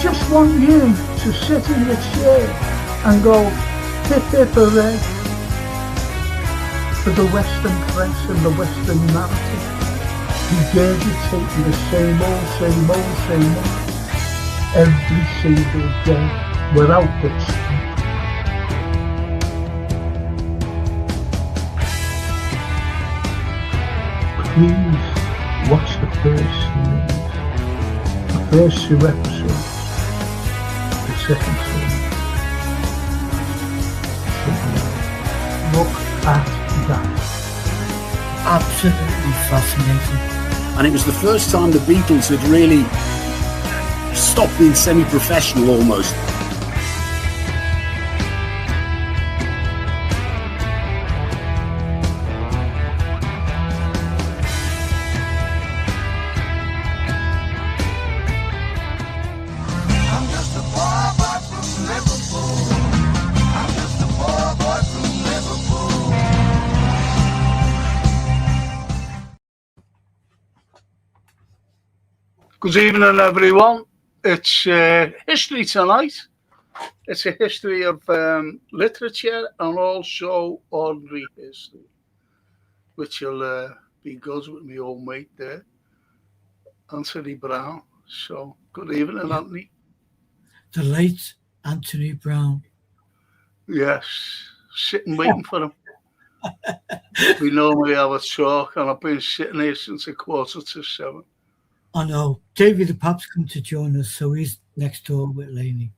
just want you to sit in your chair and go, hip hip hooray, for the Western press and the Western narrative, regurgitating the same old, every single day, without which please watch the first two episodes, the second series. Look at that. Absolutely fascinating. And it was the first time the Beatles had really stopped being semi-professional almost. Good evening, everyone. It's history tonight. It's a history of literature and also ordinary history, which will be good with my old mate there, Anthony Brown. So, good evening, Anthony. The late Anthony Brown. Yes, sitting waiting for him. We normally have a talk, and I've been sitting here since 6:45. I know. David the Pap's come to join us, so he's next door with Laney.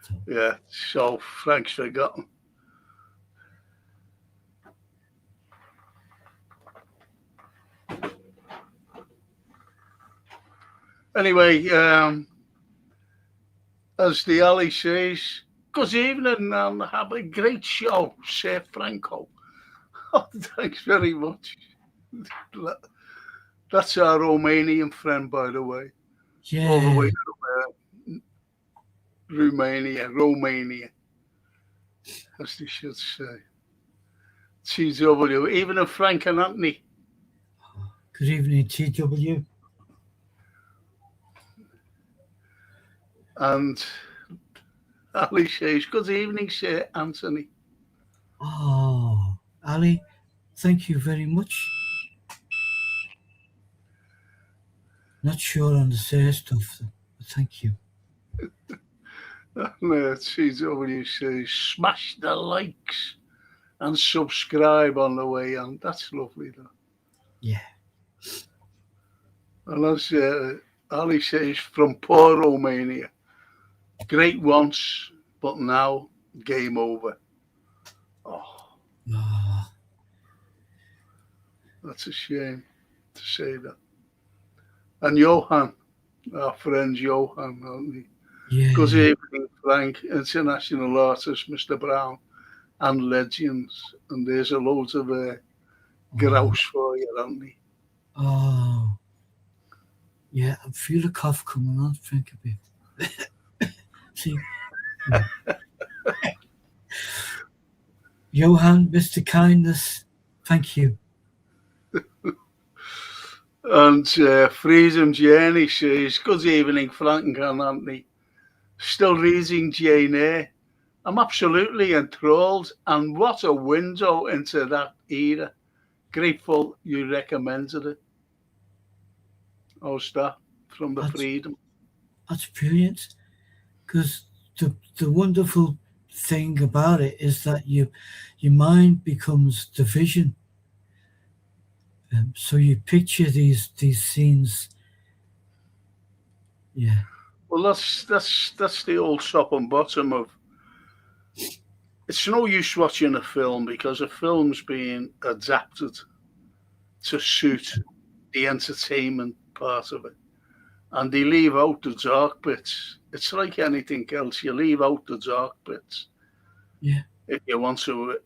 So. Yeah, so Frank's forgotten. Anyway, as the alley says, good evening and have a great show, Sir Franco. Oh, thanks very much. That's our Romanian friend, by the way. Yeah. All the way from Romania, as they should say. TW, even if Frank and Anthony. Good evening, TW. And Ali says, good evening, Sir Anthony. Oh, Ali, thank you very much. Not sure on the Sir stuff, but thank you. TW says, smash the likes and subscribe on the way on. That's lovely, though. Yeah. And as Ali says, from poor Romania. Great once, but now game over. Oh. That's a shame to say that. And Johan, our friend Johan, aren't we? Yeah. Good evening, Frank, international artist, Mr. Brown, and legends. And there's a load of grouse for you, aren't they? Oh. Yeah, I feel a cough coming on, Frank, a bit. See? Johan, Mr. Kindness, thank you. And Freedom Journey says, good evening, Frank and Anthony. Still reading Jane Eyre. I'm absolutely enthralled, and what a window into that era. Grateful you recommended it. How's that from the Freedom? That's brilliant, because the wonderful thing about it is that your mind becomes the vision. So you picture these scenes. Yeah. Well, that's the old top and bottom of. It's no use watching a film because a film's being adapted to suit the entertainment part of it, and they leave out the dark bits. It's like anything else; you leave out the dark bits. Yeah. If you want to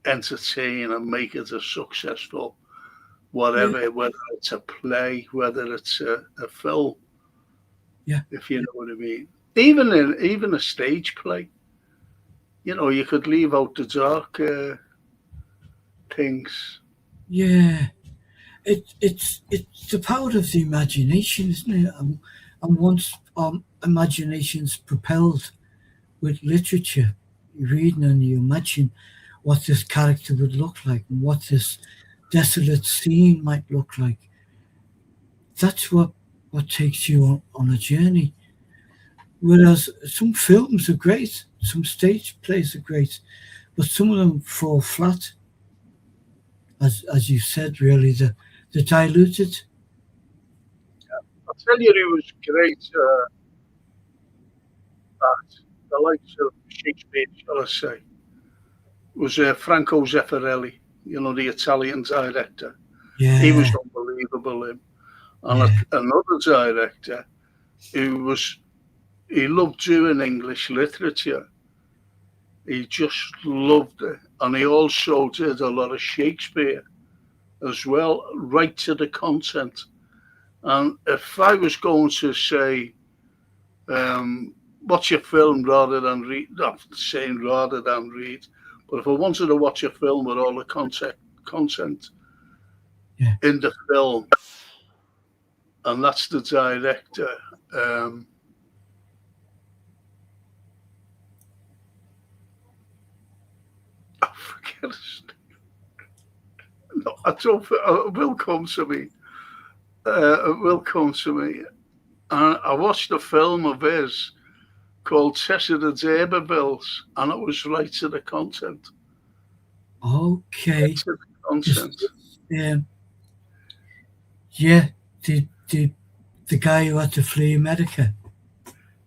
entertain and make it a successful. Whatever, whether it's a play, whether it's a film, if you know what I mean. Even a stage play, you could leave out the dark things. Yeah, it's the power of the imagination, isn't it? And once imagination's propelled with literature. You read and you imagine what this character would look like and what this desolate scene might look like. That's what takes you on a journey. Whereas some films are great, some stage plays are great, but some of them fall flat, as you said. Really, they're diluted. I'll tell you, who was great at the likes of Shakespeare, shall I say, was Franco Zeffirelli, the Italian director. He was Yeah, unbelievable. Him. And yeah, another director he loved doing English literature. He just loved it. And he also did a lot of Shakespeare as well, right to the content. And if I was going to say, watch a film rather than read, not saying rather than read, but if I wanted to watch a film with all the content yeah. in the film, and that's the director. I forget his name. No, I don't. It will come to me. It will come to me. And I watched a film of his called Tessa the D'Urbervilles, and it was right to the content. Right Okay. to the Is content. um, yeah, the guy who had to flee America,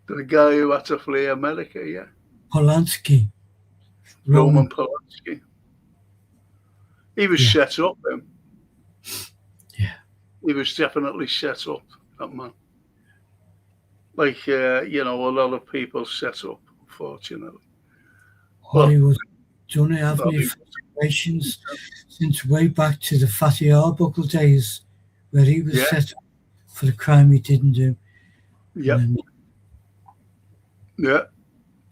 The guy who had to flee America, yeah, Polanski, Roman Roman. Polanski. He was Yeah, set up. yeah. He was definitely set up. That man, like a lot of people set up, unfortunately. But Hollywood done it, haven't you? Hollywood, For generations, since way back to the Fatty Arbuckle days, where he was yeah, set up for the crime he didn't do, and yep, then yeah.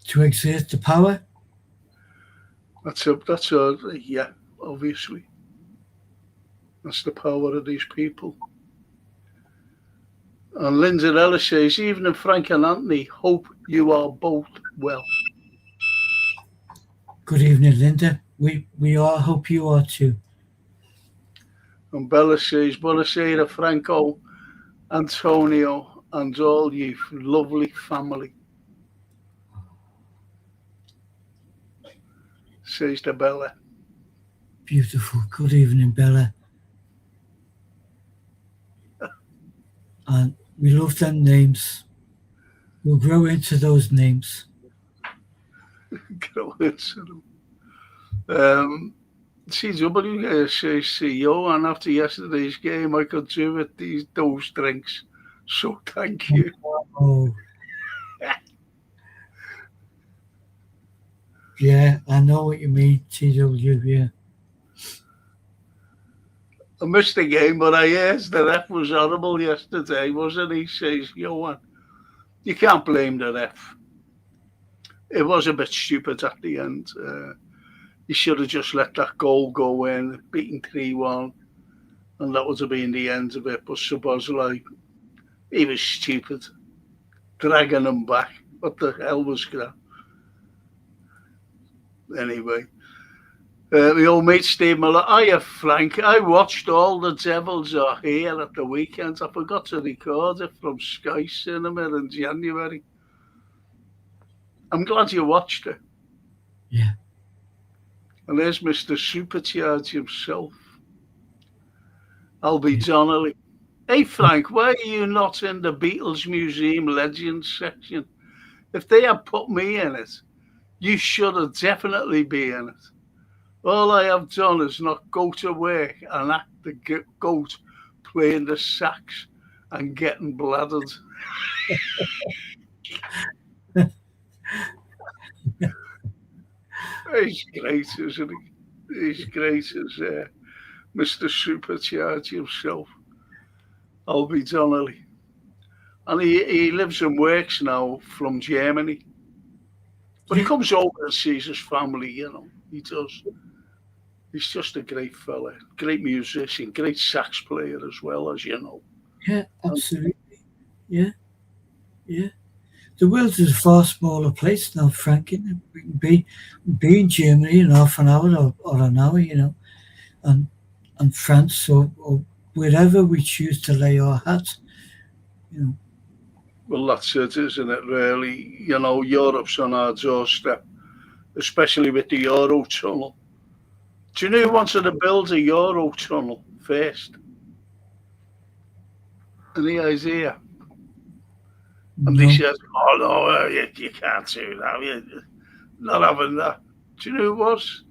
to exert the power. That's a yeah. Obviously, that's the power of these people. And Lindsay Ellis says, evening, Frank and Anthony. Hope you are both well. Good evening, Linda. We all hope you are too. And Bella says, Buonasera, Franco, Antonio, and all you lovely family. Says to Bella. Beautiful. Good evening, Bella. And we love them names. We'll grow into those names. Grow into them. CW says CEO, and after yesterday's game, I could do with those drinks. So thank you. Oh, yeah, I know what you mean, TW. Yeah, I missed the game, but I heard the ref was horrible yesterday, wasn't he? Says Johan. You can't blame the ref. It was a bit stupid at the end. You should have just let that goal go in, beaten 3-1, and that would have been the end of it. But Sabozlai, he was stupid, dragging him back. What the hell was that? Anyway, the old mate Steve Miller. Hiya, Frank. I watched all the Devils Are Here at the weekend. I forgot to record it from Sky Cinema in January. I'm glad you watched it. yeah. And there's Mr. Supercharge himself, Albie Donnelly. Hey, Frank, why are you not in the Beatles Museum Legends section? If they had put me in it, you should have definitely been in it. All I have done is not go to work and act the goat playing the sax and getting bladdered. He's great, isn't he? He's great as Mr. Supercharge himself, Albie Donnelly. And he lives and works now from Germany. But he comes over and sees his family, He does. He's just a great fella, great musician, great sax player as well, as you know. Yeah, absolutely. Yeah, yeah. the world is a far smaller place now, Frank. We can be in Germany in half an hour or an hour, and France or wherever we choose to lay our hat. Well, that's it, isn't it, really? Europe's on our doorstep, especially with the Euro tunnel. Do you know who wanted to build a Euro tunnel first? Any idea? And they said, oh, no, you can't do that. You're not having that. Do you know who it was?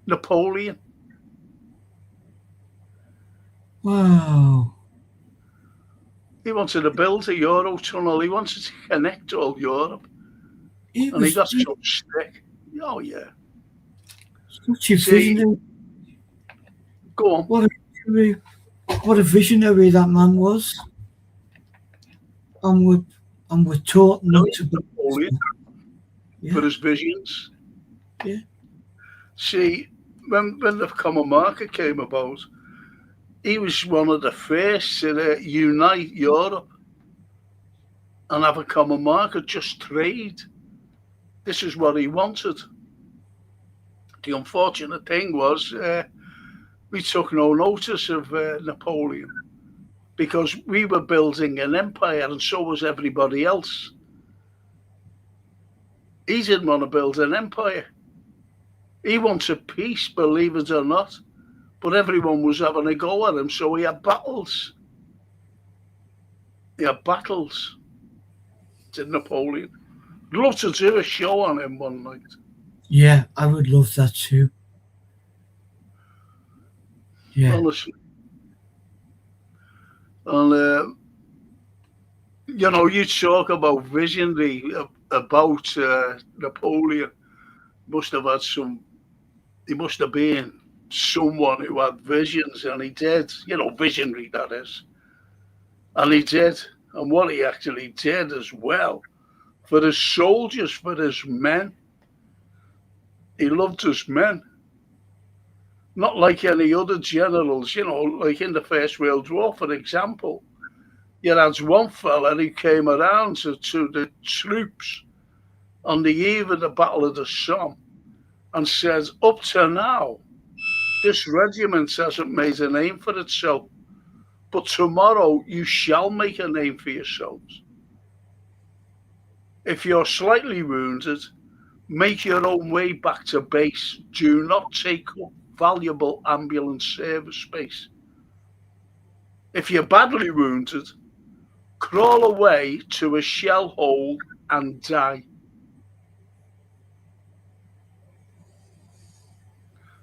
Napoleon. Wow. He wanted to build a Euro tunnel. He wanted to connect all Europe. He got some stick. Oh, yeah. Such a visionary. Go on. What a visionary that man was. And we're taught not to Napoleon for his visions. Yeah. See, when the common market came about, he was one of the first to unite Europe and have a common market, just trade. This is what he wanted. The unfortunate thing was we took no notice of Napoleon because we were building an empire and so was everybody else. He didn't want to build an empire. He wanted peace, believe it or not. But everyone was having a go at him, so he had battles. Did Napoleon. I'd love to do a show on him one night. Yeah, I would love that too. Yeah. Honestly. And, you talk about visionary, about Napoleon. He must have been someone who had visions, and he did, visionary, that is. And he did. And what he actually did as well, for his soldiers, for his men, he loved his men. Not like any other generals, like in the First World War, for example. You had one fella who came around to the troops on the eve of the Battle of the Somme and said, up to now, this regiment hasn't made a name for itself, but tomorrow you shall make a name for yourselves. If you're slightly wounded, make your own way back to base. Do not take up valuable ambulance service space. If you're badly wounded, crawl away to a shell hole and die.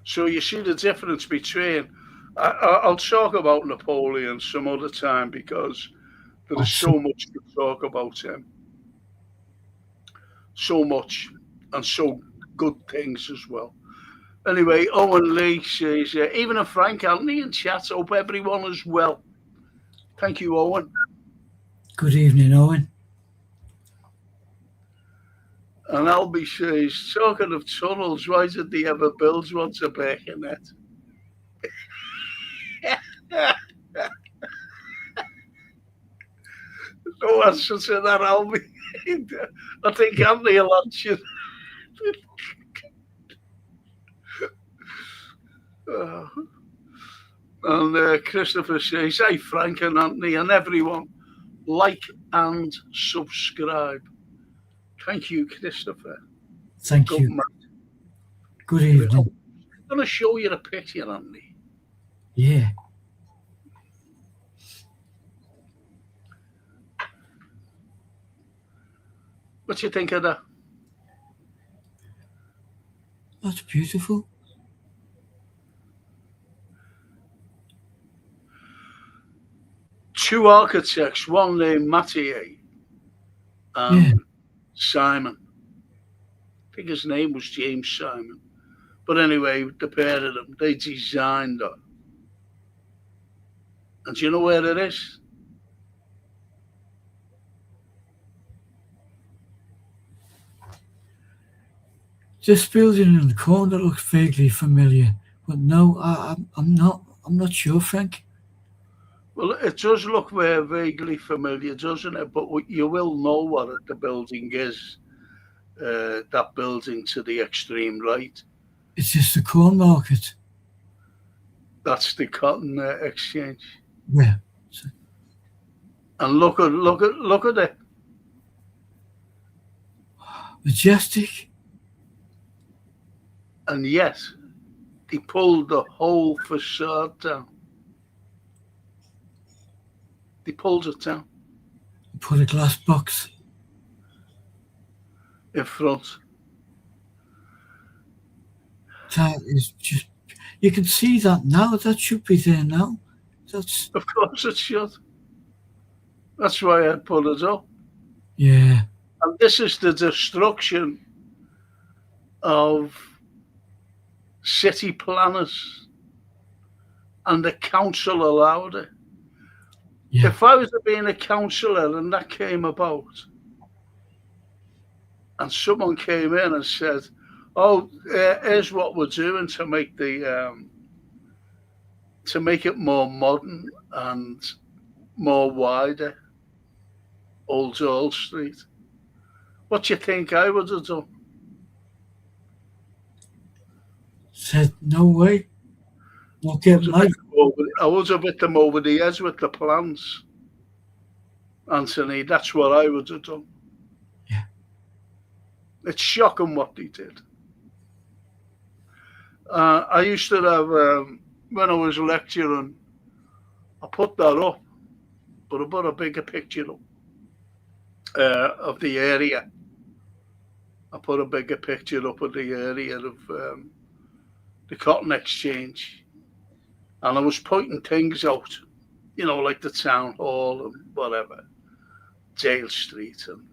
So you see the difference between, I'll talk about Napoleon some other time because there is so much to talk about him. So much, and so good things as well. Anyway, Owen Lee says, even a Frank Anthony in chat, hope everyone is well. Thank you, Owen. Good evening, Owen. And Albie says, talking of tunnels, why did they ever build one to Birkenhead? No answer to that, Albie. I think Andy will answer. And Christopher says, hey, Frank and Anthony and everyone, like and subscribe. Thank you, Christopher. Thank you. Man. Good evening. I'm going to show you a picture, Anthony. Yeah. What do you think of that? That's beautiful. Two architects, one named Mathieu and Simon. I think his name was James Simon. But anyway, the pair of them, they designed that. And do you know where it is? This building in the corner looks vaguely familiar, but no, I'm not sure, Frank. Well, it does look very vaguely familiar, doesn't it? But you will know what the building is. That building to the extreme right. It's just the corn market. That's the cotton exchange. Yeah. So, And look at it. majestic. And yet, they pulled the whole facade down. They pulled it down Put a glass box. in front. That is just. You can see that now. That should be there now. That's. Of course it should. That's why I put it up. Yeah. And this is the destruction of city planners, and the council allowed it. Yeah. If I was being a councillor and that came about, and someone came in and said, "Oh, here's what we're doing to make to make it more modern and more wider, Old Street," what do you think I would have done? Said no way. Not getting my. I would have hit them over the edge with the plans, Anthony. That's what I would have done. Yeah. It's shocking what they did. I used to have, when I was lecturing, I put that up, but I put a bigger picture up of the area. I put a bigger picture up of the area of the Cotton Exchange. And I was pointing things out, like the town hall and whatever, Dale Street. And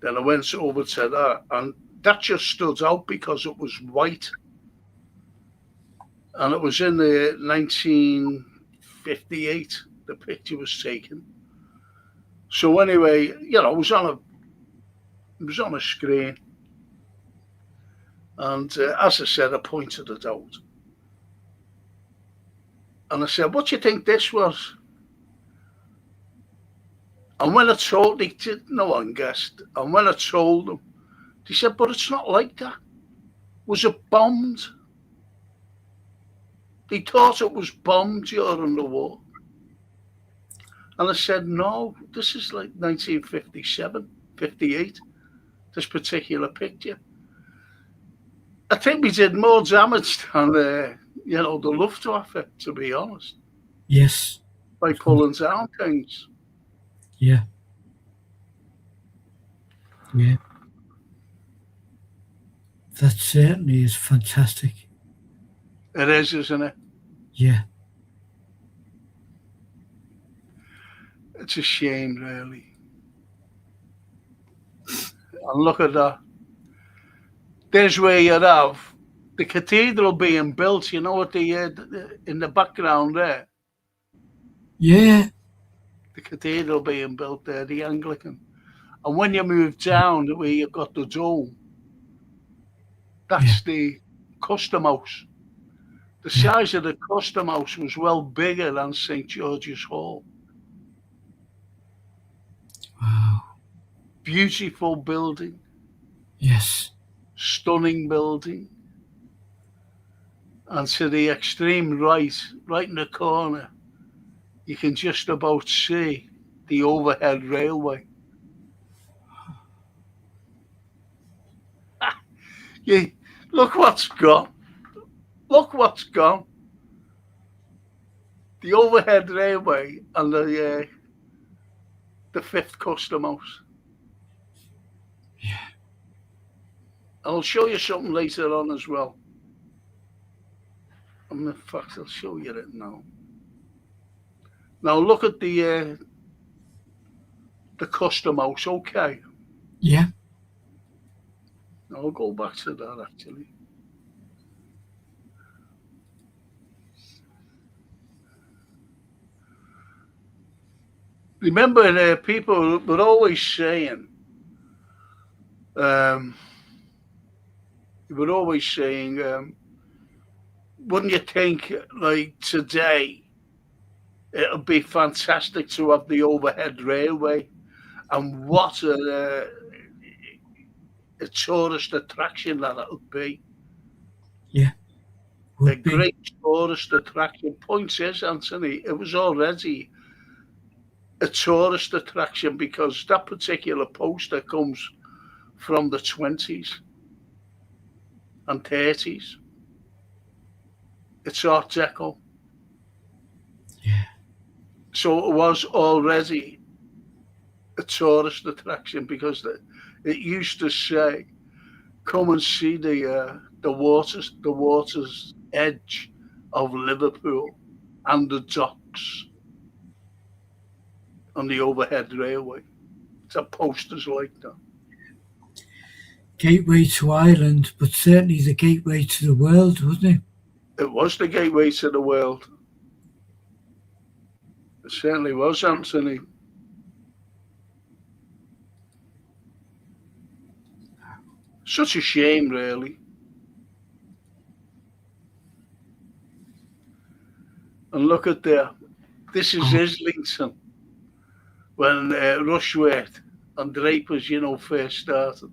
then I went over to that, and that just stood out because it was white. And it was in the 1958, the picture was taken. So anyway, it was on a screen. And as I said, I pointed it out. And I said, "What do you think this was?" And when I told them, no one guessed. And when I told them, they said, "But it's not like that. Was it bombed?" They thought it was bombed during the war. And I said, "No, this is like 1957, 58, this particular picture. I think we did more damage than the Luftwaffe, to be honest." Yes. By pulling down things. Yeah. Yeah. That certainly is fantastic. It is, isn't it? Yeah. It's a shame, really. And look at that. There's where you have the cathedral being built, what they in the background there. Yeah. The cathedral being built there, the Anglican. And when you move down where you've got the dome, that's the custom house. The size of the custom house was well bigger than St. George's Hall. Wow. Beautiful building. Yes. Stunning building. And to the extreme right in the corner, you can just about see the overhead railway. Look what's gone. Look what's gone. The overhead railway and the 5th custom house. Yeah. I'll show you something later on as well. In fact, I'll show you it now. Now look at the custom house, okay? Yeah. I'll go back to that actually. Remember, people were always saying, wouldn't you think, like today, it would be fantastic to have the overhead railway. And what a tourist attraction that it would be. Yeah. A Would be. great tourist attraction. Point is, Anthony, it was already a tourist attraction because that particular poster comes from the 20s and 30s. It's Art Deco. Yeah. So it was already a tourist attraction because it used to say, "Come and see the water's edge of Liverpool and the docks on the overhead railway." It's a posters like that. Gateway to Ireland, but certainly the gateway to the world, wasn't it? It was the gateway to the world. It certainly was, Anthony. Such a shame, really. And look at there. This is Islington when Rushworth and Drapers, first started.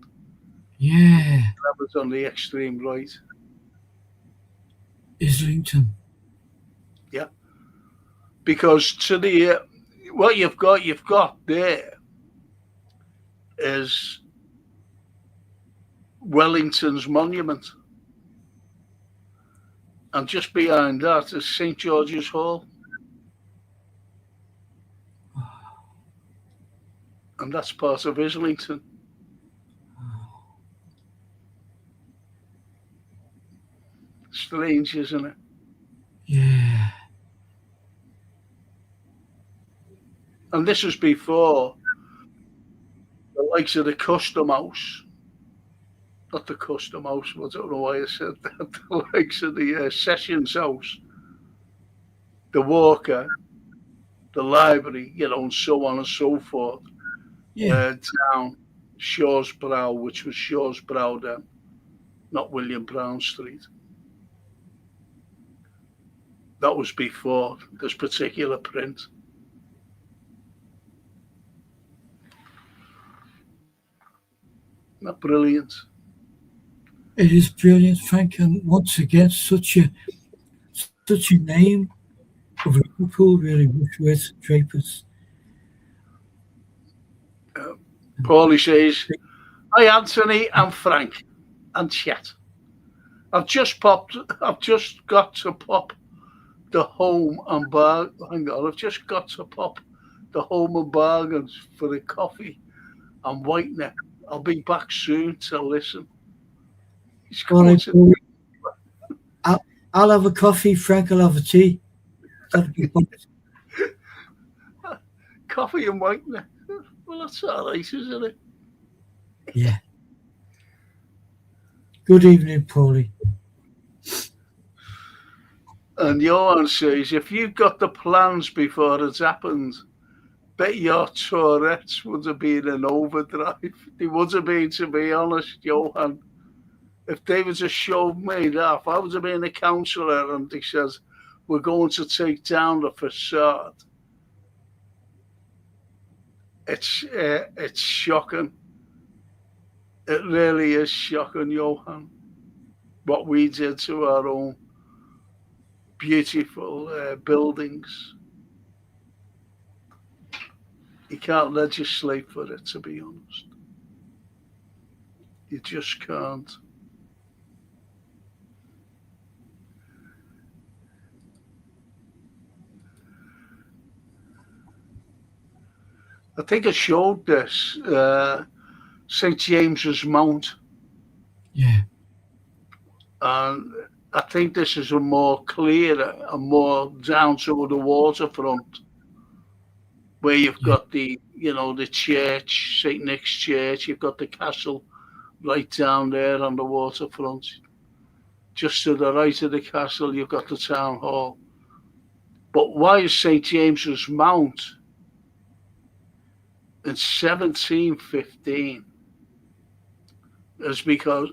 Yeah. That was on the extreme right. Islington. Yeah. Because to the what you've got there is Wellington's monument. And just behind that is St. George's Hall. And that's part of Islington. Strange, isn't it? Yeah. And this was before the likes of the Custom House. Not the Custom House, I don't know why I said that. The likes of the Sessions House, the Walker, the Library, and so on and so forth. Yeah. Down Shaw's Brow, which was Shaw's Brow then, not William Brown Street. That was before this particular print. Isn't that brilliant? It is brilliant, Frank, and once again, such a name of Liverpool, really, Rushworth Drapers. Paulie says, "Hi Anthony and Frank and chat. I've just got to pop the home and bar. Hang on, I've just got to pop the home and bargains for the coffee and whitener. I'll be back soon to listen." All right, I'll have a coffee, Frank will have a tea. That'll be fun. Coffee and whitener. Well, that's all right, isn't it? Yeah. Good evening, Paulie. And Johan says, "If you got the plans before it happened, bet your Tourette's would have been an overdrive." They would have been, to be honest, Johan. If they would have showed me that, if I would have been a counsellor and he says, "We're going to take down the facade," it's shocking. It really is shocking, Johan, what we did to our own beautiful buildings. You can't legislate for it, to be honest. You just can't. I think I showed this, St. James's Mount. Yeah. And I think this is a more clearer and more down to the waterfront, where you've got the church, St. Nick's Church, you've got the castle right down there on the waterfront. Just to the right of the castle, you've got the town hall. But why is St. James's Mount in 1715? Is because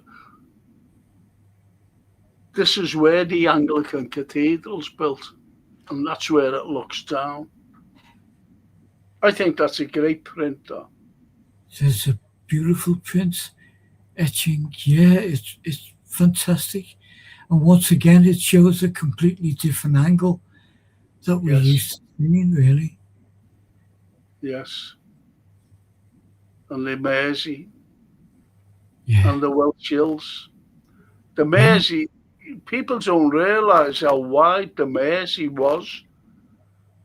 this is where the Anglican cathedral's built. and that's where it looks down. I think that's a great print, though. There's a beautiful print etching. Yeah, it's fantastic. And once again, it shows a completely different angle that we Yes, used to seeing, really. yes. And the Mersey Yeah, and the Welsh Hills. The yeah, Mersey, people don't realise how wide the Mersey was,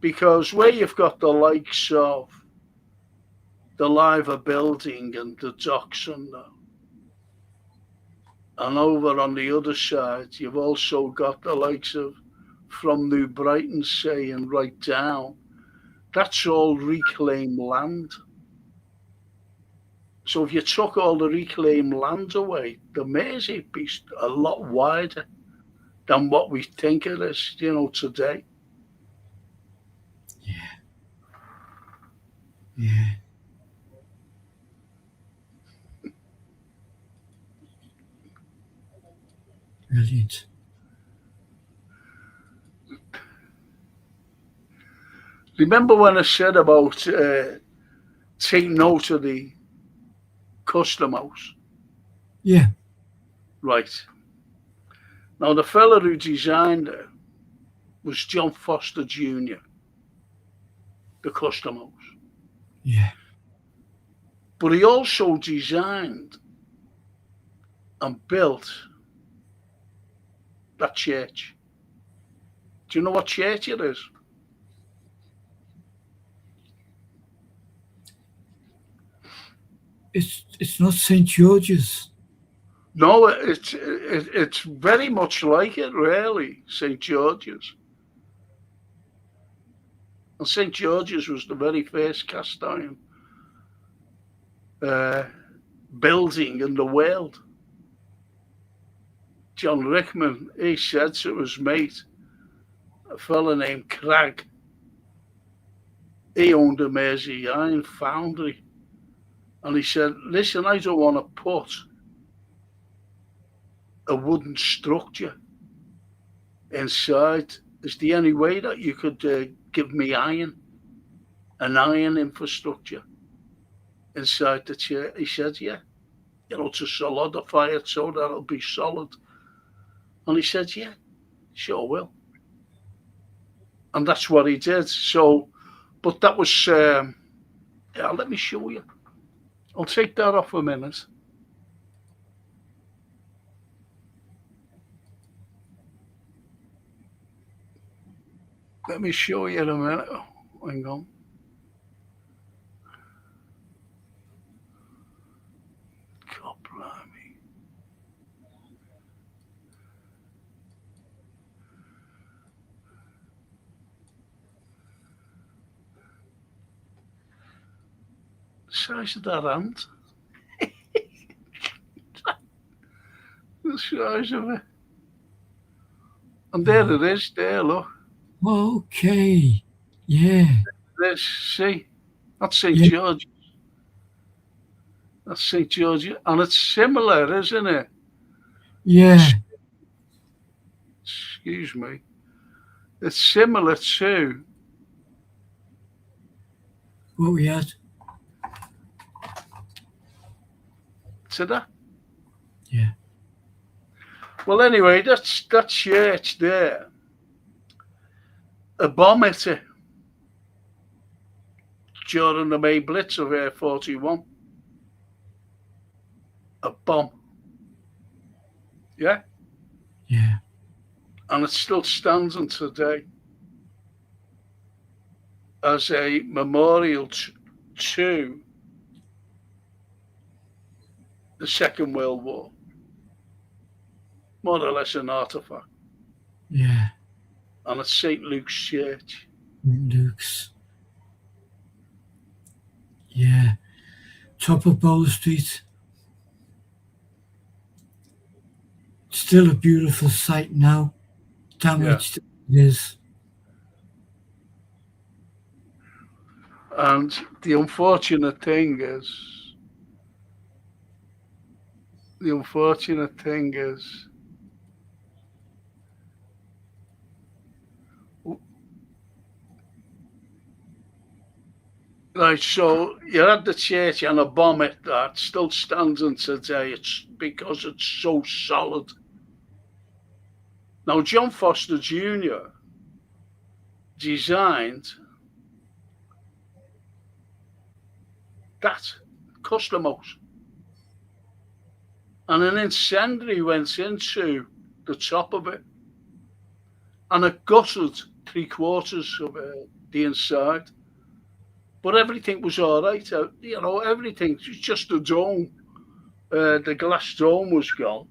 because where you've got the likes of the Liver building and the docks and over on the other side, you've also got the likes of from New Brighton, say, and right down. That's all reclaimed land. So if you took all the reclaimed land away, the Mersey would be a lot wider than what we think it is, today. yeah. Brilliant. Remember when I said about taking note of the custom house? Yeah, Right. Now, the fella who designed it was John Foster Jr., the custom house. yeah. But he also designed and built that church. Do you know what church it is? It's not St. George's. No, it's very much like it, really, St. George's. And St. George's was the very first cast iron uh, building in the world. John Rickman, he said to his mate, a fella named Cragg, he owned a Mersey iron foundry. And he said, listen, I don't want to put a wooden structure inside. Is there any way that you could give me an iron infrastructure inside the chair? He said, yeah, to solidify it so that it'll be solid. And he said, yeah, sure will. And that's what he did. So, but that was, yeah, let me show you. I'll take that off a minute. Let me show you in a minute. Oh, hang on. God blimey. The size of that ant. The size of it. And there it is, there, look. Okay. Yeah. There's, see, that's St. Yeah. George. That's St. George. And it's similar, isn't it? Yeah. Excuse me. It's similar to What we had. that. Yeah. Well, anyway, that's that church there. A bomb hit it during the May Blitz of Air 41. A bomb. Yeah? Yeah. And it still stands on today as a memorial to the Second World War. More or less an artifact. Yeah. And it's St. Luke's Church. Luke's. Yeah. Top of Bow Street. Still a beautiful sight now. Damaged it is. And the unfortunate thing is, Right, so you had the church and a bomb it that still standing today. It's because it's so solid. Now, John Foster Jr. designed that custom house, and an incendiary went into the top of it, and it gutted 3/4 of the inside. But everything was all right. Everything, just the dome, the glass dome was gone.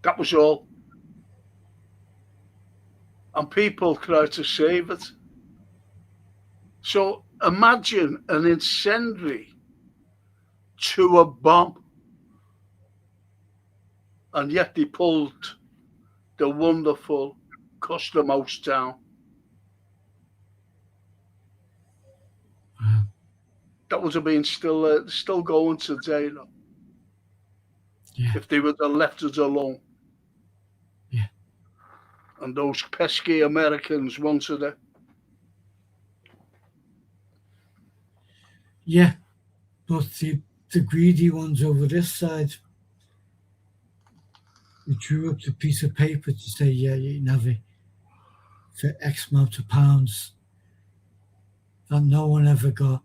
That was all. And people tried to save it. So imagine an incendiary to a bomb, and yet they pulled the wonderful custom house down. Wow. That would have been still going today, though, Yeah. if they would have left us alone. Yeah. And those pesky Americans wanted it. Yeah, but the greedy ones over this side, we drew up the piece of paper to say, yeah, you can have it for X amount of pounds that no one ever got.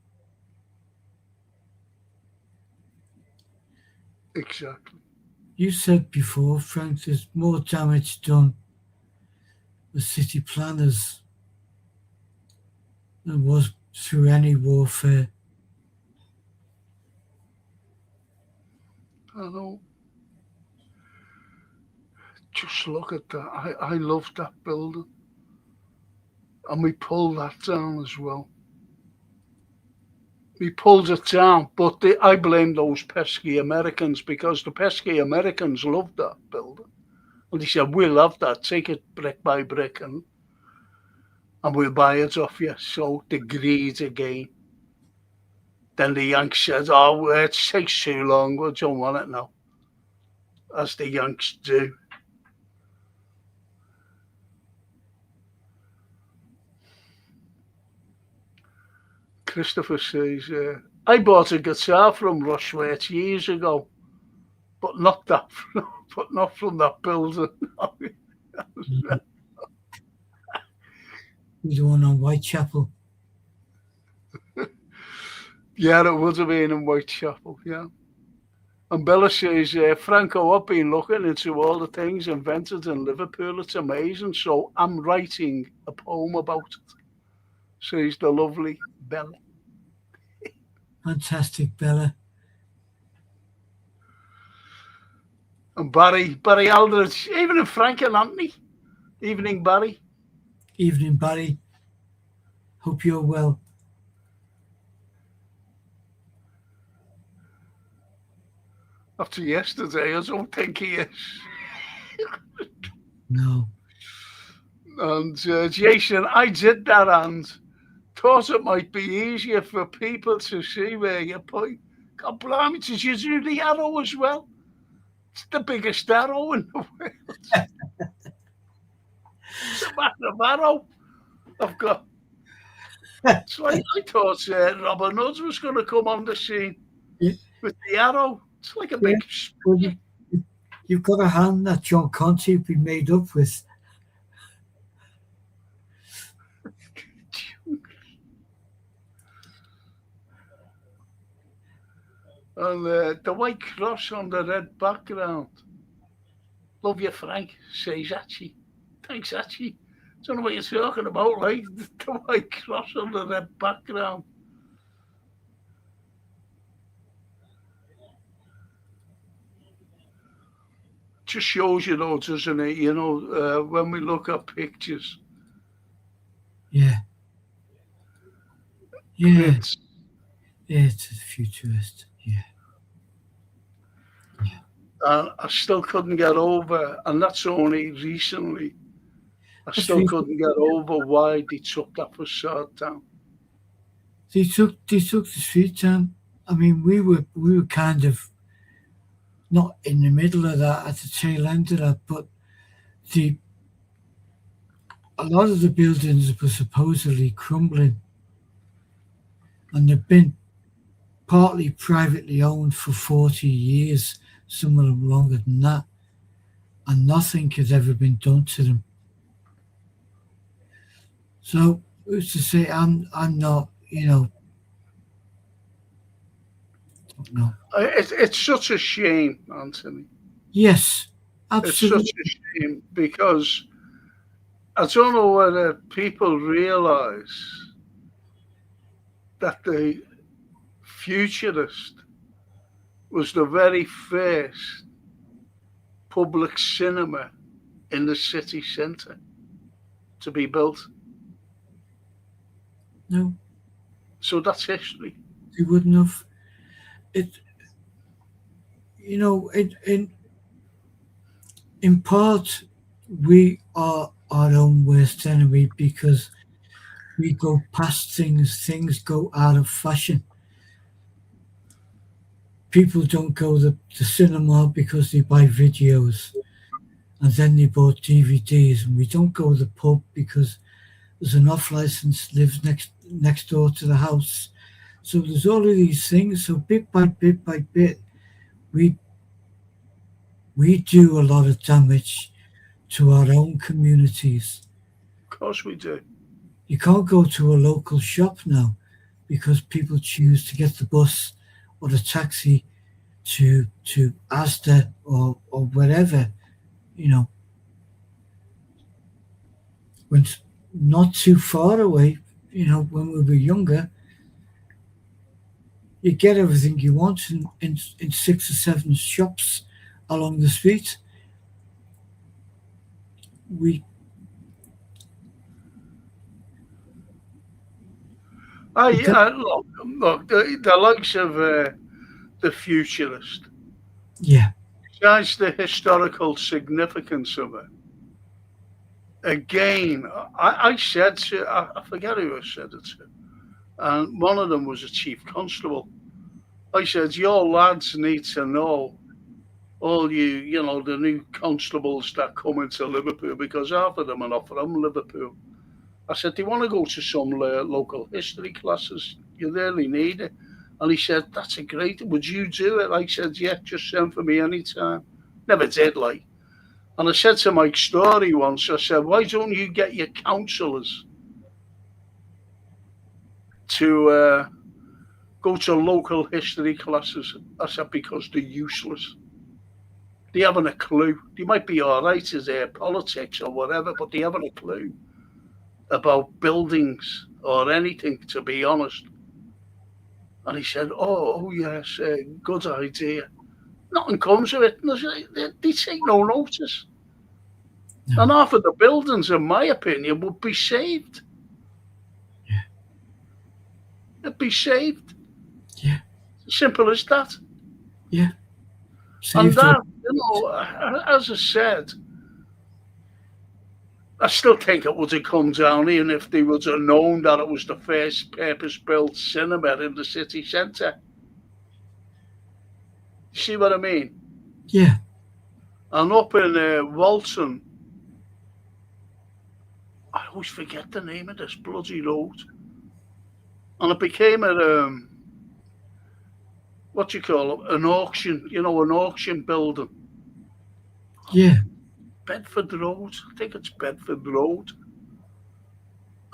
Exactly. You said before, Frank, there's more damage done with city planners than was through any warfare. I know. Just look at that. I love that building. And we pulled that down as well. We pulled it down, but I blame those pesky Americans, because the pesky Americans loved that building. And they said, we'll have that, take it brick by brick, and we'll buy it off you. So the greed again. Then the Yanks said, oh, it takes too long, we don't want it now. As the Yanks do. Christopher says, I bought a guitar from Rushworth years ago, but not from that building. The one on Whitechapel. Yeah, it would have been in Whitechapel, yeah. And Bella says, Franco, I've been looking into all the things invented in Liverpool. It's amazing. So I'm writing a poem about it. Says the lovely Bella. Fantastic, Bella. And Barry Aldridge, evening Frank and Anthony. Evening Barry. Evening, Barry. Hope you're well. After yesterday, I don't think he is. No. And Jason, I did that and thought it might be easier for people to see where you point. God blimey, did you do the arrow as well? It's the biggest arrow in the world. It's a massive arrow I've got. It's like I thought Robin Hood was going to come on the scene with the arrow. It's like a big... Well, you've got a hand that John Conte would be made up with. And the white cross on the red background. Love you, Frank, says Archie. Thanks, Archie. Don't know what you're talking about, like the white cross on the red background. Just shows you, though, doesn't it? You know, when we look at pictures. Yeah. Yeah. It's a futurist. Yeah. I still couldn't get over, and that's only recently. I still couldn't get over why they took that facade down. They took the street down. I mean, we were kind of not in the middle of that, at the tail end of that, but a lot of the buildings were supposedly crumbling. and they've been partly privately owned for 40 years, some of them longer than that, and nothing has ever been done to them. So who's to say I'm not, don't know. It's such a shame, Anthony. Yes, It's such absolutely. a shame because I don't know whether people realise that the Futurist was the very first public cinema in the city centre to be built. No, So that's history. they wouldn't have. It, in part, we are our own worst enemy because we go past things, things go out of fashion. People don't go to the cinema because they buy videos and then they bought DVDs, and we don't go to the pub because there's an off license lives next door to the house. So there's all of these things. So bit by bit, we we do a lot of damage to our own communities. Of course we do. You can't go to a local shop now because people choose to get the bus or the taxi to Asda or wherever, you know, when it's not too far away, when we were younger, you get everything you want in 6 or 7 shops along the street. We but that, Look, the likes of the Futurist, yeah, besides the historical significance of it, again, I said to, I forget who I said it to, and one of them was a chief constable. I said, your lads need to know, all the new constables that come into Liverpool, because half of them are not from Liverpool. I said, do you want to go to some local history classes? You really need it. And he said, that's a great, would you do it? I said, yeah, just send for me anytime. Never did, like. And I said to Mike Story once, I said, why don't you get your counsellors to go to local history classes? I said, because they're useless. They haven't a clue. They might be all right as their politics or whatever, but they haven't a clue about buildings or anything, to be honest. And he said, oh yes, good idea. Nothing comes of it. They take no notice. And no, half of the buildings, in my opinion, would be saved. yeah, It'd be saved. yeah, Simple as that. yeah. And Saved up. that, as I said, I still think it would have come down even if they would have known that it was the first purpose-built cinema in the city centre. See what I mean? Yeah, And up in Walton, I always forget the name of this bloody road. And it became what do you call it? An auction, an auction building. yeah. Bedford Road, I think it's Bedford Road.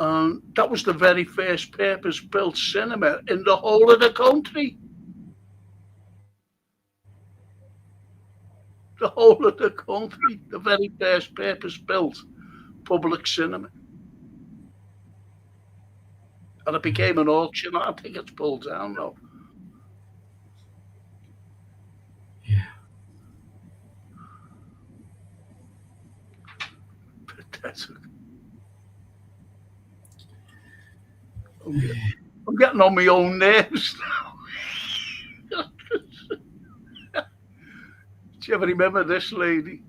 And that was the very first purpose-built cinema in the whole of the country. The whole of the country, the very first purpose-built public cinema. And it became an auction. I think it's pulled down now. Yeah. Pathetic. I'm getting on my own nerves now. Do you ever remember this lady?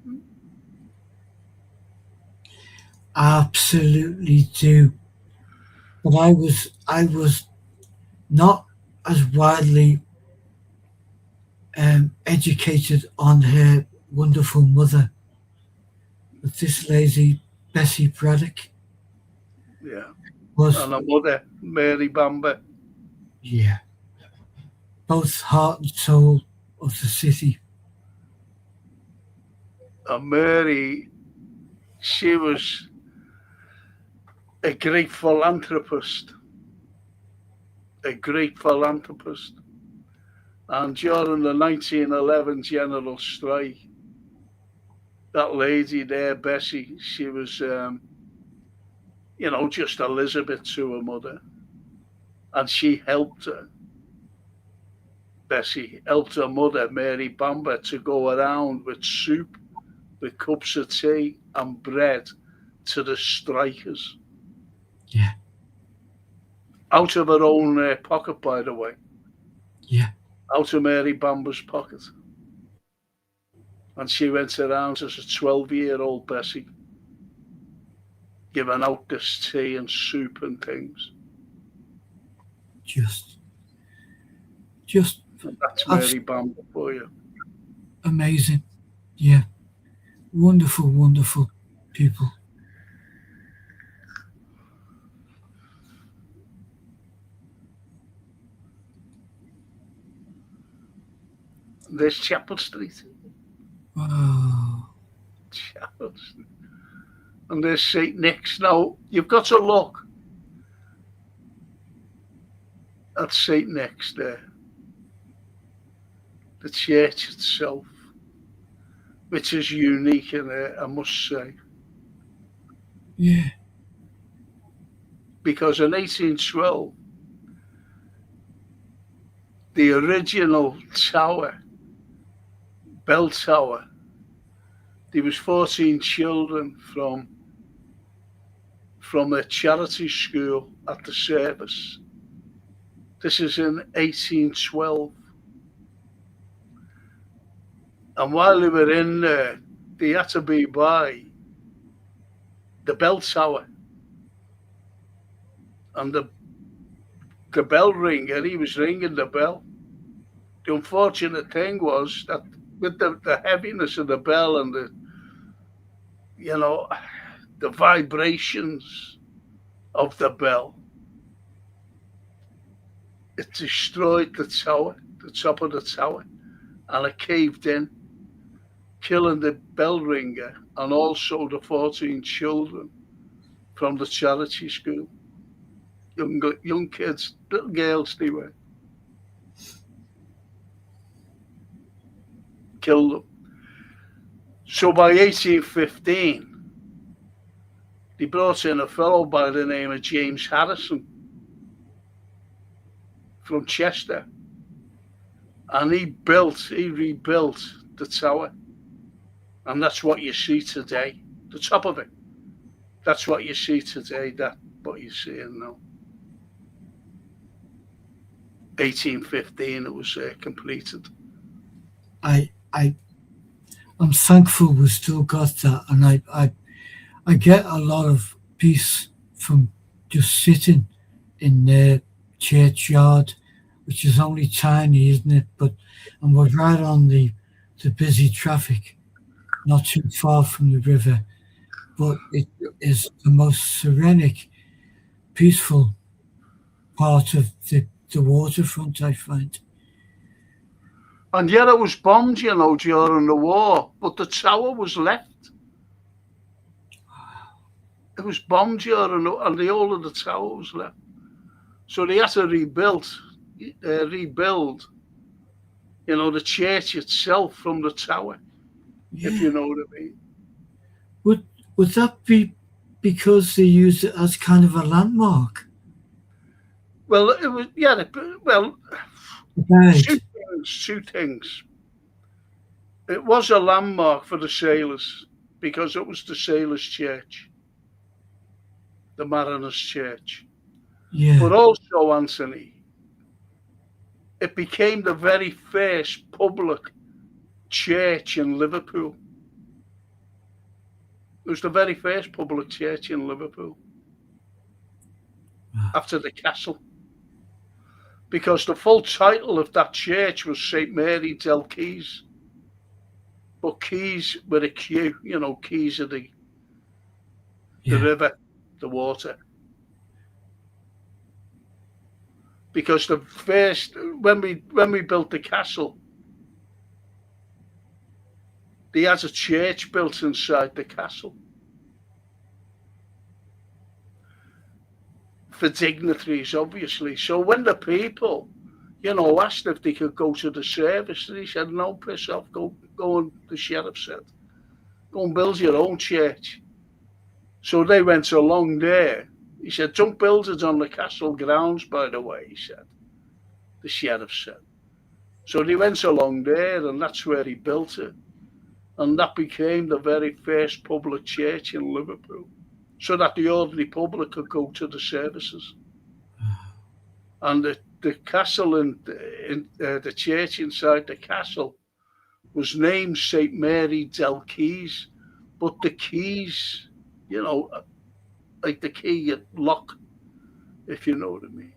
Absolutely do. But I was not as widely educated on her wonderful mother. But this lady, Bessie Braddock, Yeah. was, And her mother, Mary Bamber. Yeah. Both heart and soul of the city. And Mary, she was a great philanthropist, a great philanthropist. And during the 1911 general strike, that lady there, Bessie, she was, just Elizabeth to her mother. And she helped her. Bessie helped her mother, Mary Bamber, to go around with soup, with cups of tea and bread to the strikers. Yeah. Out of her own pocket, by the way. Yeah. Out of Mary Bamber's pocket. And she went around as a 12-year-old Bessie, giving out this tea and soup and things. Just And that's Mary Bamber for you. amazing. Yeah. Wonderful, wonderful people. There's Chapel Street. Wow. Chapel Street. And there's St. Nick's. Now, you've got to look at St. Nick's there. The church itself, which is unique in it, I must say. Yeah. Because in 1812, the original tower, bell tower, there was 14 children from a charity school at the service. This is in 1812. And while they were in there, they had to be by the bell tower. And the bell ringer, he was ringing the bell. The unfortunate thing was that with the heaviness of the bell and the vibrations of the bell, it destroyed the tower, the top of the tower, and it caved in, killing the bell ringer and also the 14 children from the charity school. Young kids, little girls they were. Killed them. So by 1815, they brought in a fellow by the name of James Harrison from Chester. And he rebuilt the tower. And that's what you see today, the top of it. That's what you see today, that's what you're seeing now. 1815 it was completed. I'm thankful we still got that, and I get a lot of peace from just sitting in the churchyard, which is only tiny, isn't it? And we're right on the busy traffic, not too far from the river, but it is the most serenic, peaceful part of the waterfront, I find. And yet it was bombed, during the war, but the tower was left. It was bombed during and the whole of the tower was left. So they had to rebuild, the church itself from the tower, Yeah. if you know what I mean. Would that be because they used it as kind of a landmark? Well, it was, Right. two things. It was a landmark for the sailors because it was the sailors' church, the mariners' church. Yeah. But also, Anthony, it became the very first public church in Liverpool. It was the very first public church in Liverpool after the castle. Because the full title of that church was St. Mary del Keys. But Keys with a Q, Keys of the river, the water. because the first when we built the castle, they had a church built inside the castle for dignitaries, obviously. So when the people, asked if they could go to the service, they said, "No, piss off, go." And the sheriff said, "Go and build your own church." So they went along there. He said, "Don't build it on the castle grounds, by the way," he said. The sheriff said. So they went along there, and that's where he built it. And that became the very first public church in Liverpool, so that the ordinary public could go to the services. And the castle and the church inside the castle was named St. Mary del Keys, but the keys, like the key you lock, if you know what I mean.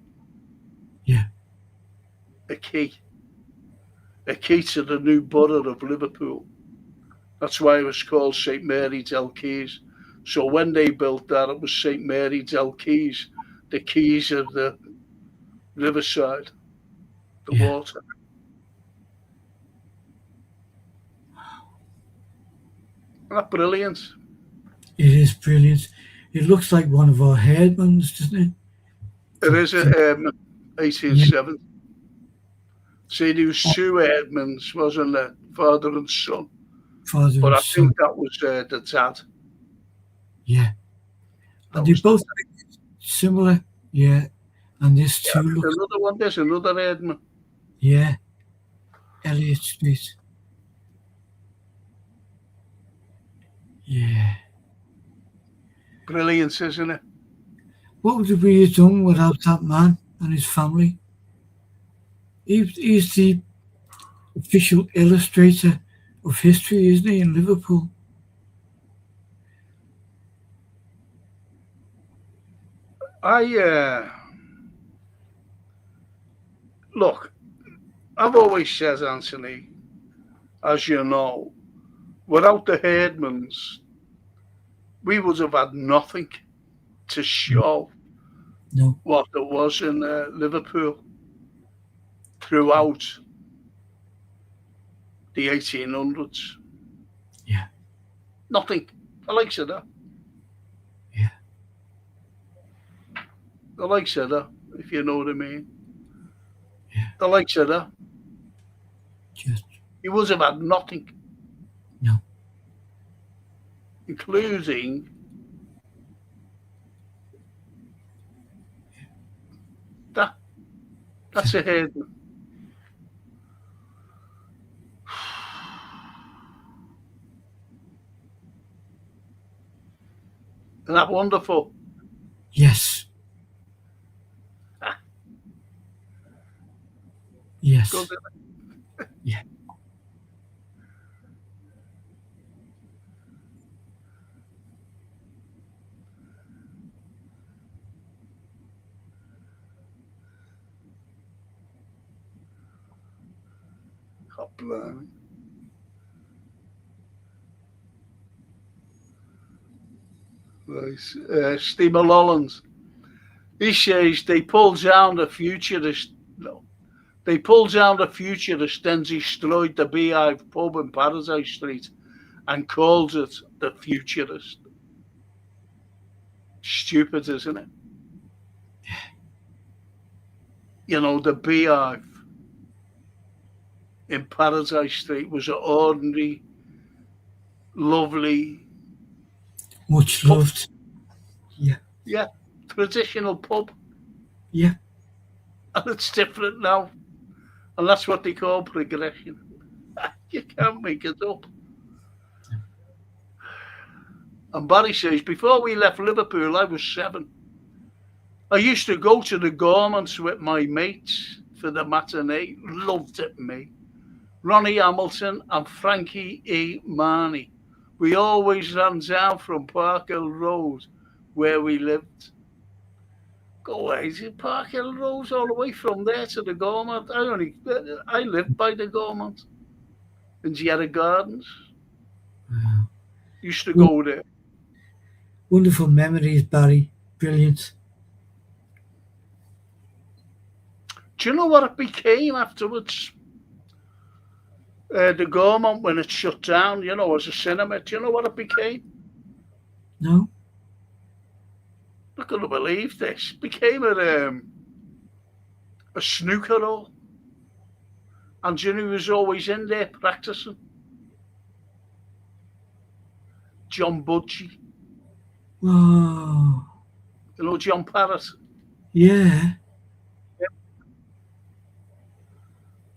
Yeah. A key to the new borough of Liverpool. That's why it was called St. Mary del Keys. So when they built that, it was St. Mary del Keys, the keys of the riverside, the water. Isn't that brilliant? It is brilliant. It looks like one of our headmans, doesn't it? It is 1870. See, there was two headmans, wasn't there? Father and son. But I think that was the dad. Yeah. And they both similar. Yeah. And this too looks... Another one, there's another headman. Yeah. Elliot Street. Yeah. Brilliant, isn't it? What would we have done without that man and his family? He's the official illustrator of history, isn't he, in Liverpool? Look, I've always said, Anthony, as you know, without the Herdmans, we would have had nothing to show what there was in Liverpool throughout the 1800s. Yeah. Nothing. The likes of that. Yeah. The likes of that, if you know what I mean. Yeah. The likes of that. Just. He would have had nothing. No. Including that. That's a Herdman. Isn't that wonderful? Yes. Yes. Yeah. God blimey. Right. Steve Mulholland. He says they pulled down the futurist. No, they pulled down the futurist, then destroyed the Beehive pub in Paradise Street, and called it the Futurist. Stupid, isn't it? Yeah. You know, the Beehive in Paradise Street was an ordinary, lovely, much loved. Yeah. Yeah, traditional pub. Yeah. And it's different now. And that's what they call progression. You can't make it up. And Barry says, before we left Liverpool, I was 7. I used to go to the Gormans with my mates for the matinee. Loved it, me. Ronnie Hamilton and Frankie E. Marnie. We always ran down from Park Hill Road where we lived. Go away, is it Park Hill Road all the way from there to the Gormont? I lived by the Gormont in Giera Gardens. Wow. Used to go there. Wonderful memories, Barry. Brilliant. Do you know what it became afterwards? The Gaumont, when it shut down, as a cinema, do you know what it became? No? I'm not going to believe this. It became a snooker hall. And Jimmy was always in there practicing. John Budgie. Whoa. John Parrott. Yeah.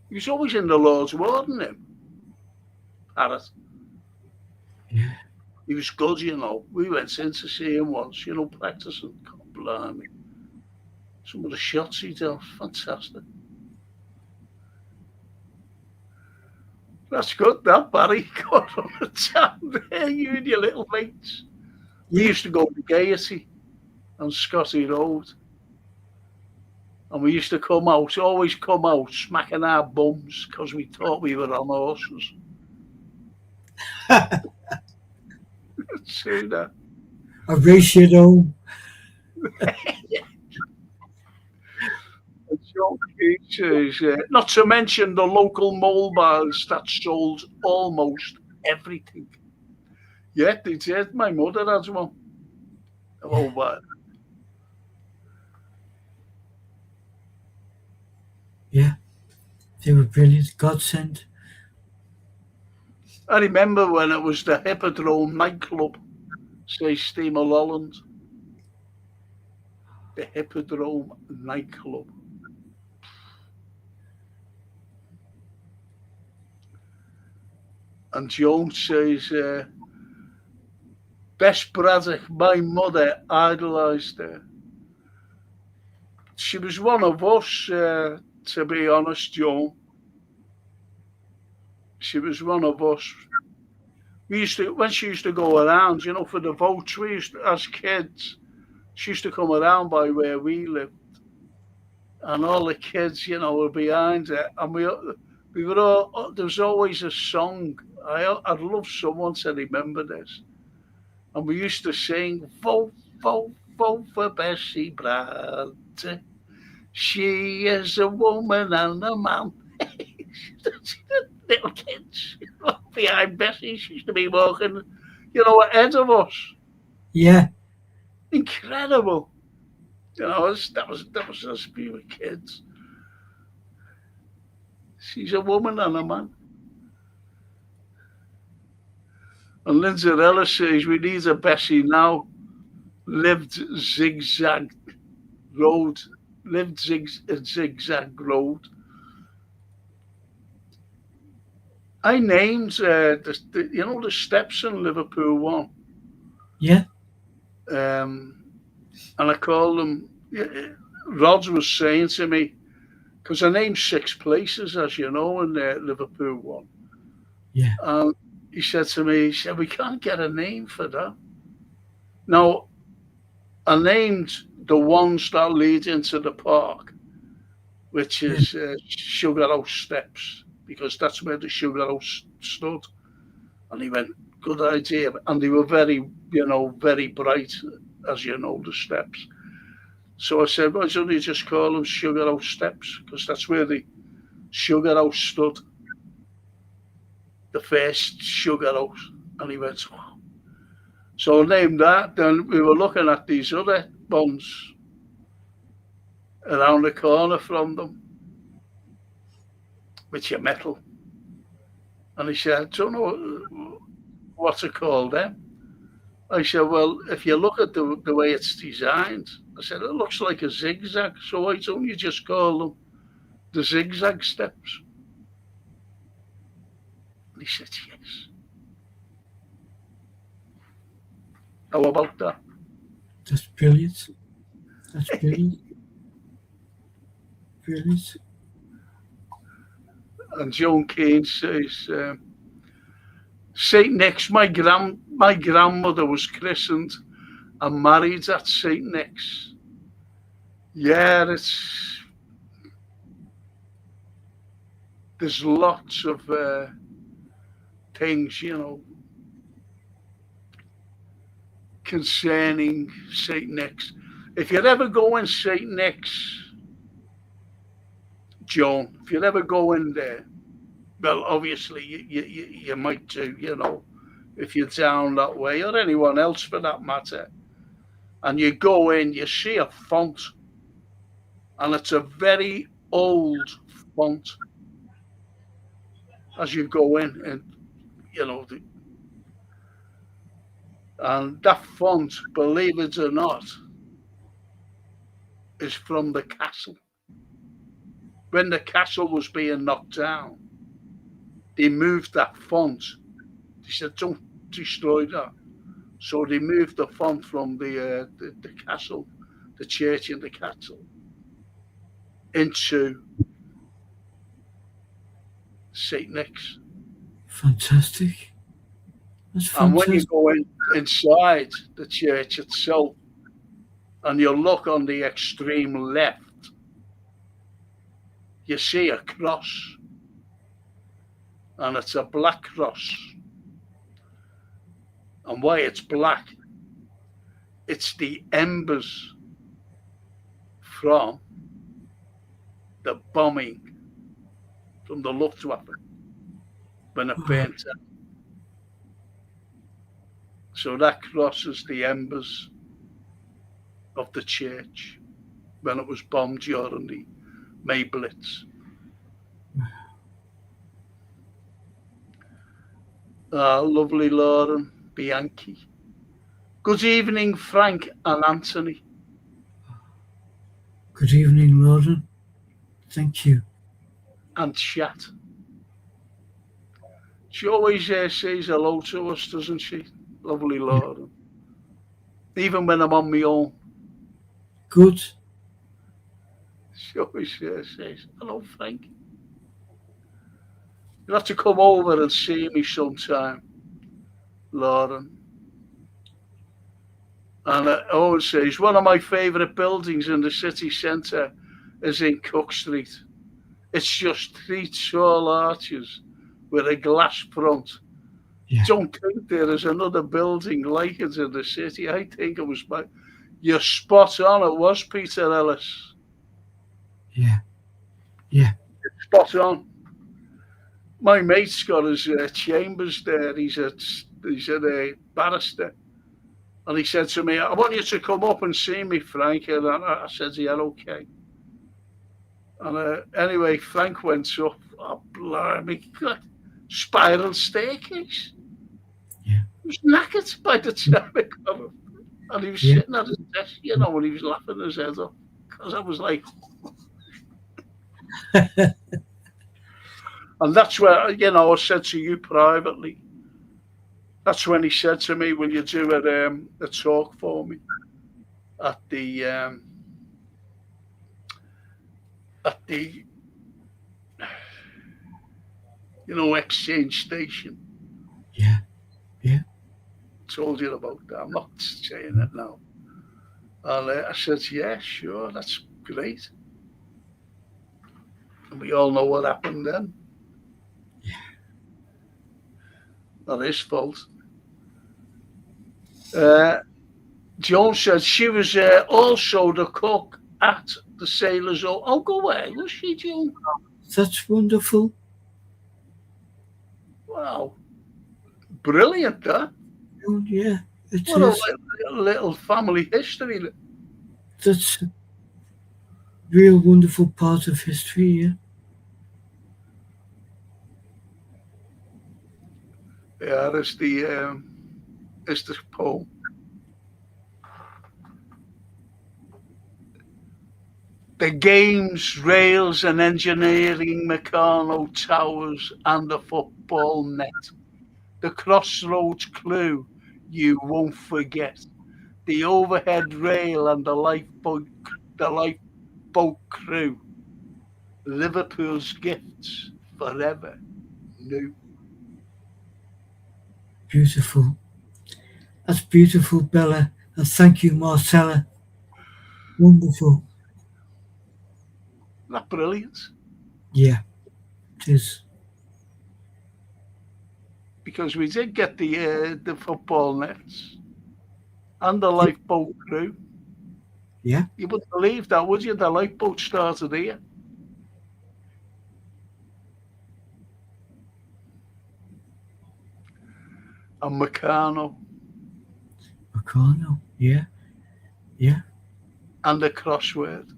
He was always in the Lord's Ward, wasn't him? Parrott. Yeah. He was good, We went in to see him once, practicing. God blimey. Some of the shots he did, fantastic. That's good, that, Barry. Got on the town there, you and your little mates. We used to go to Gaiety on Scotty Road. And we used to always come out, smacking our bums because we thought we were on horses. See that? A race you home. Not to mention the local mobiles that sold almost everything. Yeah, they did. My mother had one. A mobile. Yeah, they were brilliant. Godsend. I remember when it was the Hippodrome nightclub, say Steamer Lolland. The Hippodrome nightclub. And Joan says, Bess Braddock, my mother idolised her. She was one of us, to be honest, Joan. She was one of us. When she used to go around, for the votes, as kids, she used to come around by where we lived. And all the kids, were behind her. And we were all, there was always a song. I'd love someone to remember this. And we used to sing, vote, vote, vote for Bessie Braddock. She is a woman and a man. Little kids behind Bessie. She used to be walking, ahead of us. Yeah. Incredible. That was us, we were kids. She's a woman and a man. And Lindsay Ellis says, we need a Bessie now. Lived zigzag road. I named the steps in Liverpool one. Yeah. And I called them. Rod was saying to me, because I named 6 places, as you know, in the Liverpool one. Yeah. He said to me, we can't get a name for that. Now, I named the ones that lead into the park, which is Sugar House Steps, because that's where the Sugar House stood. And he went, good idea. And they were very, very bright, as you know, the steps. So I said, why don't you just call them Sugar House Steps? Because that's where the Sugar House stood. The first Sugar House. And he went, oh. So I named that. Then we were looking at these other ones around the corner from them, which are metal. And he said, I don't know what's it called then. I said, well, if you look at the way it's designed, I said, it looks like a zigzag. So why don't you just call them the zigzag steps? And he said, yes. How about that? That's brilliant. That's brilliant. Brilliant. And Joan Keane says, St. Nick's, my grandmother was christened and married at St. Nick's. Yeah, there's lots of things, concerning St. Nick's. If you're ever going St. Nick's, Joan, if you ever go in there, well, obviously you might do, if you're down that way, or anyone else for that matter, and you go in, you see a font, and it's a very old font as you go in, and you know, and that font, believe it or not, is from the castle. When the castle was being knocked down, they moved that font. They said, "Don't destroy that." So they moved the font from the castle, the church in the castle, into St. Nick's. Fantastic. That's And when you fantastic. go inside the church itself, and you look on the extreme left, you see a cross, and it's a black cross. And why it's black, it's the embers from the bombing from the Luftwaffe when it burnt out. So that cross is the embers of the church when it was bombed during the May Blitz. Lovely Lauren Bianchi. Good evening, Frank and Anthony. Good evening, Lauren. Thank you. And chat. She always says hello to us, doesn't she? Lovely Lauren. Even when I'm on my own. Good. She always says, "Hello, Frank. You'll have to come over and see me sometime, Lauren." And I always says, one of my favourite buildings in the city centre is in Cook Street. It's just 3 tall arches with a glass front. Yeah. Don't think there is another building like it in the city. I think it was you're spot on. It was Peter Ellis. Yeah. Yeah. Spot on. My mate's got his chambers there. He's a barrister. And he said to me, "I want you to come up and see me, Frank." And I said, "Yeah, okay." And anyway, Frank went up. Oh, blimey, spiral staircase. Yeah. He was knackered by the time I got him. And he was sitting at his desk, and he was laughing his head off. Because I was like... And that's where, I said to you privately, that's when he said to me, "Will you do a talk for me at the exchange station?" Yeah. Yeah. Told you about that. I'm not saying it now. And I said, "Yeah, sure, that's great." And we all know what happened then. Yeah. Not his fault. Joan said she was also the cook at the Sailors' Hall. Oh, go away. Was she, Joan? That's wonderful. Wow. Brilliant, huh? Oh, yeah, it What is. a little family history. That's a real wonderful part of history, yeah. Yeah, it's the poem. The games, rails and engineering, Meccano towers and the football net. The crossroads clue you won't forget. The overhead rail and the lifeboat crew. Liverpool's gifts forever new. Beautiful. That's beautiful, Bella. And thank you, Marcella. Wonderful. Isn't that brilliant? Yeah, it is. Because we did get the football nets and the lifeboat crew. Yeah. You wouldn't believe that, would you? The lifeboat started here. and Meccano Meccano, yeah, yeah. and the crossword.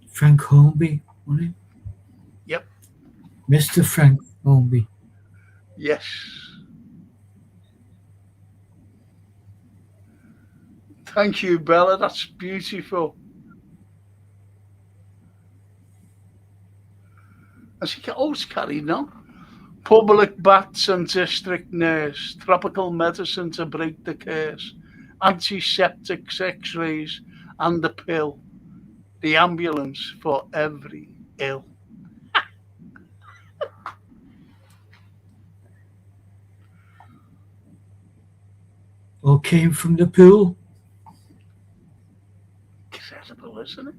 Frank Hornby, wasn't it? Yep. Mr. Frank Hornby. Yes. Thank you, Bella. That's beautiful. And she always carried on. Public baths and district nurse, tropical medicine to break the curse, antiseptics, x-rays, and the pill, the ambulance for every ill. All came from the pool. Incredible, isn't it?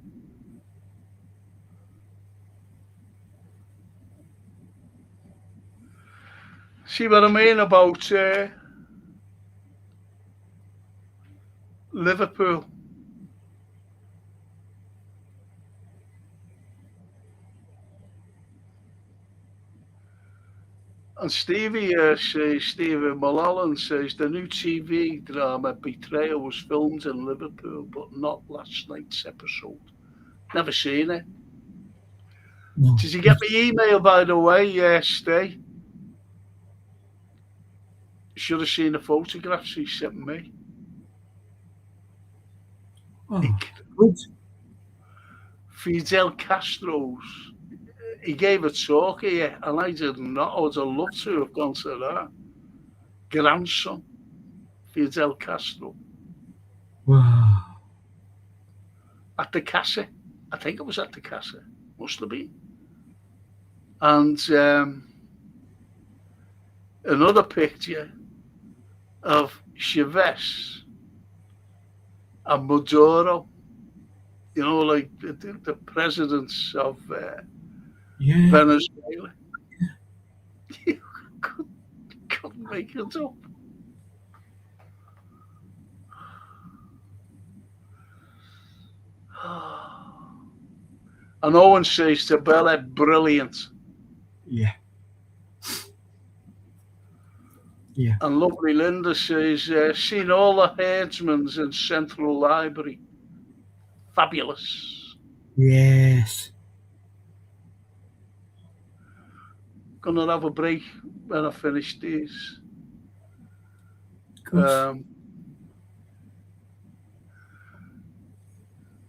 See what I mean about Liverpool? And Stephen Mulholland says the new TV drama Betrayal was filmed in Liverpool, but not last night's episode. Never seen it. No. Did you get my email, by the way, Stay? Should have seen the photographs he sent me. Oh, good. Fidel Castro's. He gave a talk here, and I didn't know. I would have loved to have gone to that. Grandson, Fidel Castro, Wow. at the Casa. I think it was at the Casa. Must have been. And another picture of Chavez and Maduro. You know, like the presidents of Yeah. Venezuela. You couldn't make it up. And Owen says to Bella, brilliant. Yeah. Yeah. And lovely Linda says, seen all the herdsmans in Central Library. Fabulous. Yes. Gonna have a break when I finish these. Good.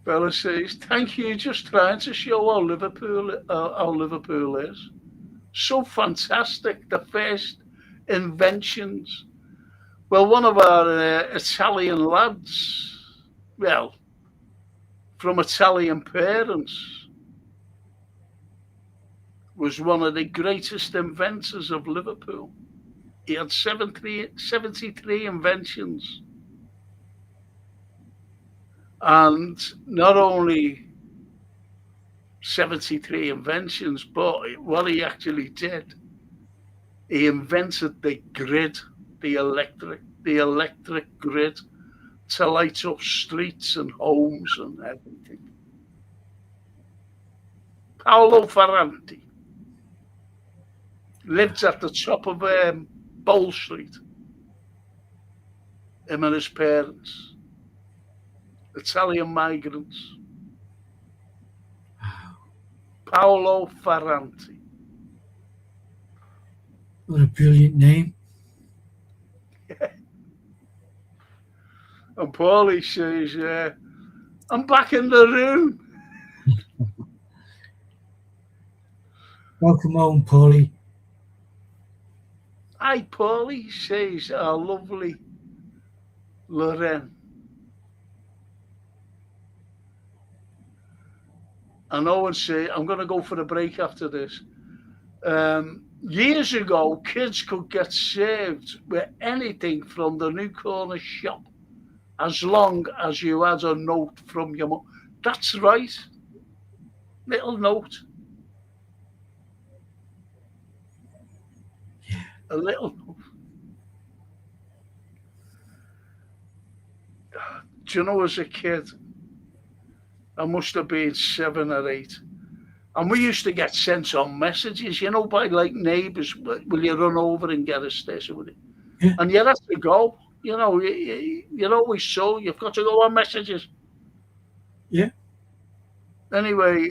Bella says, thank you, just trying to show how Liverpool is. So fantastic, the first inventions. Well, one of our Italian lads, well, from Italian parents, was one of the greatest inventors of Liverpool. He had 73 inventions. And not only 73 inventions, but what he actually did, he invented the grid, the electric grid to light up streets and homes and everything. Paolo Ferranti lived at the top of Bowl Street, him and his parents. Italian migrants. Paolo Ferranti. What a brilliant name. Yeah. And Paulie says, I'm back in the room. Welcome home, Paulie. Hi, Paulie, says our lovely Lorraine. And Owen say, I'm going to go for a break after this. Years ago, kids could get served with anything from the new corner shop as long as you had a note from your mum. That's right. Little note. Yeah. A little note. Do you know, as a kid, I must have been 7 or 8. And we used to get sent on messages, by like neighbours. Will you run over and get us this? Yeah. And you have to go. You know, you're always so. You've got to go on messages. Yeah. Anyway,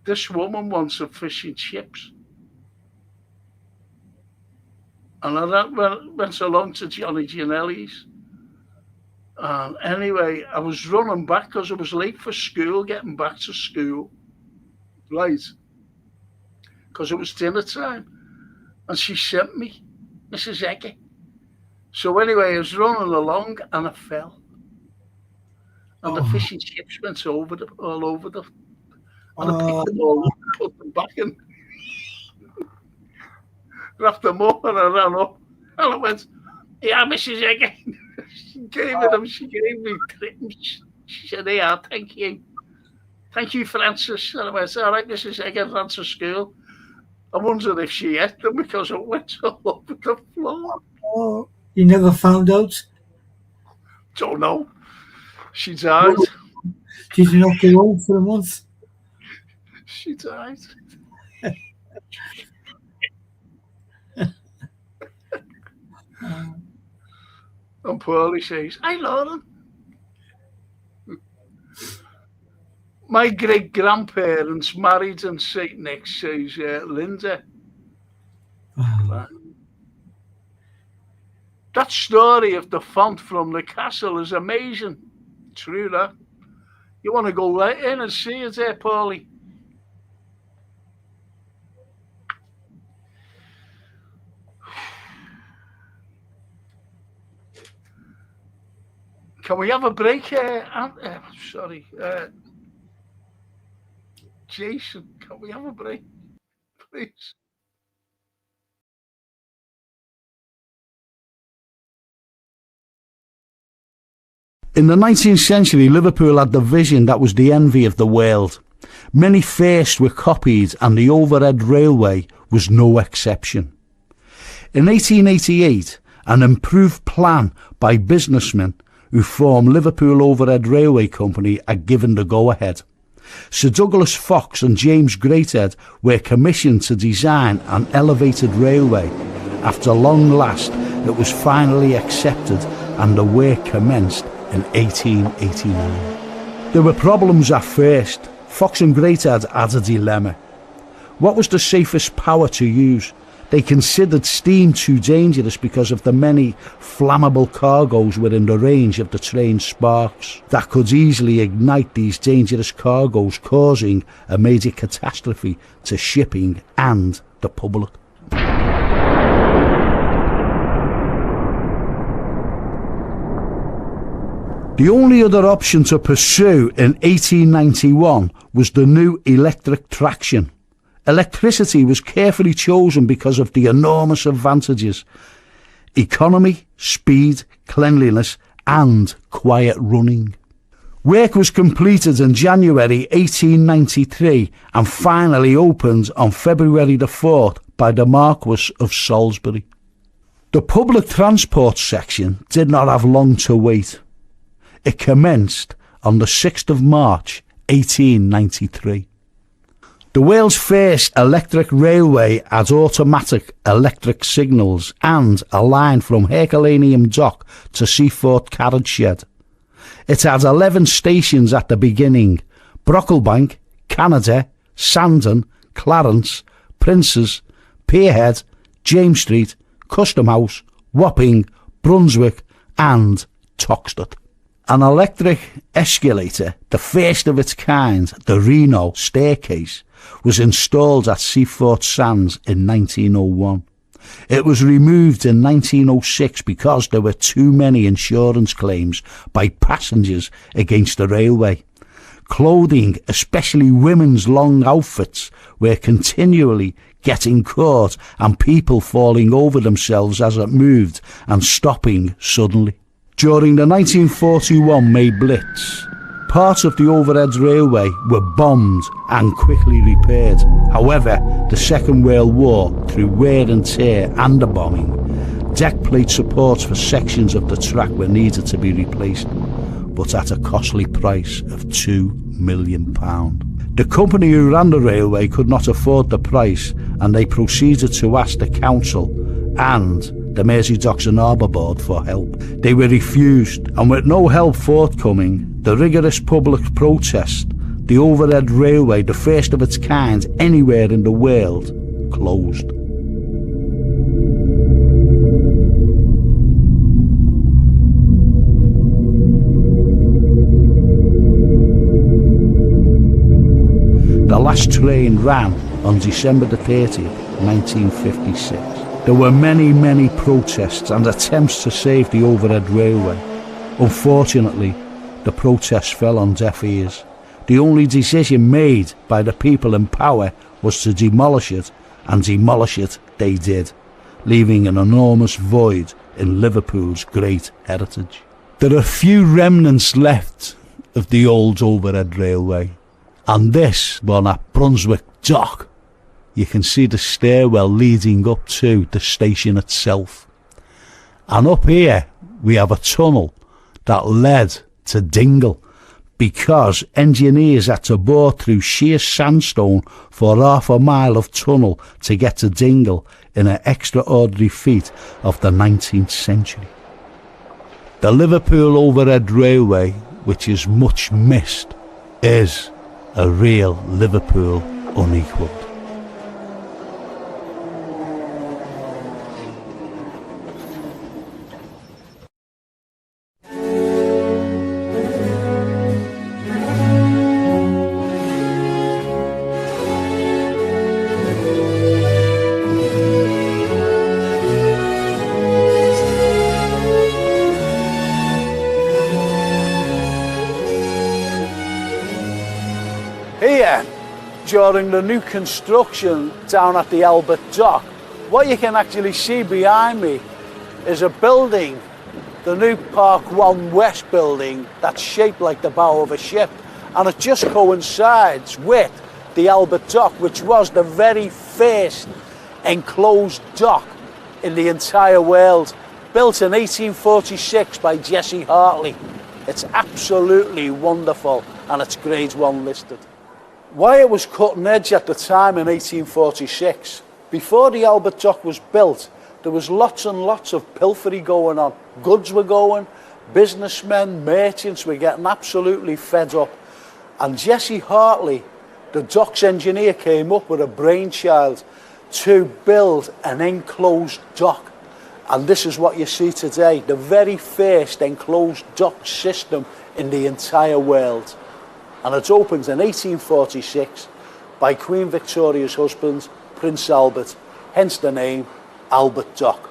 this woman wants some fish and chips. And I went along to Johnny Gianelli's. And anyway, I was running back because I was late for school, getting back to school. Right. Because it was dinner time. And she sent me, Mrs. Eggy. So anyway, I was running along and I fell. And the fish and chips went all over them. And I picked them all up, put them back in. Wrapped them up and I ran up and I went, yeah, Mrs. Eggy. She gave me crumbs. She said, yeah, thank you. Thank you, Francis. And I went, all right, Mrs. Eggy, ran to school. I wondered if she ate them because it went all over the floor. Oh, you never found out? Don't know. She died. Did you not go home for a month? She died. And Paulie says, hi, Lauren. My great-grandparents married in St. Nick's, says Linda. Wow. That story of the font from the castle is amazing. True that. You want to go right in and see it there, Paulie? Can we have a break here? Sorry. Jason, can we have a break, please? In the 19th century, Liverpool had the vision that was the envy of the world. Many firsts were copied and the overhead railway was no exception. In 1888, an improved plan by businessmen who formed Liverpool Overhead Railway Company had given the go-ahead. Sir Douglas Fox and James Greathead were commissioned to design an elevated railway. After long last, it was finally accepted and the work commenced in 1889. There were problems at first. Fox and Greathead had a dilemma. What was the safest power to use? They considered steam too dangerous because of the many flammable cargoes within the range of the train's sparks that could easily ignite these dangerous cargoes, causing a major catastrophe to shipping and the public. The only other option to pursue in 1891 was the new electric traction. Electricity was carefully chosen because of the enormous advantages: economy, speed, cleanliness and quiet running. Work was completed in January 1893 and finally opened on February the 4th by the Marquess of Salisbury. The public transport section did not have long to wait. It commenced on the 6th of March 1893. The world's first electric railway had automatic electric signals and a line from Herculaneum Dock to Seaford Carriage Shed. It had 11 stations at the beginning: Brocklebank, Canada, Sandon, Clarence, Princes, Pierhead, James Street, Custom House, Wapping, Brunswick and Toxteth. An electric escalator, the first of its kind, the Reno staircase, was installed at Seaford Sands in 1901. It was removed in 1906 because there were too many insurance claims by passengers against the railway. Clothing, especially women's long outfits, were continually getting caught and people falling over themselves as it moved and stopping suddenly. During the 1941 May Blitz, parts of the overhead railway were bombed and quickly repaired. However, the Second World War, through wear and tear and the bombing, deck plate supports for sections of the track were needed to be replaced, but at a costly price of £2 million. The company who ran the railway could not afford the price, and they proceeded to ask the council and the Mersey Docks and Harbour Board for help. They were refused, and with no help forthcoming, the rigorous public protest, the overhead railway, the first of its kind anywhere in the world, closed. The last train ran on December the 30th, 1956. There were many, many protests and attempts to save the overhead railway. Unfortunately, the protests fell on deaf ears. The only decision made by the people in power was to demolish it, and demolish it they did, leaving an enormous void in Liverpool's great heritage. There are few remnants left of the old overhead railway, and this one at Brunswick Dock. You can see the stairwell leading up to the station itself. And up here we have a tunnel that led to Dingle, because engineers had to bore through sheer sandstone for half a mile of tunnel to get to Dingle in an extraordinary feat of the 19th century. The Liverpool Overhead Railway, which is much missed, is a real Liverpool unequalled. Here, during the new construction down at the Albert Dock, what you can actually see behind me is a building, the new Park 1 West building, that's shaped like the bow of a ship, and it just coincides with the Albert Dock, which was the very first enclosed dock in the entire world, built in 1846 by Jesse Hartley. It's absolutely wonderful, and it's Grade 1 listed. Why it was cutting edge at the time in 1846, before the Albert Dock was built, there was lots and lots of pilfery going on. Goods were going, businessmen, merchants were getting absolutely fed up. And Jesse Hartley, the docks engineer, came up with a brainchild to build an enclosed dock. And this is what you see today, the very first enclosed dock system in the entire world. And it opened in 1846 by Queen Victoria's husband, Prince Albert, hence the name Albert Dock.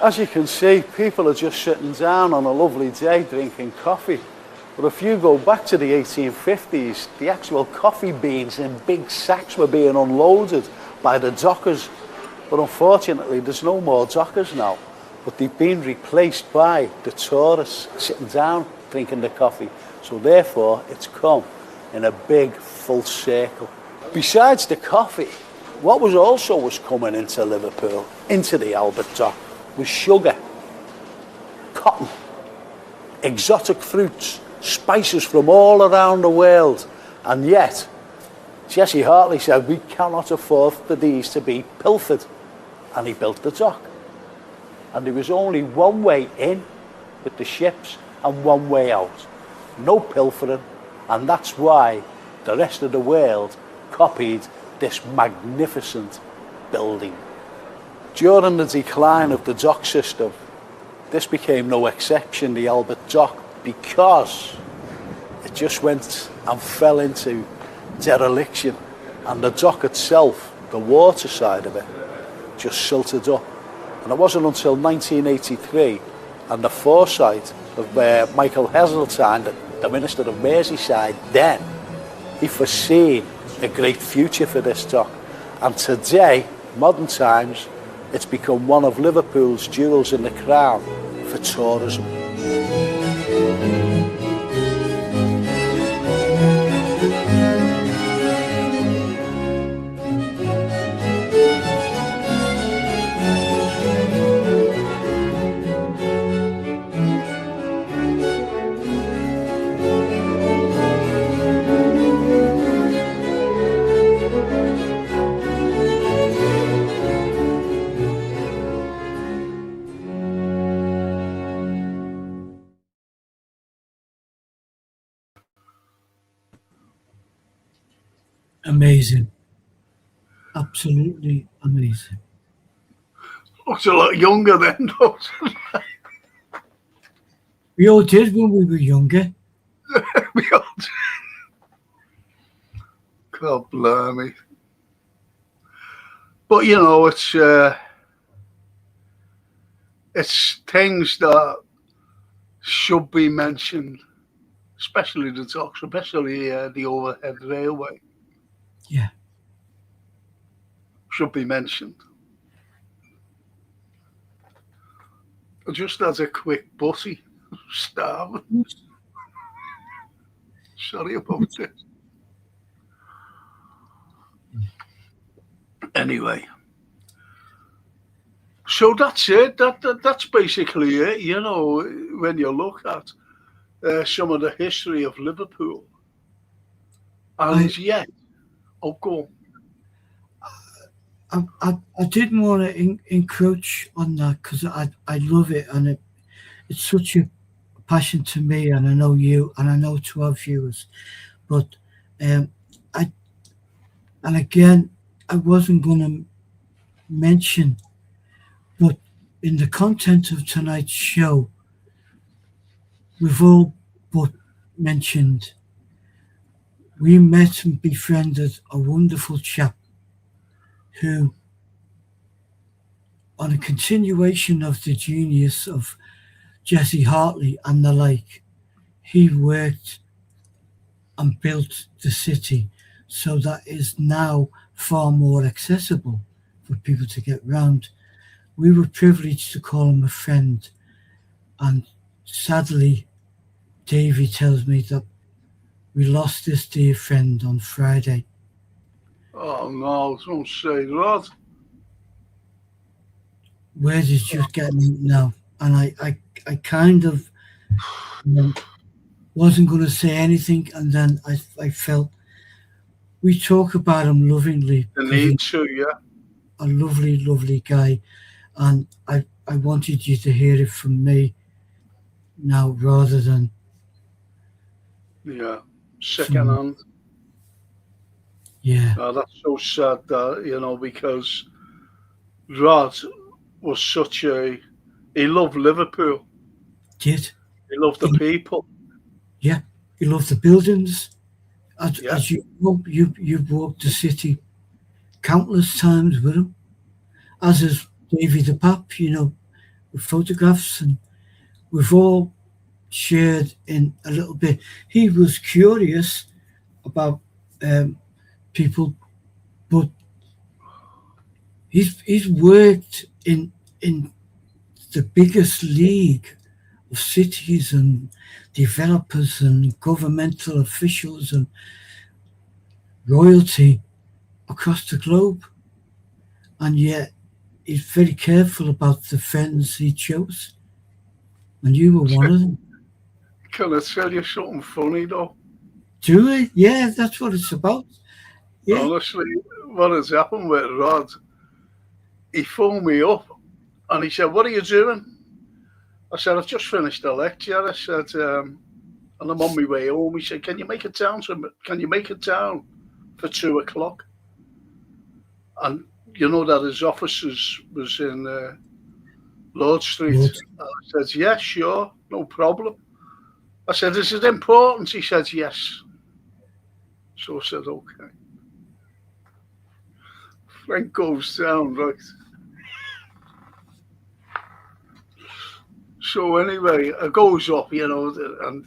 As you can see, people are just sitting down on a lovely day drinking coffee. But if you go back to the 1850s, the actual coffee beans in big sacks were being unloaded by the dockers. But unfortunately, there's no more dockers now. But they've been replaced by the tourists sitting down drinking the coffee. So therefore, it's come in a big full circle. Besides the coffee, what was coming into Liverpool, into the Albert Dock, was sugar, cotton, exotic fruits, spices from all around the world. And yet, Jesse Hartley said, we cannot afford for these to be pilfered. And he built the dock. And there was only one way in with the ships and one way out. No pilfering. And that's why the rest of the world copied this magnificent building. During the decline of the dock system, this became no exception, the Albert Dock, because it just went and fell into dereliction. And the dock itself, the water side of it, just silted up. And it wasn't until 1983 and the foresight of Michael Heseltine, the Minister of Merseyside, then he foreseen a great future for this dock. And today, modern times, it's become one of Liverpool's jewels in the crown for tourism. Amazing. Absolutely amazing. Looks a lot younger then, doesn't We all did when we were younger. it? God blimey. But you know, it's things that should be mentioned, especially the talks, especially the overhead railway Yeah. should be mentioned. Just as a quick butty, starving. Sorry about it. Anyway, so that's it. That's basically it. You know, when you look at some of the history of Liverpool, I, and yet, oh, go I didn't want to encroach on that because I love it, and it's such a passion to me, and I know you, and I know to our viewers. But um, I and again, I wasn't going to mention, but in the content of tonight's show, we've all but mentioned we met and befriended a wonderful chap who, on a continuation of the genius of Jesse Hartley and the like, he worked and built the city so that is now far more accessible for people to get round. We were privileged to call him a friend, and sadly, Davey tells me that we lost this dear friend on Friday. Oh no, don't say that. Where did you get him now? And I kind of wasn't going to say anything, and then I felt we talk about him lovingly The because need he's to, yeah. a lovely, lovely guy, and I wanted you to hear it from me now rather than Yeah, second from hand. yeah. Oh, that's so sad that, you know, because Rod was such a, he loved Liverpool. Did He loved the he, people. yeah, he loved the buildings. Yeah, As you know, you've walked the city countless times with him, as is Davy the Pap, with photographs, and we've all shared in a little bit. He was curious about um, people, but he's worked in the biggest league of cities and developers and governmental officials and royalty across the globe, and yet he's very careful about the friends he chose, and you were one of them. can I tell you something funny though? Do we? Yeah, that's what it's about. Yeah. Honestly, what has happened with Rod? He phoned me up and he said, "What are you doing?" I said, "I've just finished a lecture." I said, and I'm on my way home. He said, "Can you make it down Can you make it down for 2 o'clock?" And you know that his offices was in Lord Street. Lord. And I said, "Yes, sure, no problem." I said, "Is it important?" He said, "Yes." So I said, "Okay." Frank goes down, right? So anyway, it goes up, and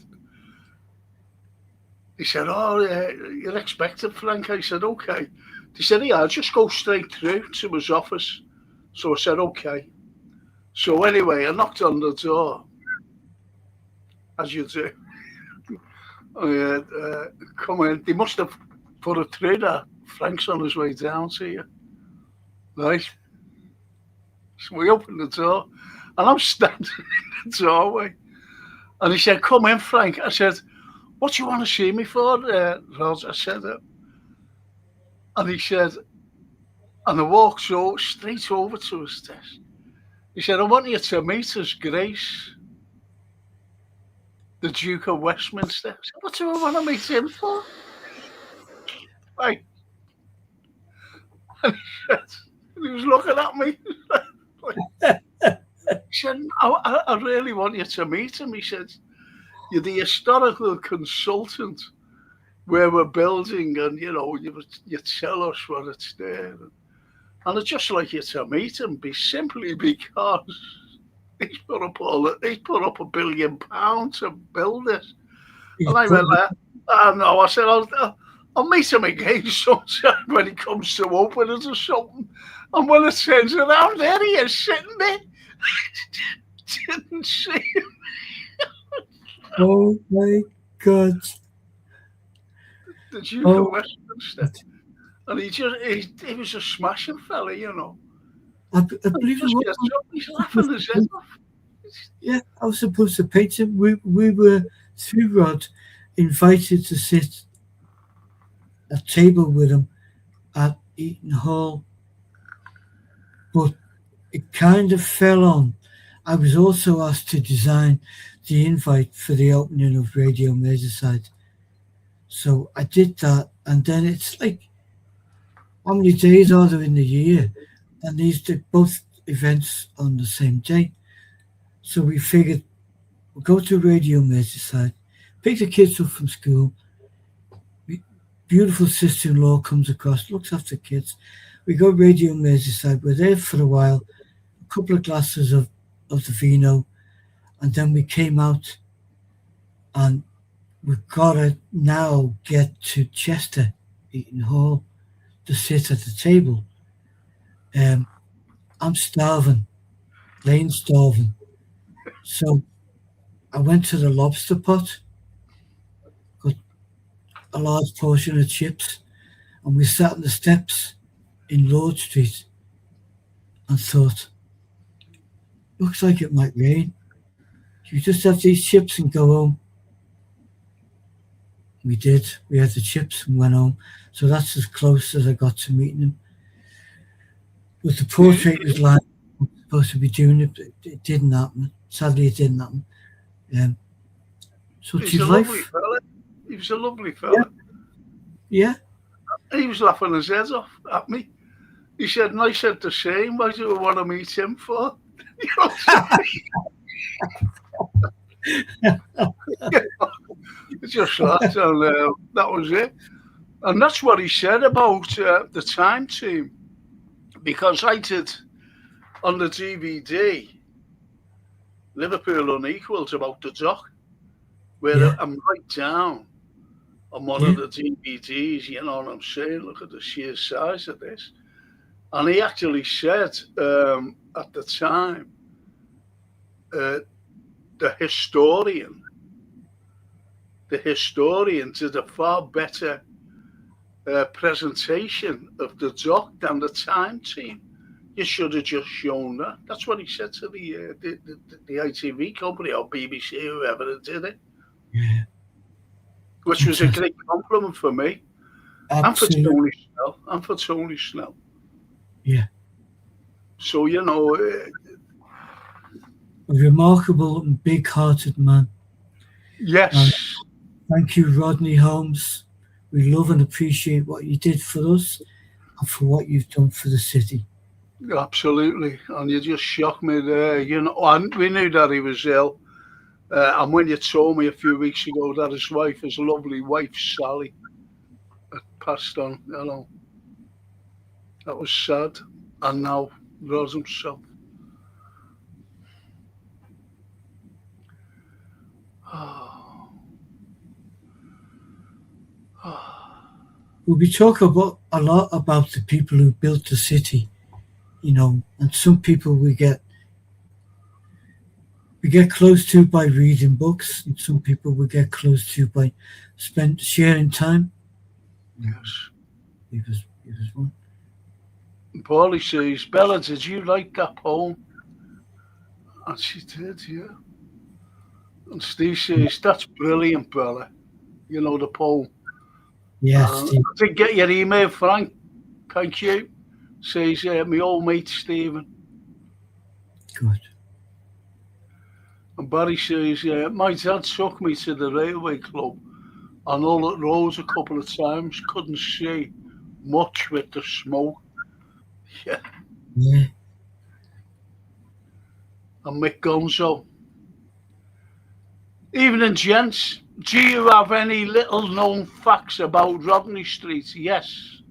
he said, "Oh, yeah, you're expected, Frank." I said, "Okay." He said, "Yeah, I'll just go straight through to his office." So I said, "Okay." So anyway, I knocked on the door, as you do. Come in. They must have put it through that Frank's on his way down to you. Right? So we opened the door, and I'm standing in the doorway. And he said, "Come in, Frank." I said, "What do you want to see me for, Rod?" I said, and he said, and I walked straight over to his desk. He said, "I want you to meet His Grace, the Duke of Westminster." I said, "What do I want to meet him for?" Right. And he was looking at me. He said, I really want you to meet him. He said, you're the historical consultant where we're building, and you tell us what it's there. And I'd just like you to meet him, simply because he's put up £1 billion to build this. And I went like, no, I said, I'll meet him again sometime when he comes to open it or something. And when it turns around, there he is sitting there. Didn't see him. Oh my God. The Duke of Westminster. And he was a smashing fella, I believe he's laughing his head off. Yeah, I was supposed to paint him. We were, through Rod, invited to sit at table with him at Eaton Hall. But it kind of fell on. I was also asked to design the invite for the opening of Radio Merseyside. So I did that, and then it's like, how many days are there in the year? And these did both events on the same day. So we figured we'll go to Radio Merseyside, pick the kids up from school. Beautiful sister-in-law comes across, looks after kids. We go Radio Merseyside. We're there for a while, a couple of glasses of the vino, and then we came out, and we've got to now get to Chester, Eaton Hall, to sit at the table. I'm starving, Lane's starving. So I went to the lobster pot, got a large portion of chips, and we sat on the steps in Lord Street and thought, looks like it might rain. You just have these chips and go home. We did. We had the chips and went home. So that's as close as I got to meeting him. But the portrait was like, I was supposed to be doing it, but it didn't happen. Sadly, it didn't happen. So He's a lovely fella. He was a lovely fella. Yeah. He was laughing his head off at me. He said, and I said the same. Why do we want to meet him for? Just that, and that was it. And that's what he said about the time team, because I did on the DVD Liverpool Unequaled about the dock, where I'm right down on one of the DVDs, you know what I'm saying? Look at the sheer size of this. And he actually said at the time, the historian did a far better presentation of the doc than the time team. You should have just shown that. That's what he said to the ITV company or BBC, whoever did it. Yeah. Which was a great compliment for me. Absolutely. And for Tony Snell. Yeah. So, you know... a remarkable and big-hearted man. Yes. Thank you, Rodney Holmes. We love and appreciate what you did for us and for what you've done for the city. Absolutely. And you just shocked me there. You know, and we knew that he was ill. And when you told me a few weeks ago that his lovely wife, Sally, had passed on, you know, that was sad. And now Rod himself. We talk a lot about the people who built the city, you know, and some people we get close to by reading books, and some people we get close to by sharing time. Yes. He was one. Paulie says, Bella, did you like that poem? And she did, yeah. And Steve says, that's brilliant, Bella. You know, the poem. Yes, I did get your email, Frank. Thank you. Says, my old mate, Stephen. Good. And Barry says, my dad took me to the railway club on all the roads a couple of times. Couldn't see much with the smoke. Yeah. Yeah. And Mick Gonzo. Evening, gents. Do you have any little known facts about Rodney Street? Yes.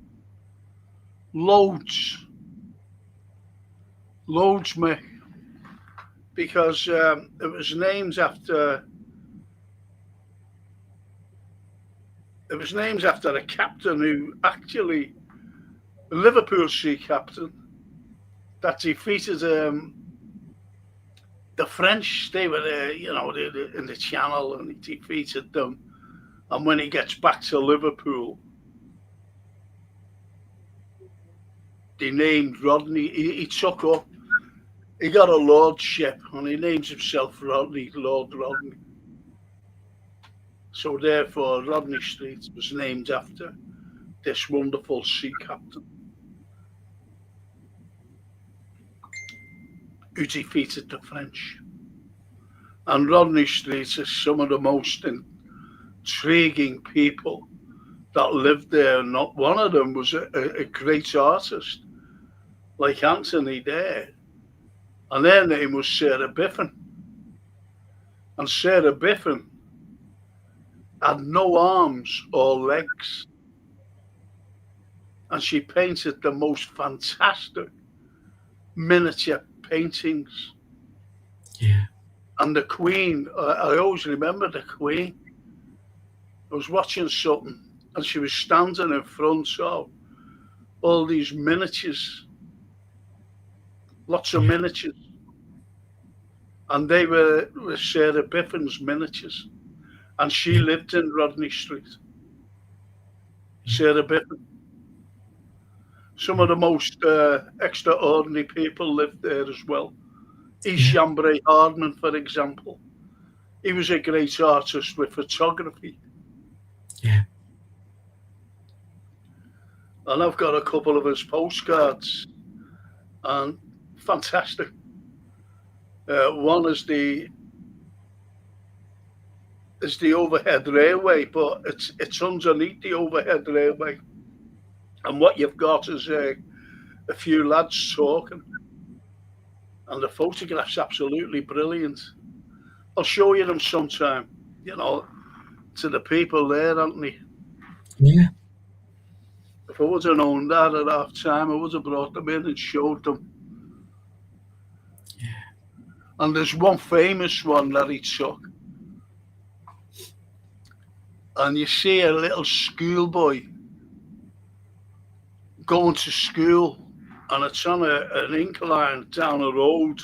Loads. Loads, Mick. Because it was named after a captain who actually, a Liverpool sea captain, that defeated the French. They were in the Channel, and he defeated them. And when he gets back to Liverpool, they named Rodney. He took up. He got a lordship, and he names himself Rodney, Lord Rodney. So therefore, Rodney Street was named after this wonderful sea captain who defeated the French. And Rodney Street is some of the most intriguing people that lived there. Not one of them was a great artist like Anthony there. And their name was Sarah Biffin. And Sarah Biffin had no arms or legs. And she painted the most fantastic miniature paintings. Yeah. And the Queen, I always remember the Queen. I was watching something, and she was standing in front of all these miniatures, lots of miniatures. And they were Sarah Biffin's miniatures. And she lived in Rodney Street. Sarah Biffin. Some of the most extraordinary people lived there as well. Chambray Hardman, for example. He was a great artist with photography. Yeah. And I've got a couple of his postcards. And fantastic. One is the overhead railway, but it's underneath the overhead railway. And what you've got is a few lads talking. And the photograph's absolutely brilliant. I'll show you them sometime, to the people there, Anthony. Yeah. If I would have known that at half time, I would have brought them in and showed them. Yeah. And there's one famous one that he took. And you see a little schoolboy going to school, and it's on an incline down a road.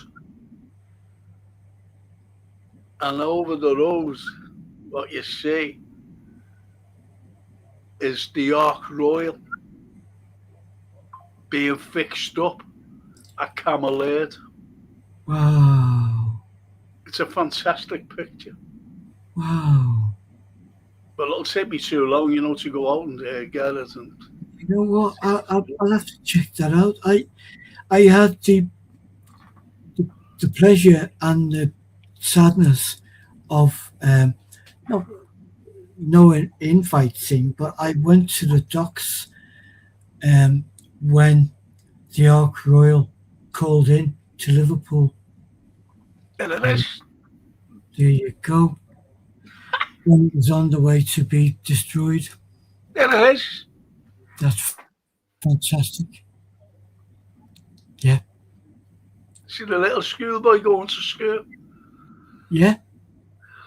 And over the road, what you see is the Ark Royal being fixed up at Camelard. Wow. It's a fantastic picture. Wow. But it'll take me too long, to go out and get it. And you know what? I'll have to check that out. I had the pleasure and the sadness of no invite thing, but I went to the docks when the Ark Royal called in to Liverpool. there it is. There you go. When it was on the way to be destroyed. There it is. That's fantastic. Yeah. See the little schoolboy going to school? Yeah.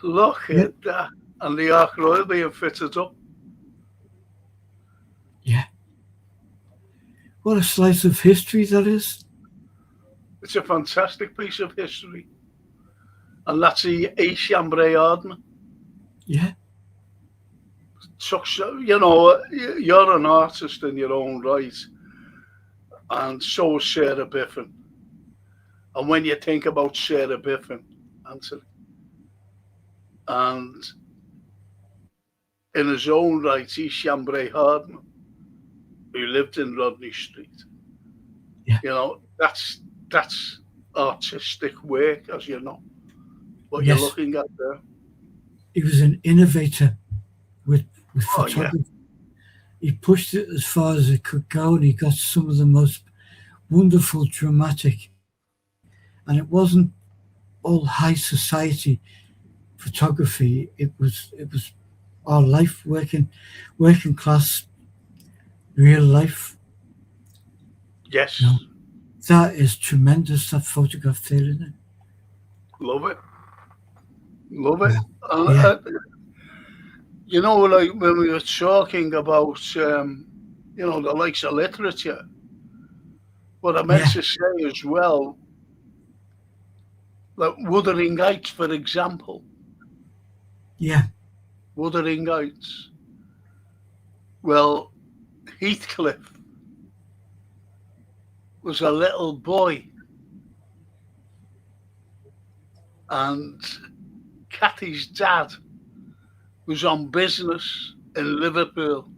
Look at that. And the Ark Royal being fitted up. Yeah. What a slice of history that is. It's a fantastic piece of history. And that's the Chambray Hardman. Yeah. You're an artist in your own right. And so is Sarah Biffin. And when you think about Sarah Biffin, Anthony, and in his own right, Chambray Hardman, who lived in Rodney Street. Yeah. That's artistic work, as you know. What Yes. you're looking at there. He was an innovator with photography. Yeah. He pushed it as far as it could go, and he got some of the most wonderful, dramatic, and it wasn't all high society photography. It was our life, working class, real life. Yes. No, that is tremendous. That photograph there, isn't it? Love it. Love it. Yeah. You know, like when we were talking about, you know, the likes of literature, what I meant Yeah. to say as well, like Wuthering Heights, for example. Yeah. Wuthering Heights. Well, Heathcliff was a little boy, and Cathy's dad was on business in Liverpool,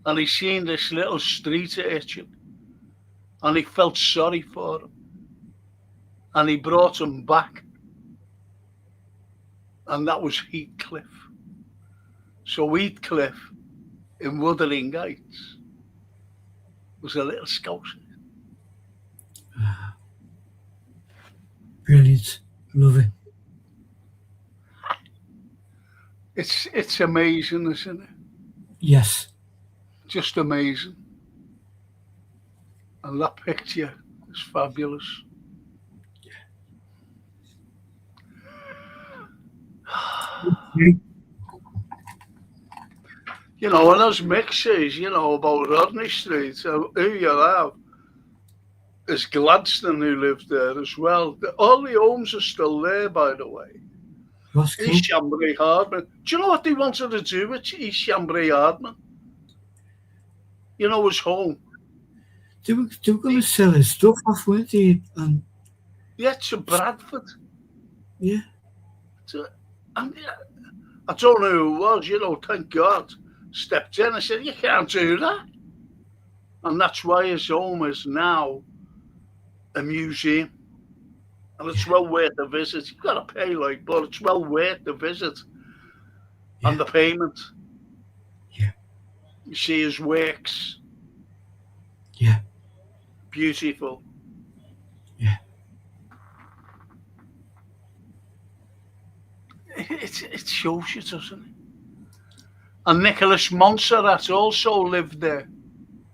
and he seen this little street urchin, and he felt sorry for him, and he brought him back, and that was Heathcliff. So Heathcliff in Wuthering Heights was a little scouser. Brilliant. Love it. It's amazing, isn't it? Yes. Just amazing. And that picture is fabulous. You know, and as Mick says, you know, about Rodney Street, who you have is Gladstone who lived there as well. All the homes are still there, by the way. Roscoe. East Chambray Hardman. Do you know what they wanted to do with East Chambray Hardman? You know, his home. They were going to sell his stuff off, weren't they? And yeah, to Bradford. Yeah. And I don't know who it was, you know, thank God, stepped in and said, you can't do that. And that's why his home is now a museum. And it's well worth the visit. You've got to pay, like, but it's well worth the visit and the payment. Yeah. You see his works. Yeah. Beautiful. Yeah. It shows you, doesn't it? And Nicholas Montserrat also lived there.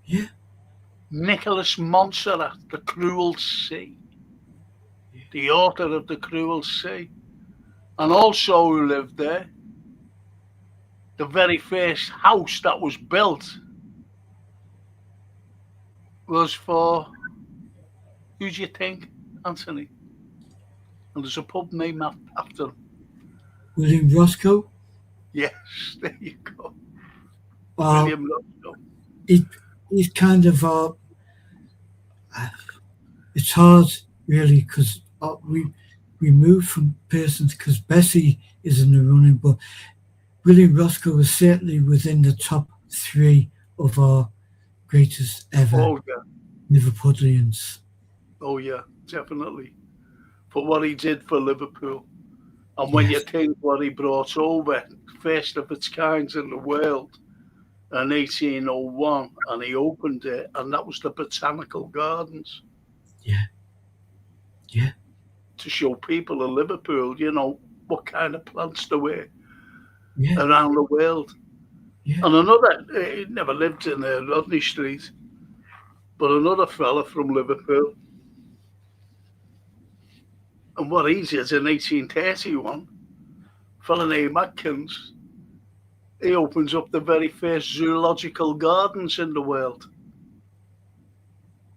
Yeah. Nicholas Montserrat, The Cruel Sea. Yeah. The author of The Cruel Sea. And also who lived there, the very first house that was built was for, who do you think, Anthony? And there's a pub named after him. William Roscoe? Yes, there you go. William Roscoe. He's kind of, it's hard really because we moved from persons because Bessie is in the running, but William Roscoe is certainly within the top 3 of our greatest ever Liverpudlians. Oh yeah, definitely. For what he did for Liverpool. And when you think what he brought over, first of its kind in the world, in 1801, and he opened it, and that was the Botanical Gardens. Yeah. Yeah. To show people in Liverpool, you know, what kind of plants there were around the world. Yeah. And another, he never lived in Rodney Street, but another fella from Liverpool. And what he did in 1831, a fella named Atkins, he opens up the very first zoological gardens in the world.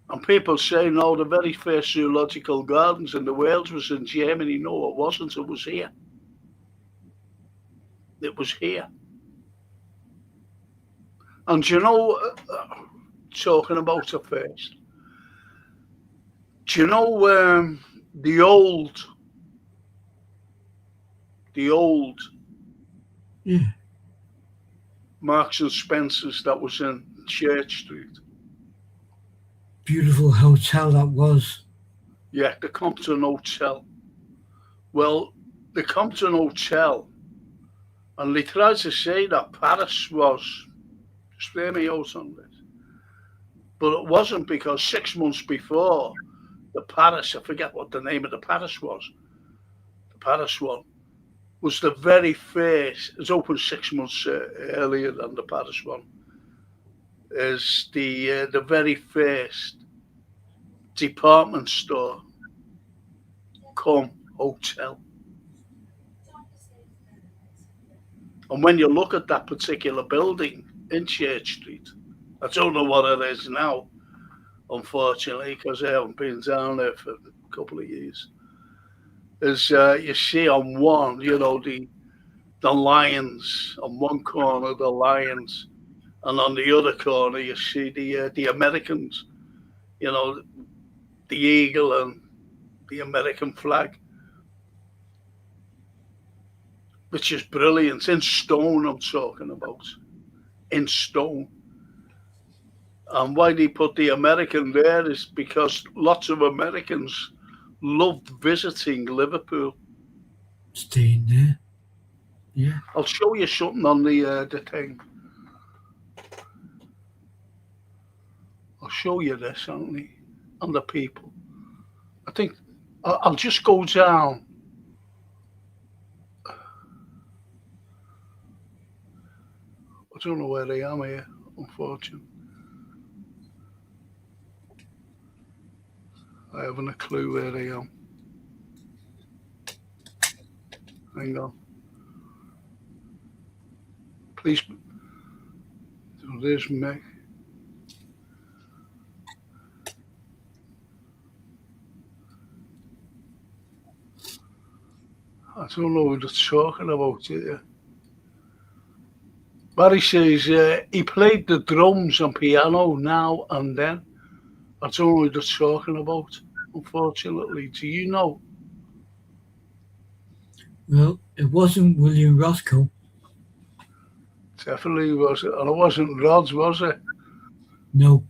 And people say, no, the very first zoological gardens in the world was in Germany. No, it wasn't. It was here. It was here. And you know, talking about it first, do you know the old Marks and Spencer's that was in Church Street? Beautiful hotel that was. Yeah, the Compton Hotel. Well, the Compton Hotel, and they tried to say that Paris was, just hear me out on this, But it wasn't, because 6 months before, the Paris, I forget what the name of the Paris was. The Paris one was the very first. It was opened 6 months earlier than the Paris one. Is the very first department store come hotel. And when you look at that particular building in Church Street, I don't know what it is now, unfortunately, because I haven't been down there for a couple of years. Is you see on one, the lions on one corner, the lions, and on the other corner you see the Americans, the eagle and the American flag, which is brilliant. In stone, I'm talking about. In stone. And why they put the American there is because lots of Americans loved visiting Liverpool. Staying there. Yeah. I'll show you something on the thing. I'll show you this, only on the people. I think I'll just go down. I don't know where they are here, unfortunately. I haven't a clue where they are. Hang on. Please. So there's Meg. I don't know what they're talking about here. Barry says he played the drums and piano now and then. I don't know what they're talking about, unfortunately. Do you know? Well, it wasn't William Roscoe. Definitely wasn't. And it wasn't Rod's, was it? No.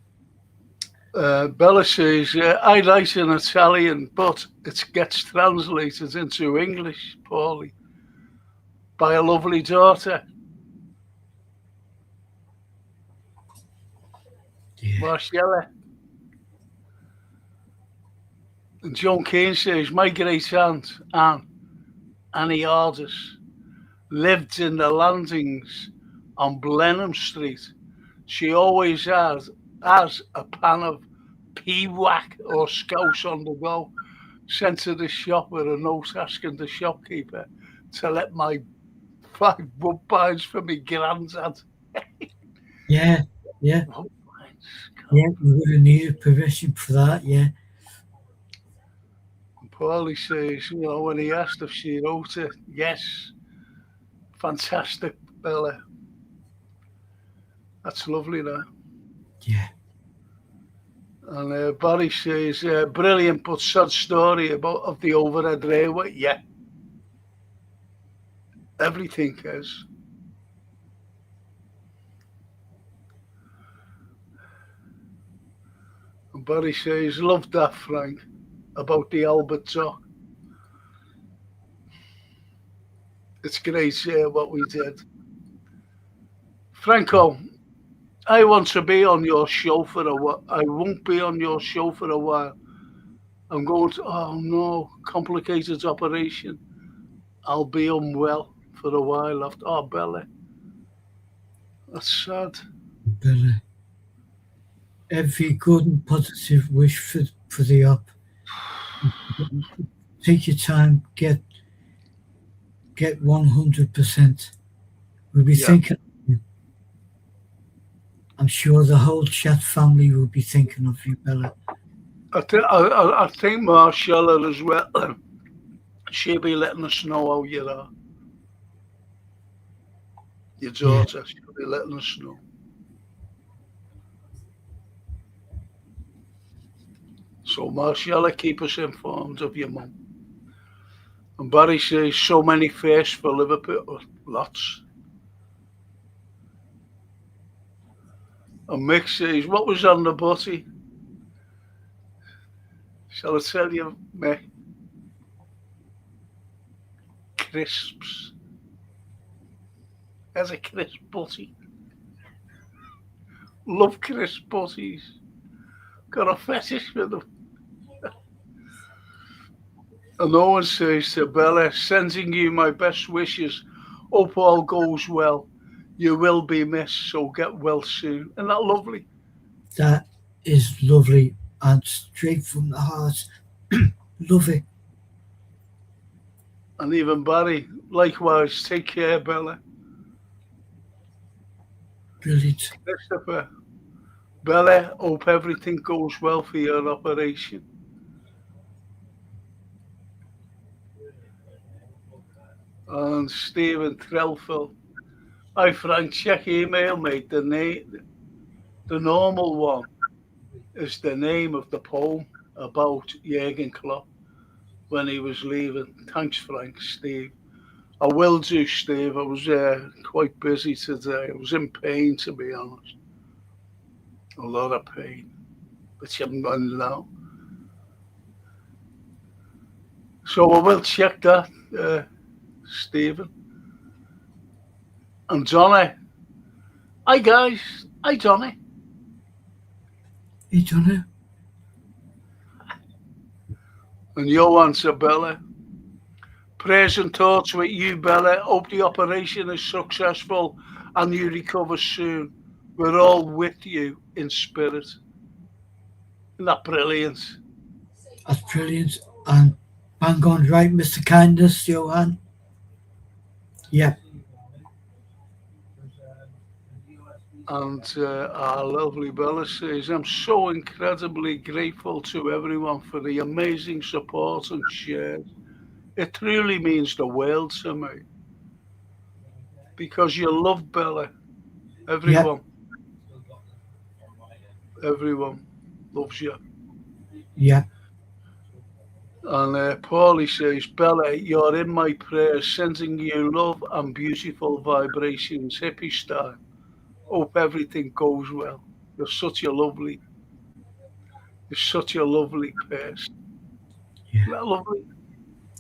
Bella says, I write in Italian, but it gets translated into English, Paulie, by a lovely daughter. Yeah. Marcella. And John Kane says, my great aunt, Annie Ardis, lived in the landings on Blenheim Street. She always has a pan of peawack or scouse on the go, sent to the shop with a note asking the shopkeeper to let my 5 woodbines for me granddad. Yeah. Woodbines, Yeah, we would have needed permission for that, yeah. Paulie says, when he asked if she wrote it, yes. Fantastic, Bella. That's lovely, that. Yeah. And Barry says, brilliant but sad story of the overhead railway. Yeah. Everything is. And Barry says, love that, Frank, about the Albert Dock. It's great what we did. Franco, I want to be on your show for a while. I won't be on your show for a while. I'm going to, oh no, complicated operation. I'll be unwell for a while after. Oh, Bella. That's sad. Bella. Every good and positive wish for the up. Take your time, get 100%. We'll be thinking of you. I'm sure the whole chat family will be thinking of you, Bella. I think Marcella as well. She'll be letting us know how you are. Your daughter, she'll be letting us know. So Marcella, keep us informed of your mum. And Barry says, so many firsts for Liverpool. Lots. And Mick says, what was on the butty? Shall I tell you, Mick? Crisps. There's a crisp butty. Love crisp butties. got a fetish for them. And Owen says to Bella, sending you my best wishes. Hope all goes well. You will be missed, so get well soon. Isn't that lovely? That is lovely and straight from the heart. Love it. And even Barry, likewise, take care, Bella. Brilliant. Christopher, Bella, hope everything goes well for your operation. And Stephen Trelfell, hi Frank, check email, mate. The normal one is the name of the poem about Jurgen Klopp when he was leaving. Thanks, Frank. Steve. I will do, Steve. I was quite busy today. I was in pain, to be honest. A lot of pain, which I'm going now. So I will check that, Stephen. And Johnny. Hi, guys. Hi, Johnny. Hey, Johnny. And Johan to Bella. Prayers and thoughts with you, Bella. Hope the operation is successful and you recover soon. We're all with you in spirit. Isn't that brilliant? That's brilliant. And bang on right, Mr. Kindness, Johan. Yeah. And our lovely Bella says, I'm so incredibly grateful to everyone for the amazing support and shares. It truly means the world to me. Because you love Bella. Everyone. Everyone loves you. Yeah. And Paulie says, Bella, you're in my prayers, sending you love and beautiful vibrations, hippie style. Hope everything goes well. You're such a lovely person. Yeah. Isn't that lovely?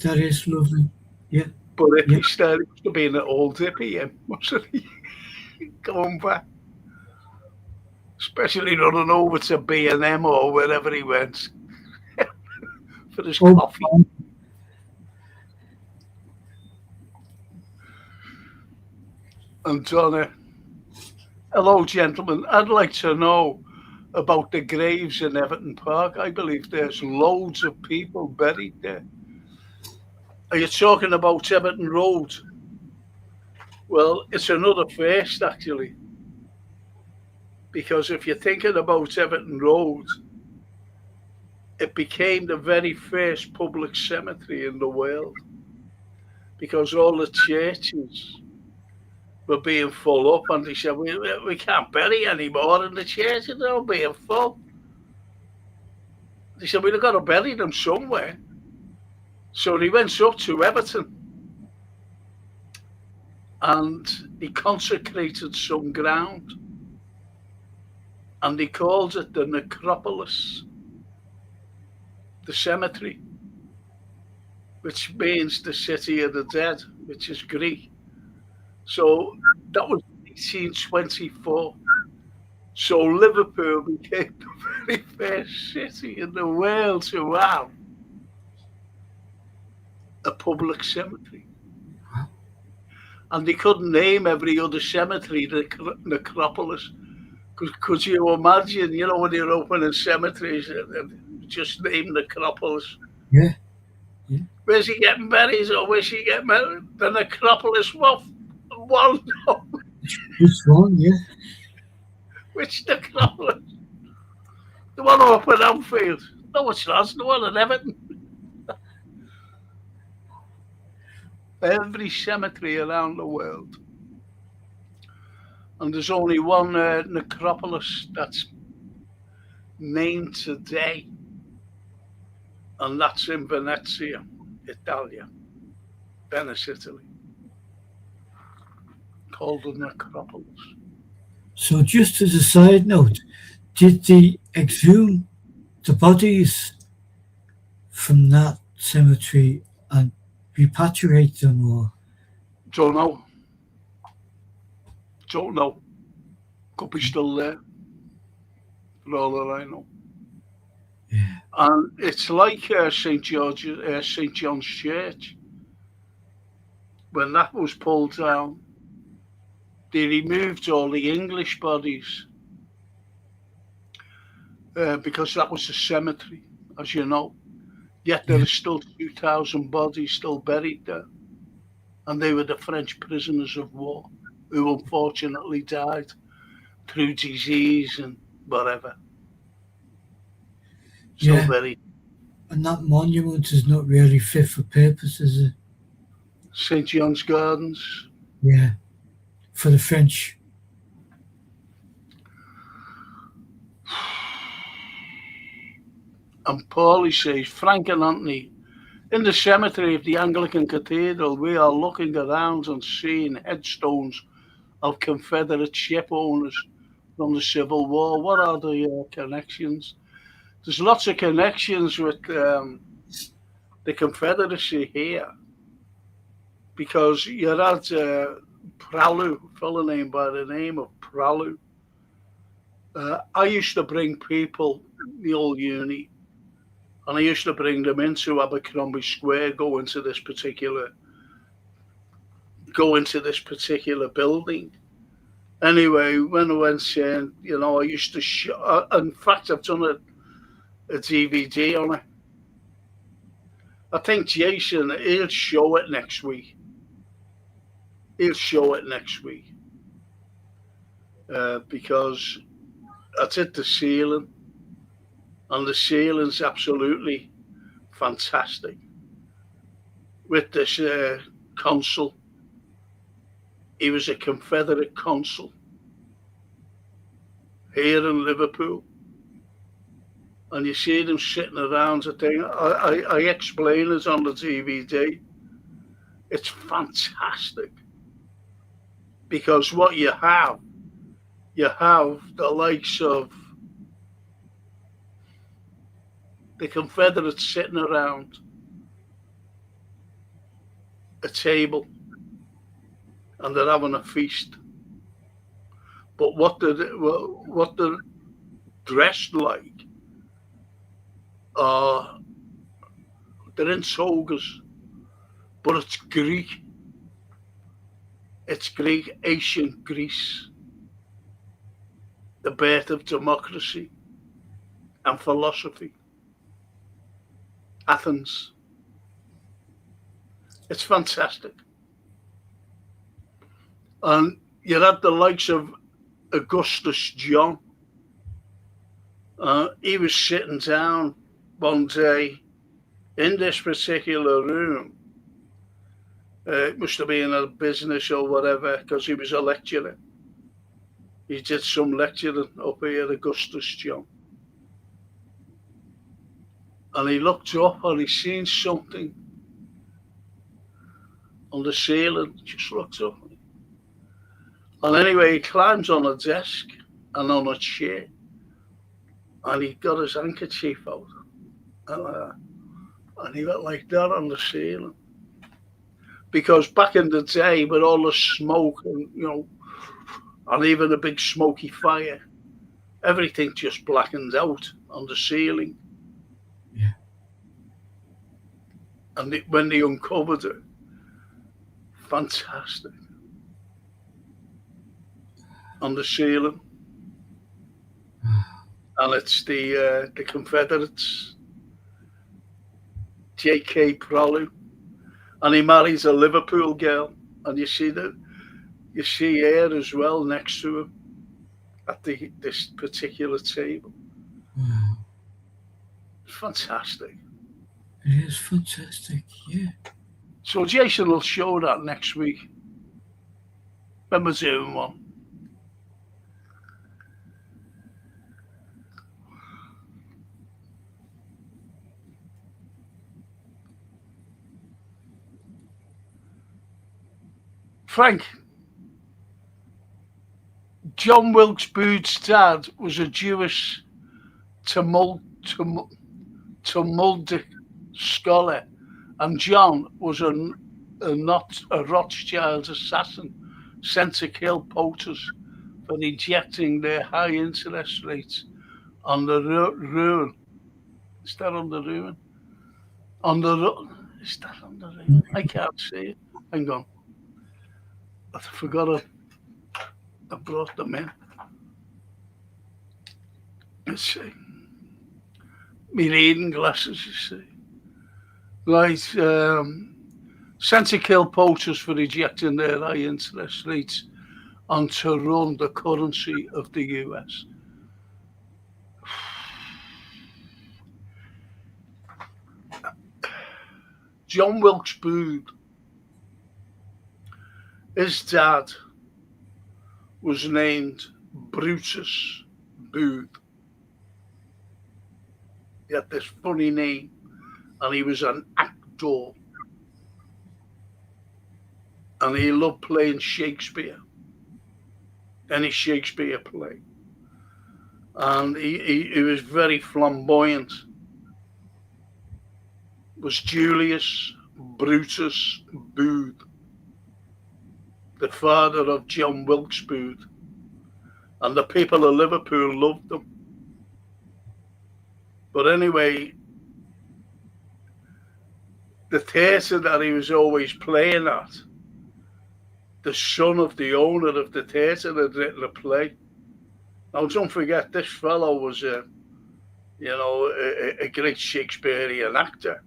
That is lovely. Yeah. But hippie Yeah. style must have been an old hippie, mustn't he? Going back. Especially running over to B&M or wherever he went for his coffee. And Donna, hello, gentlemen. I'd like to know about the graves in Everton Park. I believe there's loads of people buried there. Are you talking about Everton Road? Well, it's another first, actually. Because if you're thinking about Everton Road, it became the very first public cemetery in the world. Because all the churches were being full up, and they said, we can't bury anymore in the churches, they're all being full. They said, we've got to bury them somewhere. So they went up to Everton and they consecrated some ground and they called it the necropolis, the cemetery, which means the city of the dead, which is Greek. So that was 1824. So Liverpool became the very first city in the world to have a public cemetery. And they couldn't name every other cemetery the necropolis. Could you imagine, when you're opening cemeteries, just name necropolis? Yeah. Where's he getting buried, or where's he getting buried? The necropolis, what? One. Which one, yeah? Which necropolis? The one up at Anfield. No, it's not. The one at Everton. Every cemetery around the world. And there's only one necropolis that's named today. And that's in Venezia, Italia. Venice, Italy. Called the necropolis. So just as a side note, did they exhume the bodies from that cemetery and repatriate them, or? Don't know. Don't know. Could be still there. For all that I know. Yeah. And it's like St. John's Church. When that was pulled down, they removed all the English bodies because that was a cemetery, as you know. Yet there Yeah. are still 2,000 bodies still buried there. And they were the French prisoners of war who unfortunately died through disease and whatever. Still Yeah. buried. And that monument is not really fit for purpose, is it? St. John's Gardens. Yeah. For the French. And Paulie says, Frank and Anthony, in the cemetery of the Anglican Cathedral, we are looking around and seeing headstones of Confederate ship owners from the Civil War. What are the connections? There's lots of connections with the Confederacy here because you had Pralu, a fellow named by the name of Pralu. I used to bring people, the old uni, and I used to bring them into Abercrombie Square, go into this particular building. Anyway, when I went in, I used to show. In fact, I've done a DVD on it. I think Jason, he'll show it next week. Because I did the ceiling, and the ceiling's absolutely fantastic. With this consul, he was a Confederate consul here in Liverpool. And you see them sitting around the thing. I explain it on the DVD. It's fantastic. Because what you have the likes of the Confederates sitting around a table and they're having a feast. But what they're dressed like they're in togas, but it's Greek. It's Greek, ancient Greece, the birth of democracy and philosophy. Athens. It's fantastic. And you had the likes of Augustus John. He was sitting down one day in this particular room. It must have been a business or whatever, because he was a lecturer. He did some lecturing up here, Augustus John. And he looked up and he seen something on the ceiling, just looked up. And anyway, he climbs on a desk and on a chair, and he got his handkerchief out. And he went like that on the ceiling. Because back in the day, with all the smoke and, and even a big smoky fire, everything just blackened out on the ceiling. Yeah. And when they uncovered it, fantastic. On the ceiling. And it's the Confederates, J.K. Pralu. And he marries a Liverpool girl. And you see her as well next to him at this particular table. Wow. It's fantastic. It is fantastic, yeah. So Jason will show that next week when we're doing one. Frank, John Wilkes Booth's dad was a Jewish Talmudic scholar, and John was not a Rothschild assassin sent to kill poachers for injecting their high interest rates on the ruin Is that on the ruin? Is that on the ruin? I can't see it. Hang on. I forgot I brought them in. Let's see. Me reading glasses, you see. Right, sent to kill poachers for rejecting their high interest rates and to run the currency of the US. John Wilkes Booth, his dad was named Brutus Booth. He had this funny name, and he was an actor. And he loved playing Shakespeare, any Shakespeare play. And he was very flamboyant. Was Julius Brutus Booth, the father of John Wilkes Booth. And the people of Liverpool loved him. But anyway, the theatre that he was always playing at, the son of the owner of the theatre had written a play. Now, don't forget, this fellow was a great Shakespearean actor.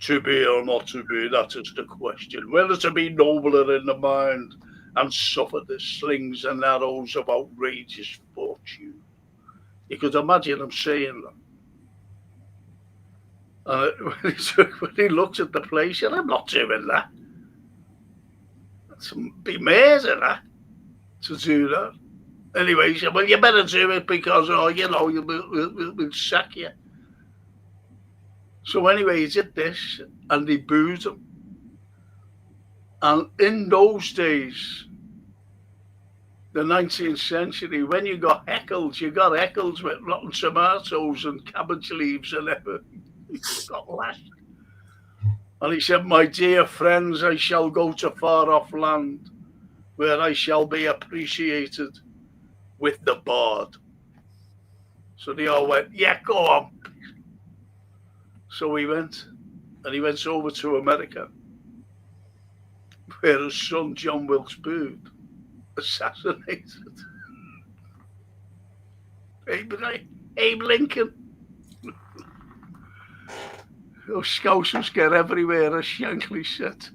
To be or not to be, that is the question. Whether to be nobler in the mind and suffer the slings and arrows of outrageous fortune. You could imagine him saying that. When he looked at the play, he said, I'm not doing that. It's be amazing, to do that. Anyway, he said, well, you better do it because, we'll sack you. So anyway, he did this, and they booed him. And in those days, the 19th century, when you got heckled with rotten tomatoes and cabbage leaves and everything. He got lashed. And he said, my dear friends, I shall go to far off land where I shall be appreciated with the bard. So they all went, yeah, go on. So he went, and he went over to America, where his son, John Wilkes Booth, assassinated Abe Lincoln. Those scousers get everywhere, as Shankly said.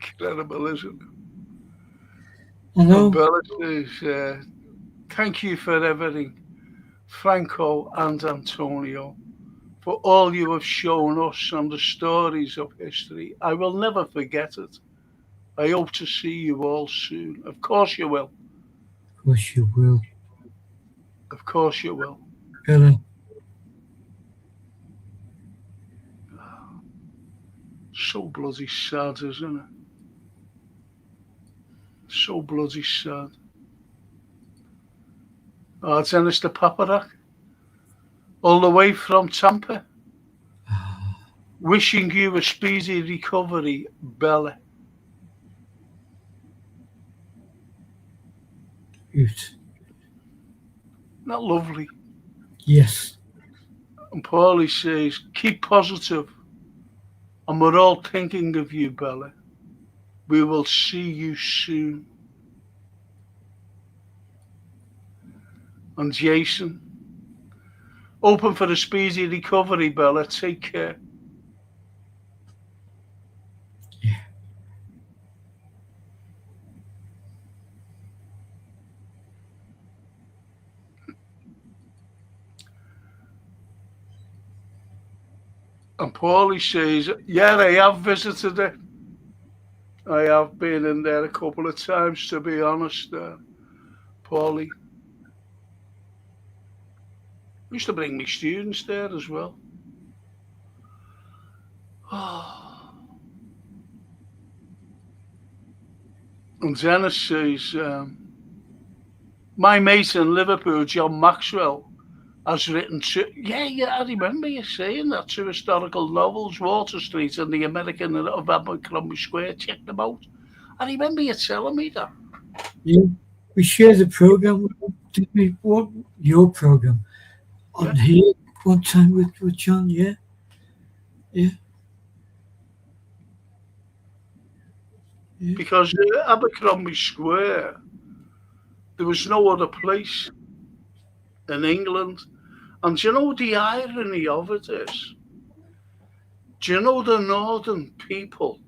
Incredible, isn't it? Hello. Says, thank you for everything, Franco and Antonio, for all you have shown us and the stories of history. I will never forget it. I hope to see you all soon. Of course you will. Of course you will. Of course you will. Helen. So bloody sad, isn't it? So bloody sad. Oh, Dennis the Paparak, all the way from Tampa. Wishing you a speedy recovery, Bella. Good. Not lovely. Yes. And Paulie says, keep positive. And we're all thinking of you, Bella. We will see you soon. And Jason, open for a speedy recovery, Bella. Take care. Yeah. And Paulie says, yeah, I have visited it. I have been in there a couple of times, to be honest, Paulie. I used to bring my students there as well. And Dennis says, my mate in Liverpool, John Maxwell, has written I remember you saying that, 2 historical novels, Water Street and The American of Abercrombie Square. Check them out. I remember you telling me that. Yeah, we share the program. Did we? What your program on here one time with John? Yeah, yeah. Because Abercrombie Square, there was no other place in England. And do you know the irony of it is? Do you know the northern people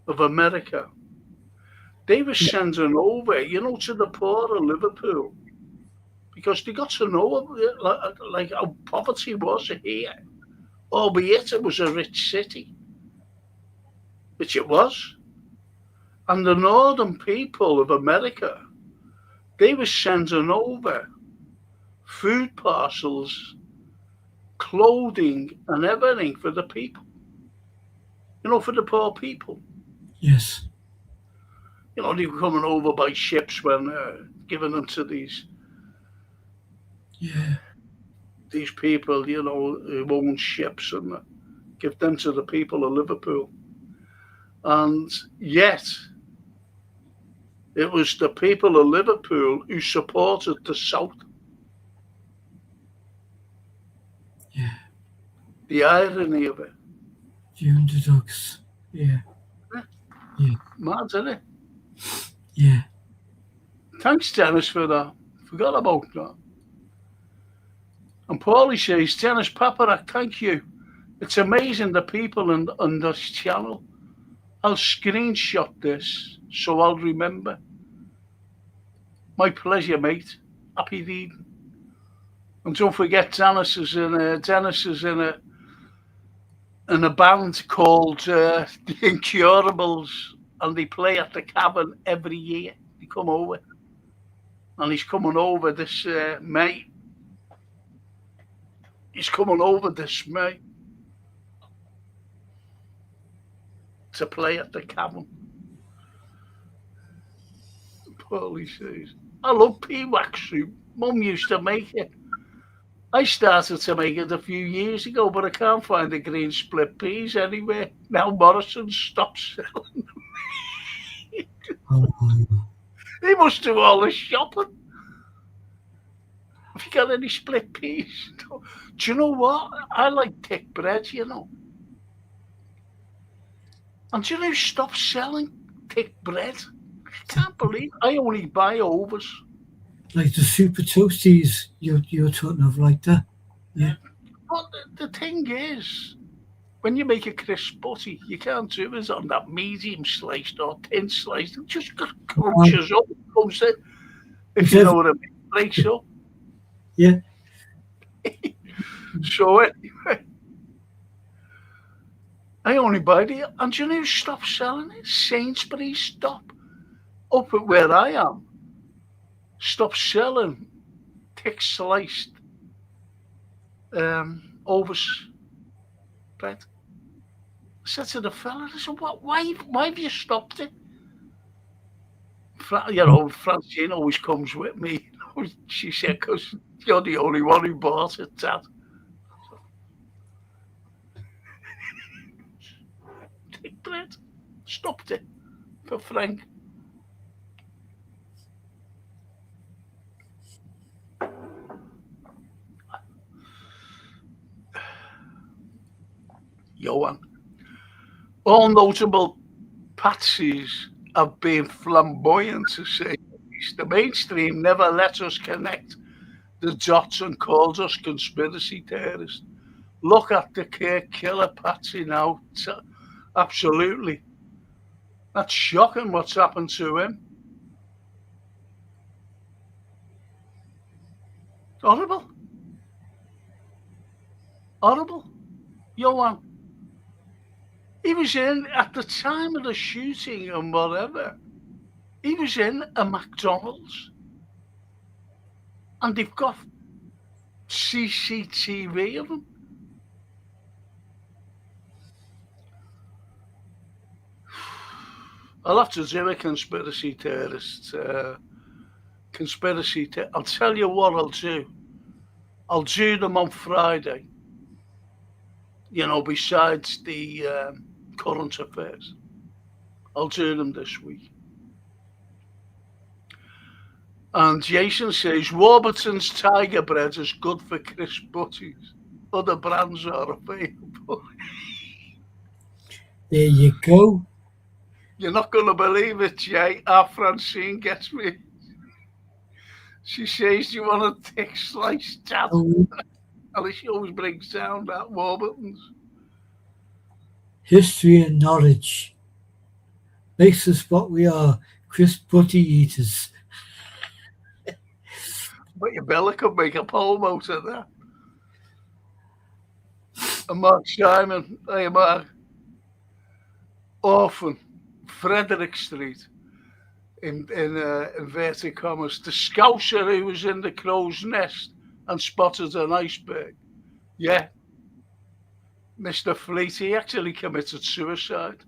of America? They were sending over, to the poor of Liverpool because they got to know like how poverty was here, albeit it was a rich city, which it was. And the northern people of America, they were sending over food parcels, clothing, and everything for the people. For the poor people. Yes. They were coming over by ships when giving them to these people, who own ships, and give them to the people of Liverpool. And yet, it was the people of Liverpool who supported the South. Yeah. The irony of it. The underdogs. Yeah. Yeah. Mad, isn't it? Yeah. Thanks, Dennis, for that. Forgot about that. And Paulie says, Dennis Paparak, thank you. It's amazing the people on this channel. I'll screenshot this so I'll remember. My pleasure, mate. Happy reading. And don't forget, Dennis is in a band called The Incurables, and they play at the Cavern every year. They come over. And he's coming over this May. He's coming over this May to play at the Cavern. Paulie says, I love pea-wax soup. Mum used to make it. I started to make it a few years ago, but I can't find the green split peas anywhere. Now Morrison stopped selling them. He must do all the shopping. Have you got any split peas? Do you know what? I like thick bread, And do you know who stopped selling thick bread? I can't believe I only buy overs. Like the super toasties you're talking of, like that. Yeah. But the thing is, when you make a crisp butty, you can't do it on that medium sliced or thin sliced. It just crunches up, comes in. If you know what I mean, breaks up. Yeah. So anyway, I only buy the, and you know who stopped selling it? Sainsbury's stopped. Up at where I am, stopped selling thick sliced overs bread. I said to the fella, I said, why have you stopped it? Francine always comes with me. She said, because you're the only one who bought it, Dad. Thick bread. Stopped it for Frank. Johan. All notable patsies have been flamboyant, to say the least. The mainstream never let us connect the dots and called us conspiracy theorists. Look at the Kirk killer patsy now. Absolutely. That's shocking what's happened to him. Horrible. Horrible. Johan. He was in, at the time of the shooting and whatever, he was in a McDonald's. And they've got CCTV of him. I'll have to do a conspiracy theorist. I'll tell you what I'll do. I'll do them on Friday. Besides the current affairs. I'll do them this week. And Jason says Warburton's Tiger Bread is good for crisp butties. Other brands are available. There you go. You're not going to believe it, Jay. Our Francine gets me. She says, "Do you want a thick sliced chat?" Oh, And she always brings down that Warburton's. history and knowledge makes us what we are, crisp butty eaters. But your Bella could make a poem out of that. And Mark Simon, hey Mark, orphan, Frederick Street, in inverted commas, the scouser who was in the crow's nest and spotted an iceberg. Yeah, Mr. Fleet, he actually committed suicide.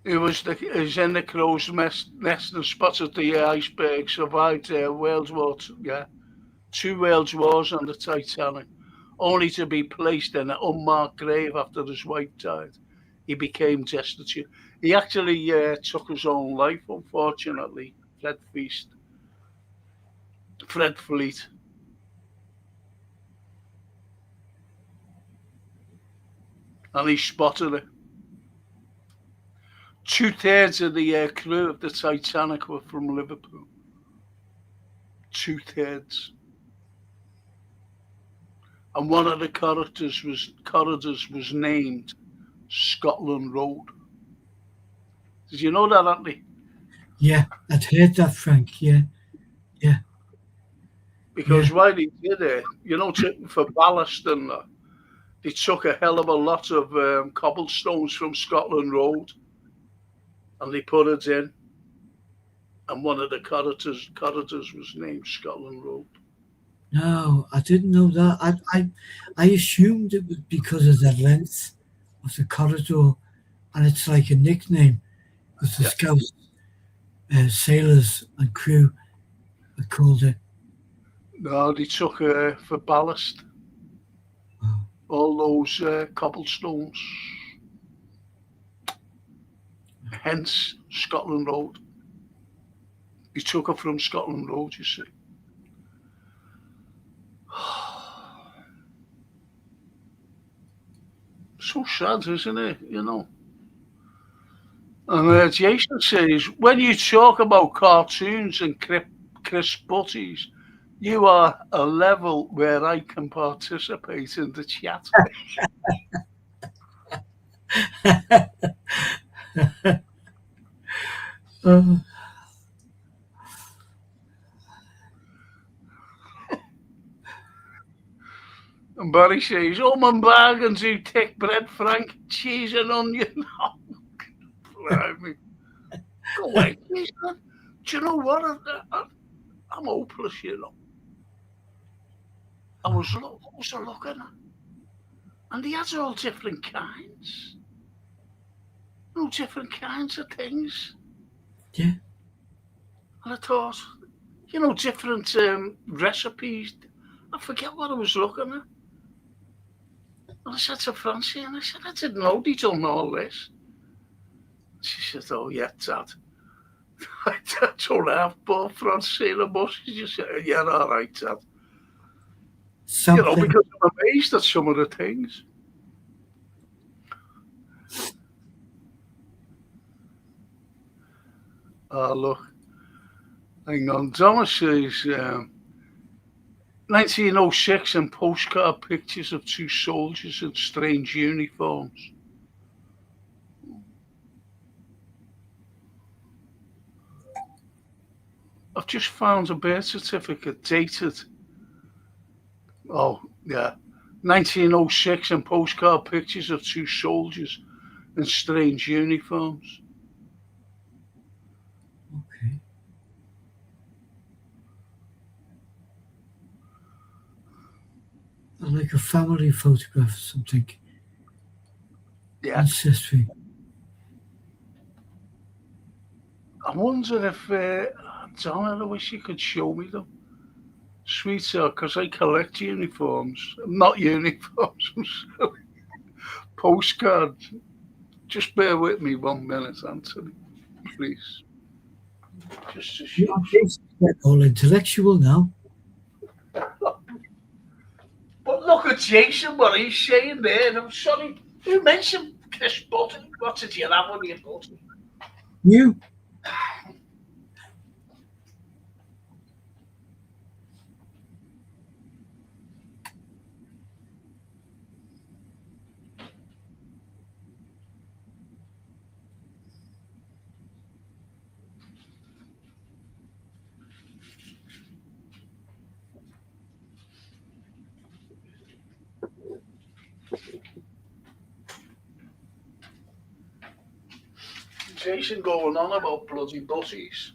He was in the crow's nest and spotted the iceberg, survived World War II, yeah, 2 World Wars on the Titanic, only to be placed in an unmarked grave after his wife died. He became destitute. He actually took his own life, unfortunately, Fred Fleet. And he spotted it. 2/3 of the crew of the Titanic were from Liverpool. 2/3. And one of the corridors was named Scotland Road. Did you know that, Anthony? Yeah, I'd heard that, Frank. Yeah. Because why they did it, for ballast and that, they took a hell of a lot of cobblestones from Scotland Road and they put it in. And one of the corridors was named Scotland Road. No, I didn't know that. I assumed it was because of the length of the corridor, and it's like a nickname because the Scouts, sailors and crew are called it. No, they took for ballast. Oh. All those cobblestones. Hence Scotland Road. He took it from Scotland Road, you see. So sad, isn't it? And Jason says, when you talk about cartoons and crisp butties, you are a level where I can participate in the chat. And Barry says, my bargains who thick bread, Frank, cheese and onion. Blimey. Go away, please, man. Do you know what? I'm hopeless, I was looking, and he has all different kinds. All different kinds of things. Yeah. And I thought, different recipes. I forget what I was looking at. And I said to Francine, I didn't know they'd done all this. She said, oh, yeah, Dad. I don't have both Francine and Bush. She said, yeah, all right, Dad. Something. Because I'm amazed at some of the things. Look. Hang on. Donna says, 1906 and postcard pictures of two soldiers in strange uniforms. I've just found a birth certificate dated. Oh, yeah. 1906 and postcard pictures of two soldiers in strange uniforms. Okay. Like a family photograph or something. Yeah. Ancestry. I wonder if, Donna, I wish you could show me them. Sweetheart, because I collect uniforms. Not uniforms, I'm sorry. Postcards. Just bear with me 1 minute, Anthony, please. Just to You show. are basically all intellectual now. But look at Jason, what he's saying there. And I'm sorry, who mentioned Chris Button? What did you have on your button? You. Jason going on about bloody butties.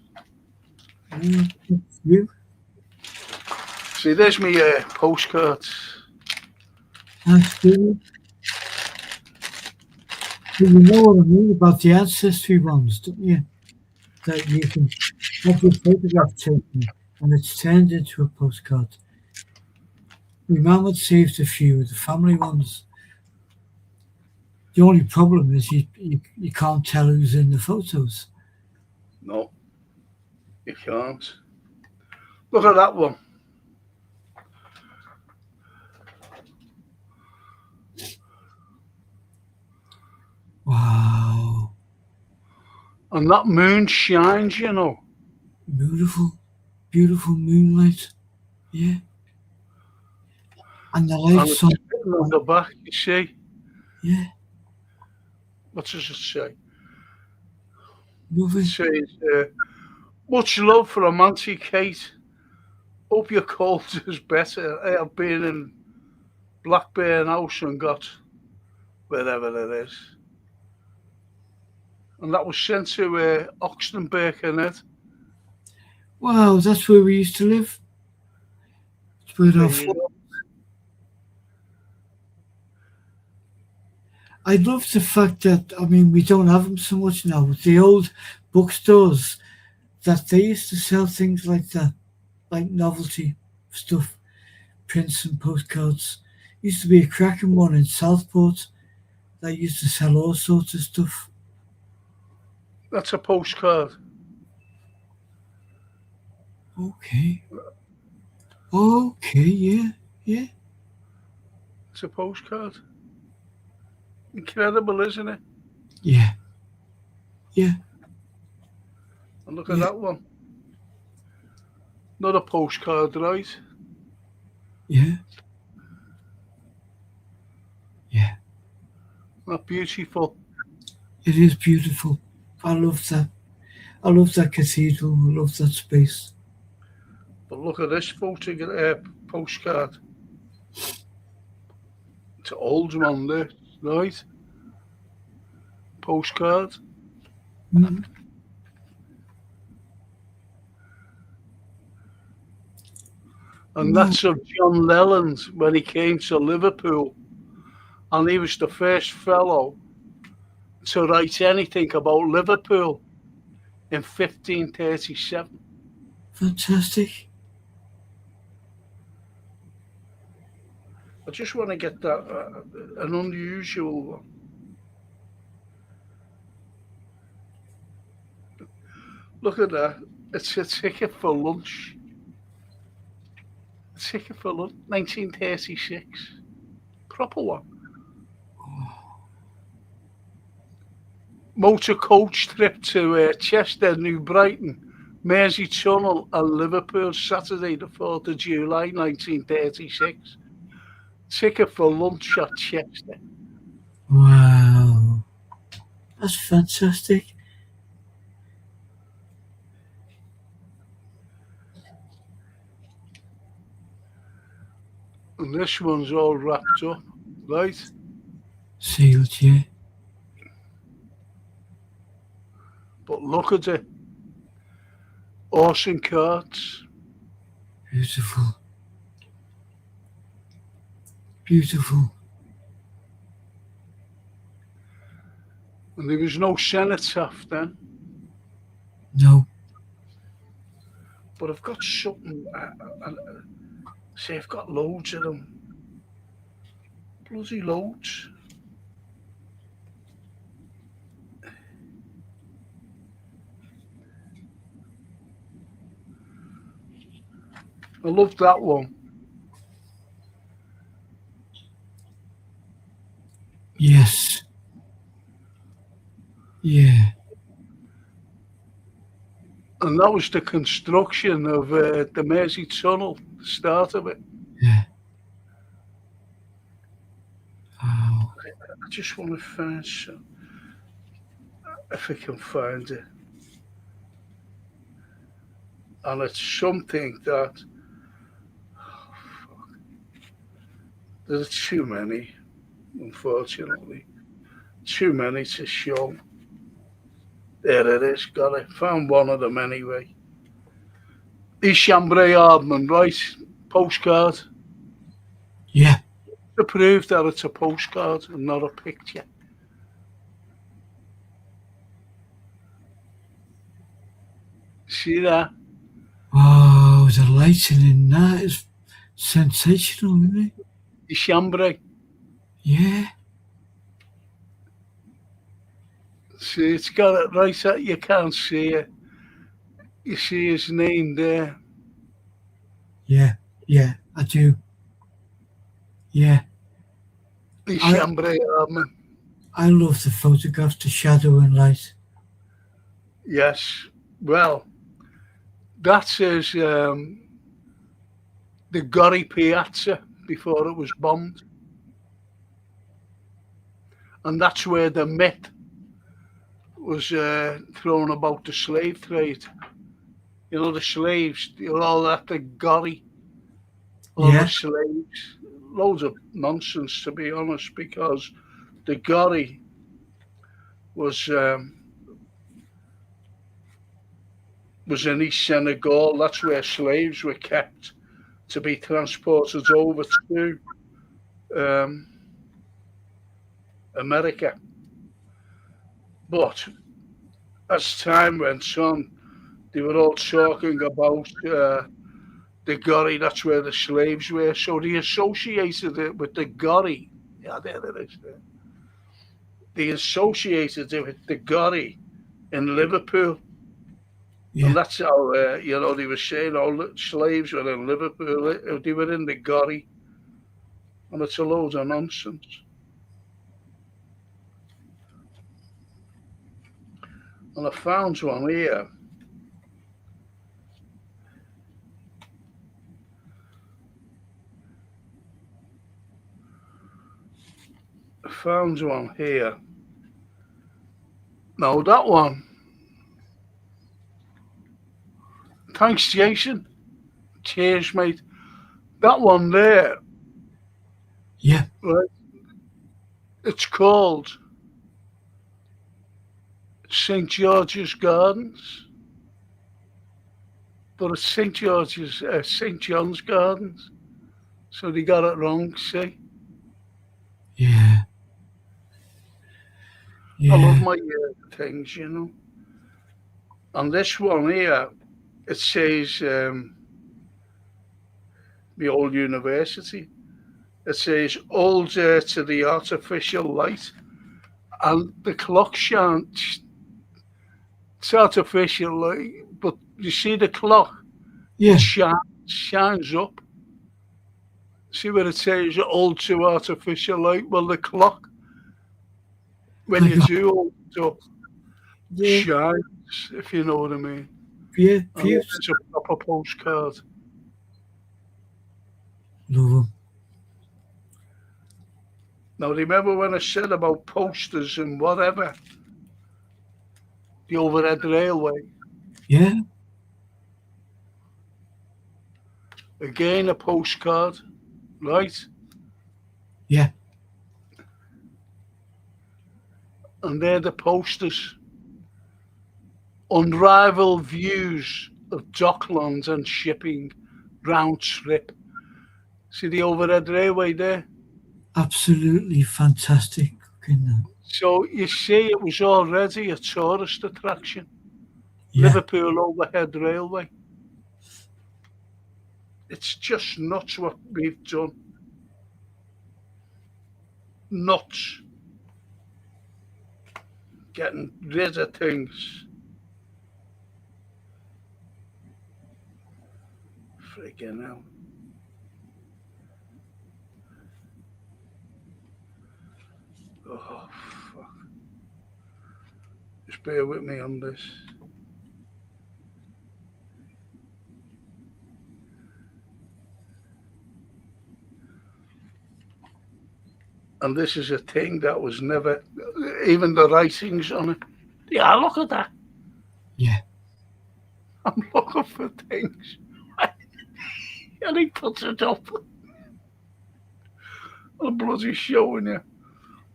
You. See, there's me postcards. That's good. You know what I mean about the ancestry ones, don't you? That you can have your photograph taken and it's turned into a postcard. My mum had saved a few of the family ones. The only problem is you can't tell who's in the photos. No, you can't. Look at that one. Wow. And that moon shines, you know. Beautiful, beautiful moonlight. Yeah. And the And lights it's on. written on the back, you see. Yeah. What does it say? Lovely. It says, much love for Amanti Kate. Hope your cold is better. I have been in Blackburn House and got wherever it is. And that was sent to Oxton, Birkenhead. Wow, that's where we used to live. It's where There our you go. I love the fact that, I mean, we don't have them so much now. With the old bookstores, that they used to sell things like that, like novelty stuff, prints and postcards. Used to be a cracking one in Southport that used to sell all sorts of stuff. That's a postcard. Okay. Okay, yeah, yeah. It's a postcard. Incredible, isn't it? Yeah, yeah, And look at yeah, that one. Not a postcard, right? yeah, yeah. Not beautiful. It is beautiful. I love that. I love that cathedral. I love that space. But look at this postcard. It's an old one, there, right? Postcard. Mm. And Wow. that's of John Leland when he came to Liverpool. And he was the first fellow to write anything about Liverpool in 1537. Fantastic. I just want to get that, an unusual one. Look at that. It's a ticket for lunch. A ticket for lunch, 1936. Proper one. Motor coach trip to Chester, New Brighton, Mersey Tunnel and Liverpool, Saturday the 4th of July 1936. Ticket for lunch at Chester. Wow. That's fantastic. And this one's all wrapped up, right? Sealed, yeah. But look at it. Awesome cards. Beautiful. Beautiful. And there was no cenotaph then. No. But I've got something. See, I've got loads of them. Bloody loads. I loved that one. Yes. Yeah. And that was the construction of the Mersey Tunnel, the start of it. Yeah. Oh. I just want to find some, if I can find it. And it's something that there's too many, unfortunately. Too many to show. There it is, got it. Found one of them anyway. The Chambray Hardman, right? Postcard. Yeah. To prove that it's a postcard and not a picture. See that? Oh, the lighting in that is sensational, isn't it? The Chambray. Yeah. See, it's got it right that you can't see it. You see his name there. Yeah. Yeah. I do. Yeah. The Chambray Hardman. I love the photographs, the shadow and light. Yes. Well, that is the Gorry Piazza before it was bombed. And that's where the myth was thrown about the slave trade. You know, the slaves, all that, the Gorry, all the slaves. Loads of nonsense, to be honest, because the Gorry was in East Senegal. That's where slaves were kept to be transported over to America. But as time went on, they were all talking about the Gorry. That's where the slaves were. So they associated it with the Gorry. Yeah, there it is. There. They associated it with the Gorry in Liverpool. Yeah. And that's how, they were saying all the slaves were in Liverpool. They were in the Gorry. And it's a load of nonsense. And I found one here. No, that one. Thanks, Jason. Cheers, mate. That one there. Yeah. Right. It's called St. George's Gardens. But it's St. John's Gardens. So they got it wrong, see? Yeah. I love my things, you know. And this one here, it says the old university. It says old to the artificial light. And the clock shines. It's artificial light, but you see the clock? Yeah. It shines up. See where it says old to artificial light? Well, the clock, when you do hold it up, shines, if you know what I mean. Yeah, it's a proper postcard. Love them. Now, remember when I said about posters and whatever? The overhead railway. Yeah. Again, a postcard, right? Yeah. And they're the posters. Unrivaled views of Docklands and shipping round trip. See the overhead railway there? Absolutely fantastic. So you see, it was already a tourist attraction. Yeah. Liverpool overhead railway. It's just nuts what we've done. Nuts. Getting rid of things. Freaking hell. Oh, fuck. Just bear with me on this. And this is a thing that was never, even the writings on it. Yeah, look at that. Yeah. I'm looking for things. And he puts it up. I'm bloody showing you.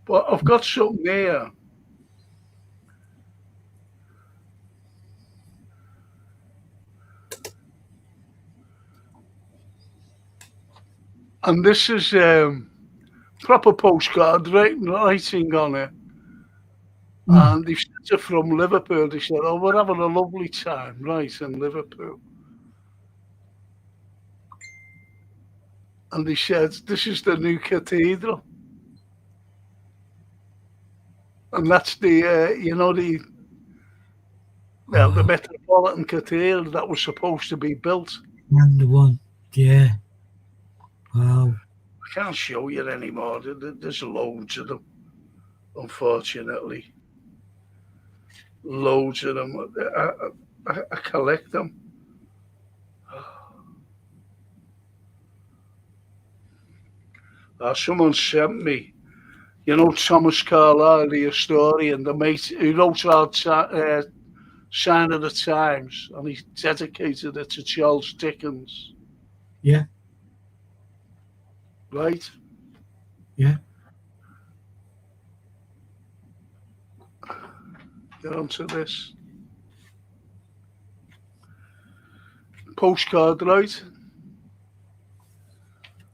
But I've got something here. And this is proper postcard writing on it. And they sent it from Liverpool. They said, oh, we're having a lovely time, right, in Liverpool. And they said, this is the new cathedral. And that's the, the Metropolitan Cathedral that was supposed to be built. And the one, yeah. Wow. I can't show you anymore. There's loads of them, unfortunately. Loads of them. I collect them. Someone sent me, Thomas Carlyle, the historian, the mate who wrote our Sign of the Times, and he dedicated it to Charles Dickens. Yeah. Right? Yeah. Get onto this. Postcard, right?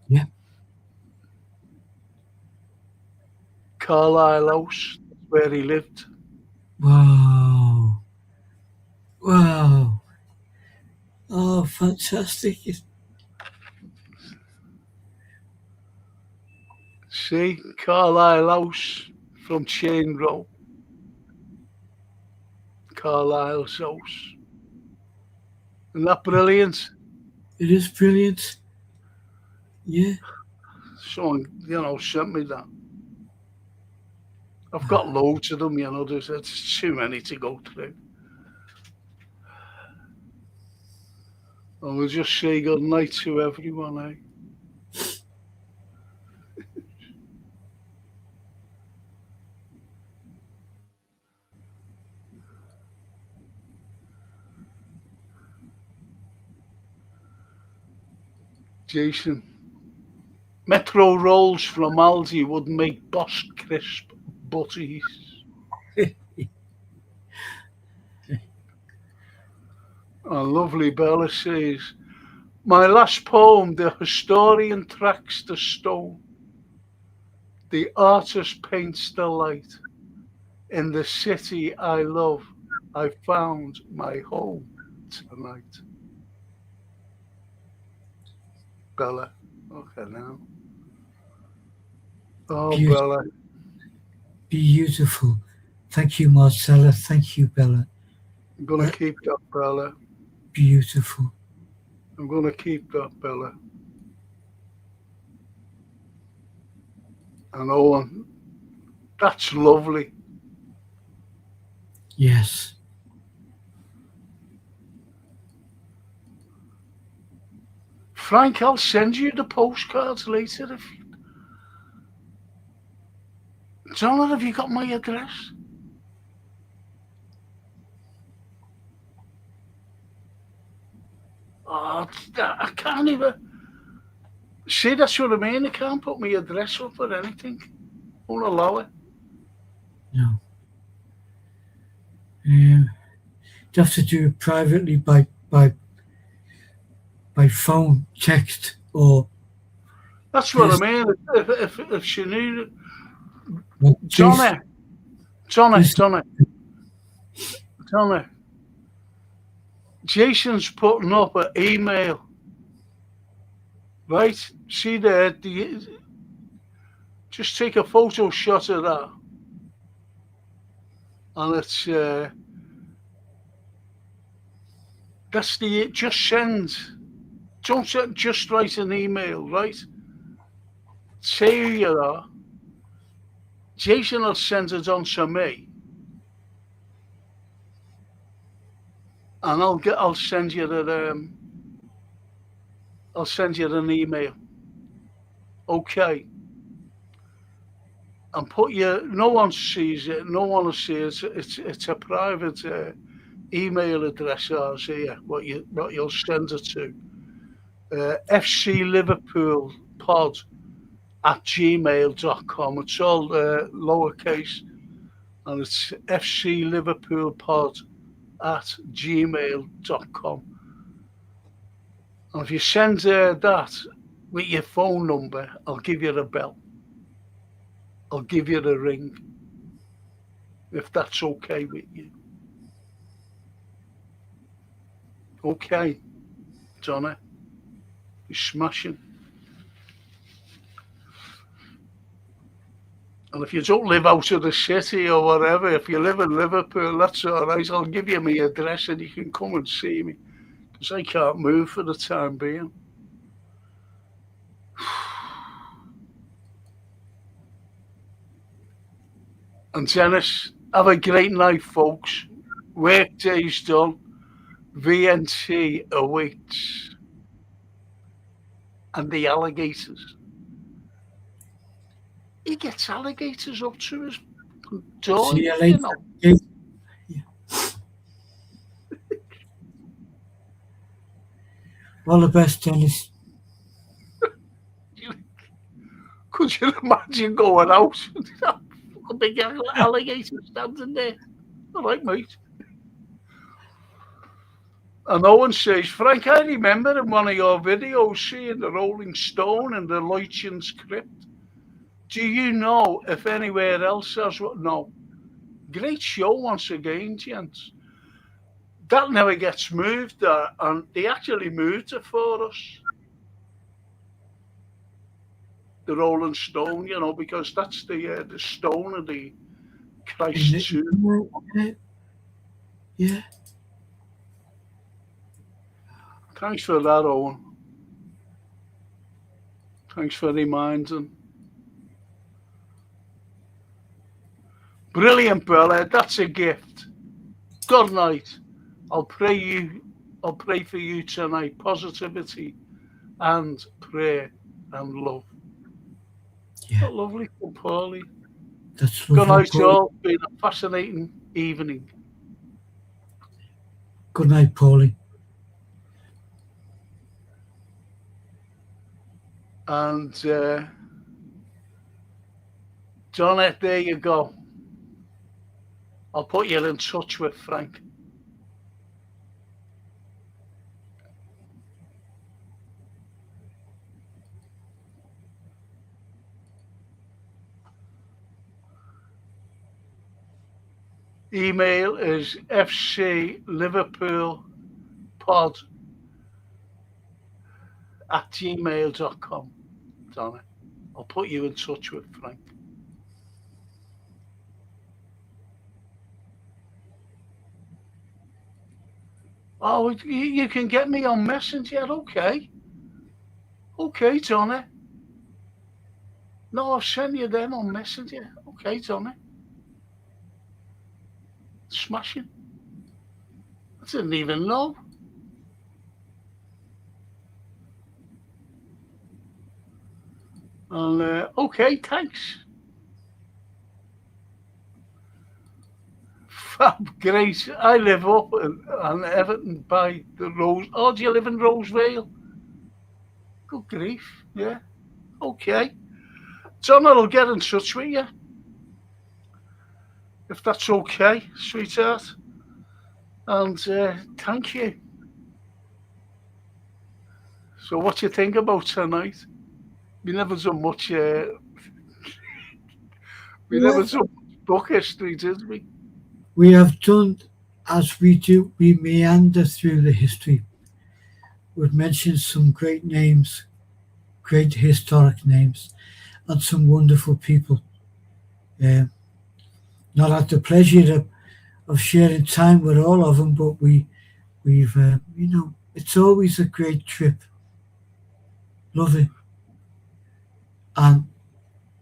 Yeah. Carlisle House, where he lived. Wow. Wow. Oh, fantastic. See, Carlisle House from Chain Row. Carlisle's house. Isn't that brilliant? It is brilliant. Yeah. Someone, sent me that. I've got loads of them, there's too many to go through. And we'll just say good night to everyone, eh? Jason. Metro rolls from Aldi would make Boss crisp butties. Lovely Bella says, my last poem, the historian tracks the stone. The artist paints the light. In the city I love, I found my home tonight. Bella. Okay, now. Oh, Beautiful. Bella. Beautiful. Thank you, Marcella. Thank you, Bella. I'm going to keep that, Bella. Beautiful. I'm going to keep that, Bella. And Owen, that's lovely. Yes. Frank, I'll send you the postcards later. John, have you got my address? Oh, I can't even. See, that's what I mean. I can't put my address up or anything. Won't allow it. No. You have to do it privately by phone, text, or. That's what I mean. If she knew it. Well, Johnny. Jason's putting up an email. Right? See there? Just take a photo shot of that. And it's that's the just send. just write an email, right? Say who you are. Jason will send it on to me, and I'll send you I'll send you an email. Okay. And put no one sees it, no one will see it. It's a private email address ours here, what you'll send it to. FC Liverpool pod at gmail.com. It's all lowercase, and it's FC Liverpool pod at gmail.com. And if you send that with your phone number, I'll give you a bell. I'll give you a ring, if that's okay with you. Okay, Johnny, you're smashing. And if you don't live out of the city or whatever, if you live in Liverpool, that's all right. I'll give you my address and you can come and see me, because I can't move for the time being. And Dennis, have a great night, folks. Work day's done. VNT awaits. And the alligators. He gets alligators up to his door. See you later. Yeah. All the best, Dennis. Could you imagine going out? A big alligator standing there. All right, mate. And Owen says, Frank, I remember in one of your videos seeing the Rolling Stone and the Leutchen's crypt. Do you know if anywhere else has what? No. Great show once again, gents. That never gets moved, and they actually moved it for us. The Rolling Stone, because that's the stone of the Christ tomb. Yeah. Thanks for that, Owen. Thanks for reminding. Brilliant, Bella. That's a gift. Good night. I'll pray for you tonight. Positivity and prayer and love. Yeah. Lovely from Paulie. That's good lovely, night, y'all. It's been a fascinating evening. Good night, Paulie. And Johnette, there you go. I'll put you in touch with Frank. Email is fcliverpoolpod@gmail.com. Donna, I'll put you in touch with Frank. Oh, you can get me on Messenger, okay. Okay, Johnny. No, I've sent you them on Messenger. Okay, Johnny. Smashing. I didn't even know. And okay, thanks. Fab, great. I live up in Everton by the Rose. Oh, do you live in Rosevale? Good grief, yeah. Okay. John, I'll get in touch with you. If that's okay, sweetheart. And thank you. So what do you think about tonight? We never done much never done book history, did we? We have done as we do. We meander through the history. We've mentioned some great names, great historic names, and some wonderful people. Not had the pleasure of sharing time with all of them, but we've it's always a great trip Lovely. And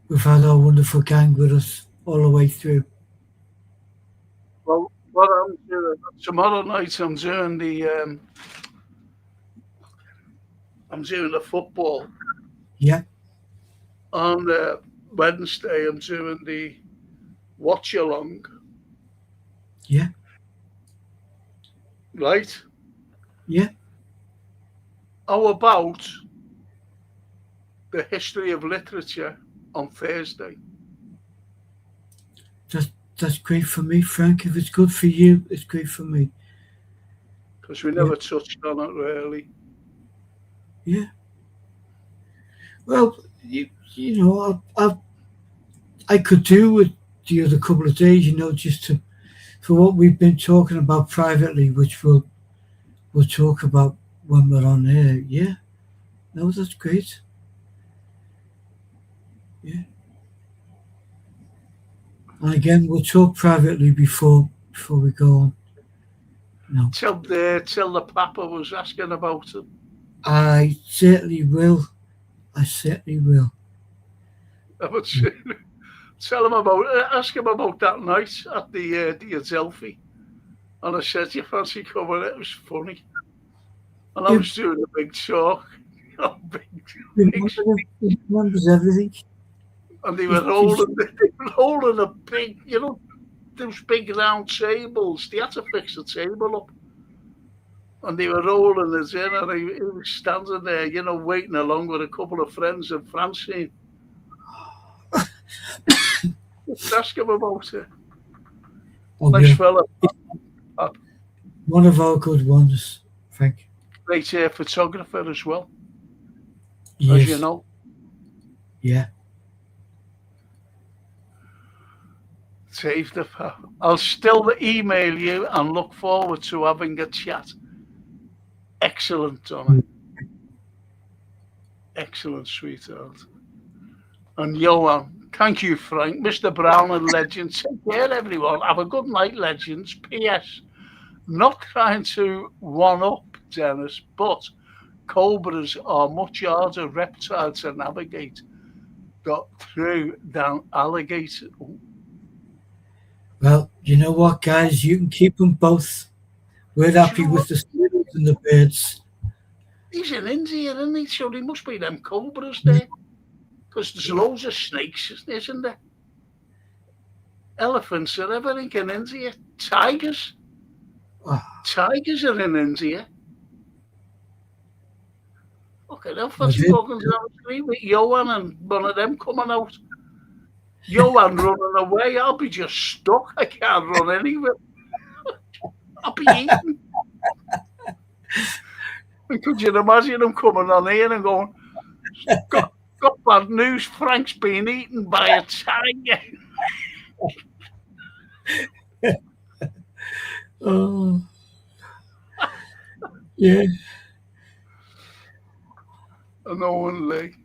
we've had our wonderful gang with us all the way through. Well, what I'm doing tomorrow night, I'm doing the football. Yeah, On Wednesday, I'm doing the watch along. yeah, Right? yeah. How about the history of literature on Thursday? That's great for me, Frank. If it's good for you, it's great for me. Because we Yeah. never touched on it really. Yeah. Well, you know, I could do with the other couple of days, just for what we've been talking about privately, which we'll talk about when we're on air. Yeah. No, that's great. Yeah. And again, we'll talk privately before we go on. No, Till the Papa was asking about it. I certainly will. I certainly will. But tell him ask him about that night at the Adelphi. And I said, you fancy coming? It was funny. And I was doing a big talk. He remembers everything. And they were rolling a big, those big round tables. They had to fix the table up. And they were rolling us in, and he was standing there, waiting along with a couple of friends of Francine. Just ask him about it. Oh, Nice yeah. fella. One of our good ones, Frank. Great photographer as well, Yes. as you know. Yeah. Save the I'll still email you and look forward to having a chat. Excellent, Donna. Excellent, sweetheart. And Johan, thank you, Frank. Mr. Brown and Legends. Take care, everyone. Have a good night, Legends. P.S. Not trying to one-up Dennis, but cobras are much harder reptile to navigate. Got through down alligator. Well, you know what, guys? You can keep them both. We're happy with the squirrels and the birds. He's in India, isn't he? So there must be them cobras there. Because there's loads of snakes, isn't there? Elephants and everything in India. Tigers. Oh. Tigers are in India. Okay, now fancy walking down the street with Johan and one of them coming out. Johan running away, I'll be just stuck. I can't run anywhere. I'll be eaten. Could you imagine him coming on here and going, got bad news, Frank's been eaten by a tiger. Oh. Yeah. And only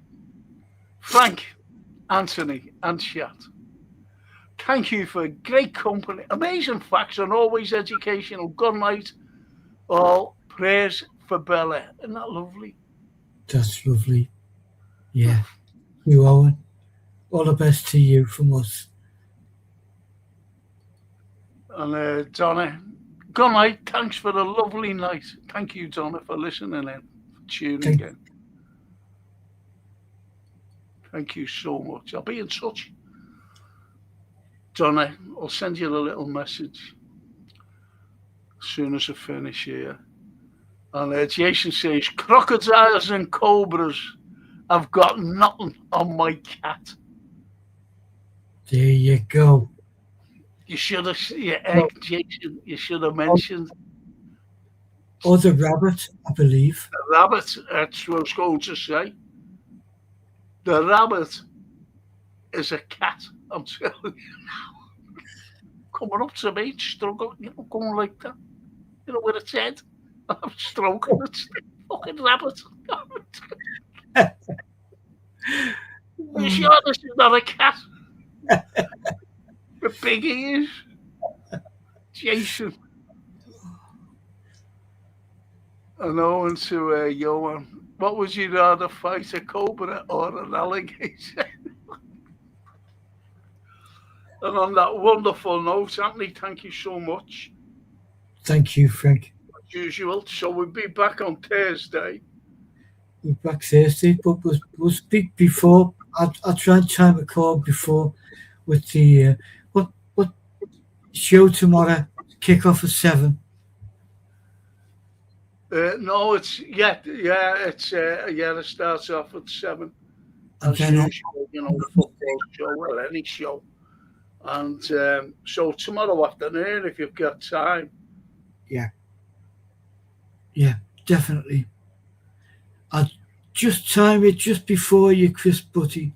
Frank, Anthony, and chat. Thank you for great company, amazing facts, and always educational. Good night. All prayers for Bella. Isn't that lovely? That's lovely. Yeah. You, Owen. All the best to you from us. And Donna, good night. Thanks for the lovely night. Thank you, Donna, for listening in, for tuning in. Thank you so much. I'll be in touch. Donna, I'll send you a little message as soon as I finish here. And Jason says, crocodiles and cobras have got nothing on my cat. There you go. You should have, Jason, you should have mentioned. Or the rabbit, I believe. The rabbit, that's what I was going to say. The rabbit is a cat, I'm telling you now. Coming up to me, struggling, going like that. With its head. I'm stroking it. Fucking rabbit. You sure this is not a cat? With big ears. Jason. And Owen to Johan. What would you rather fight, a cobra or an alligator? And on that wonderful note, Anthony, thank you so much, Thank you, Frank. as usual. So we'll be back on Thursday. We're back Thursday, but we'll speak before. I'll try and time a call before with the what show tomorrow. Kick off at 7. No, it starts off at 7. And As then usual, football show or any show. And so tomorrow afternoon, if you've got time. Yeah, definitely. I'll just time it just before you, Chris Butty.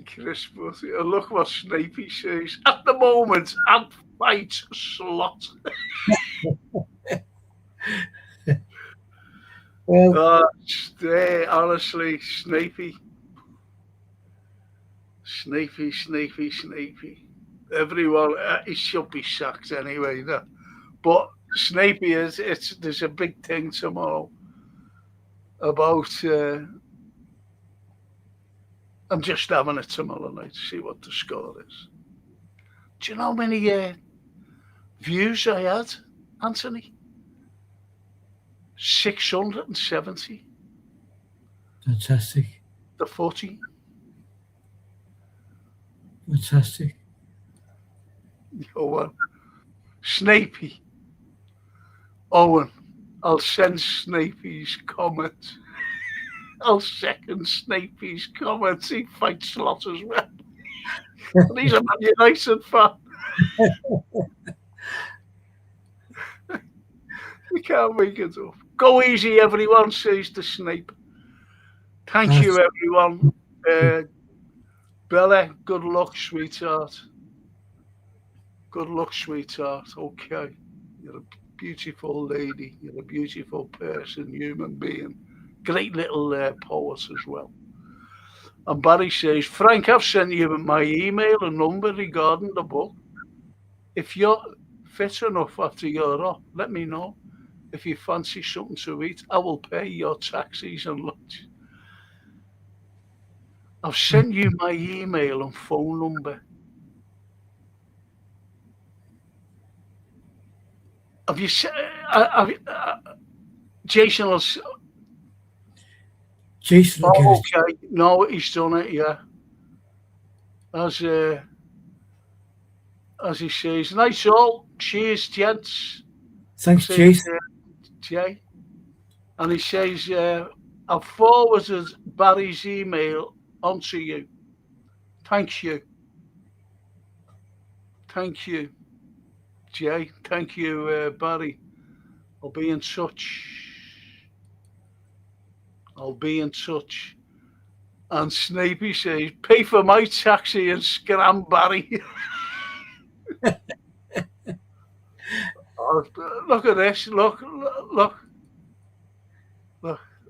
Chris Butty. And look what Snapey says. At the moment, I'd fight slot. Well, Honestly, Snapey. Everyone, he should be sacked anyway. But Snapey there's a big thing tomorrow about. I'm just having it tomorrow night to see what the score is. Do you know how many views I had, Anthony? 670. fantastic. The 40. Fantastic. Owen. Snapey. Owen. I'll send Snapey's comments. I'll second Snapey's comments. He fights a lot as well. And he's a Man United fan. You can't make it up. Go easy, everyone, says the Snape. Thank you, everyone. Bella, good luck, sweetheart. Good luck, sweetheart. Okay. You're a beautiful lady. You're a beautiful person, human being. Great little poet as well. And Barry says, Frank, I've sent you my email and number regarding the book. If you're fit enough after you're up, let me know. If you fancy something to eat, I will pay your taxis and lunch. I've sent you my email and phone number. Have you said, Jason will... Jason will get okay. No, he's done it, yeah. As he says, nice all. Cheers, gents. Thanks, Says, Jason. Jay. And he says, I've forwarded Barry's email onto you. Thank you. Thank you, Jay. Thank you, Barry. I'll be in touch. And Snapey says, pay for my taxi and scram Barry. Oh, look at this. Look.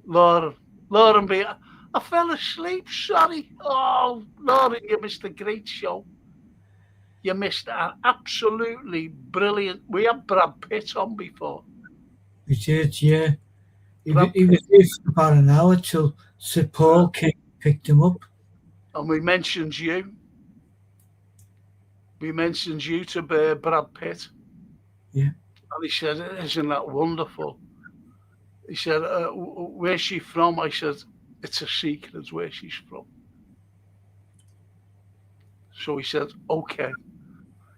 Lauren B. I fell asleep, sorry. Oh, Lauren, you missed a great show. You missed an absolutely brilliant. We had Brad Pitt on before. We did, yeah. He was here for about an hour till Sir Paul picked him up. And we mentioned you. We mentioned you to Brad Pitt. Yeah. And he said, isn't that wonderful? He said, where's she from? I said, it's a secret where she's from. So he said, okay,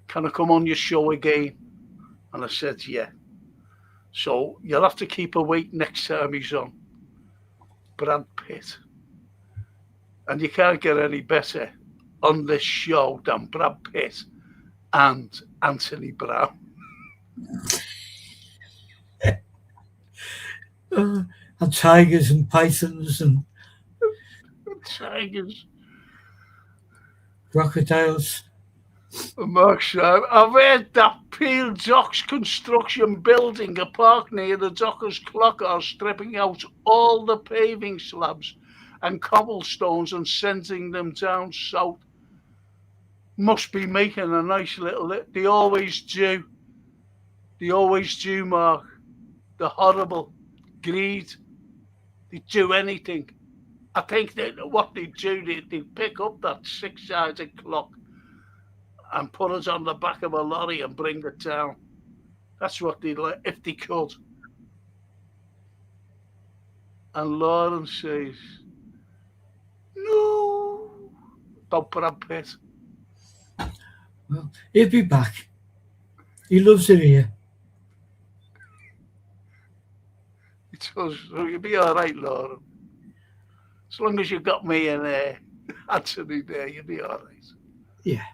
can I come on your show again? And I said, yeah. So you'll have to keep awake next time he's on. Brad Pitt. And you can't get any better on this show than Brad Pitt and Anthony Brown. And tigers and pythons and tigers, crocodiles. Mark said, I've heard that Peel Docks Construction building a park near the Dockers Clock are stripping out all the paving slabs and cobblestones and sending them down south. Must be making a nice little... They always do. They always do, Mark. The horrible greed. They do anything. I think that what they do, they pick up that six-sided clock and put it on the back of a lorry and bring it down. That's what they like, if they could. And Lauren says, no, about Brad Pitt. Well, he'll be back. He loves it here. He does. So you'll be all right, Lauren. As long as you got me and Anthony there, you'll be all right. Yeah.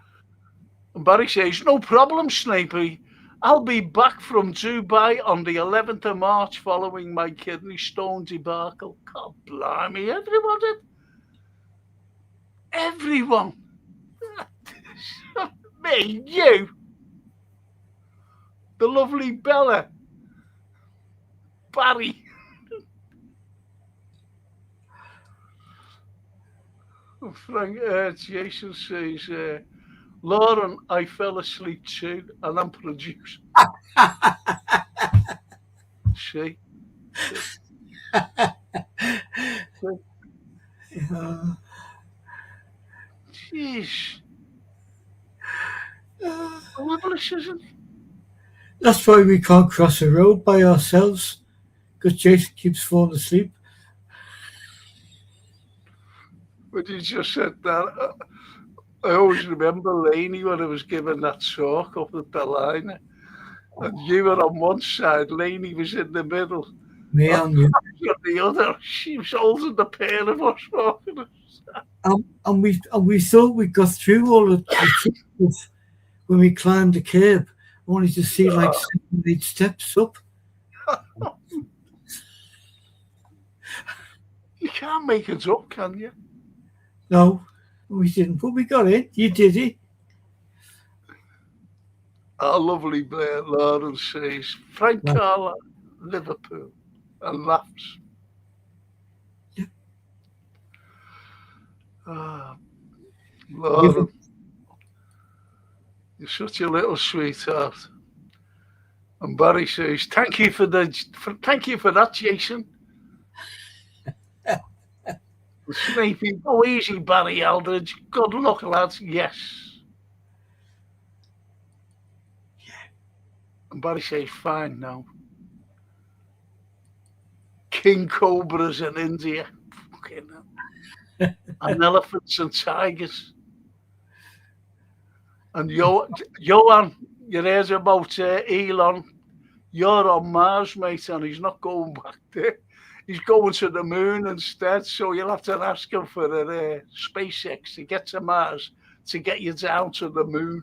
And Barry says, no problem, Snipey. I'll be back from Dubai on the 11th of March following my kidney stone debacle. God blimey, everyone did. Everyone. Me, you, the lovely Bella, Barry. Frank, Jason says, Lauren, I fell asleep too, and I'm producer. See? Jeez. Marvelous, isn't it? That's why we can't cross a road by ourselves, because Jason keeps falling asleep. But you just said that. I always remember Laney when I was giving that talk up at the line. And you were on one side, Laney was in the middle. Me and you. On the other. She was holding the pair of us walking. And we thought we got through all of the stuff when we climbed the curb, only to see like 7 or 8 steps up. You can't make it up, can you? No, we didn't, but we got it. You did it. Our lovely Blair Lawrence says, Frank Carlyle, Liverpool, and laughs. Yeah. Lauren, you're such a little sweetheart. And Barry says, thank you for that, Jason. Snipey, go easy, Barry Aldridge. Good luck, lads. Yes. Yeah. And Barry says, fine now. King cobras in India. Fucking hell. And elephants and tigers. And Johan, you heard about Elon. You're on Mars, mate, and he's not going back there. He's going to the moon instead, so you'll have to ask him for a SpaceX to get to Mars to get you down to the moon.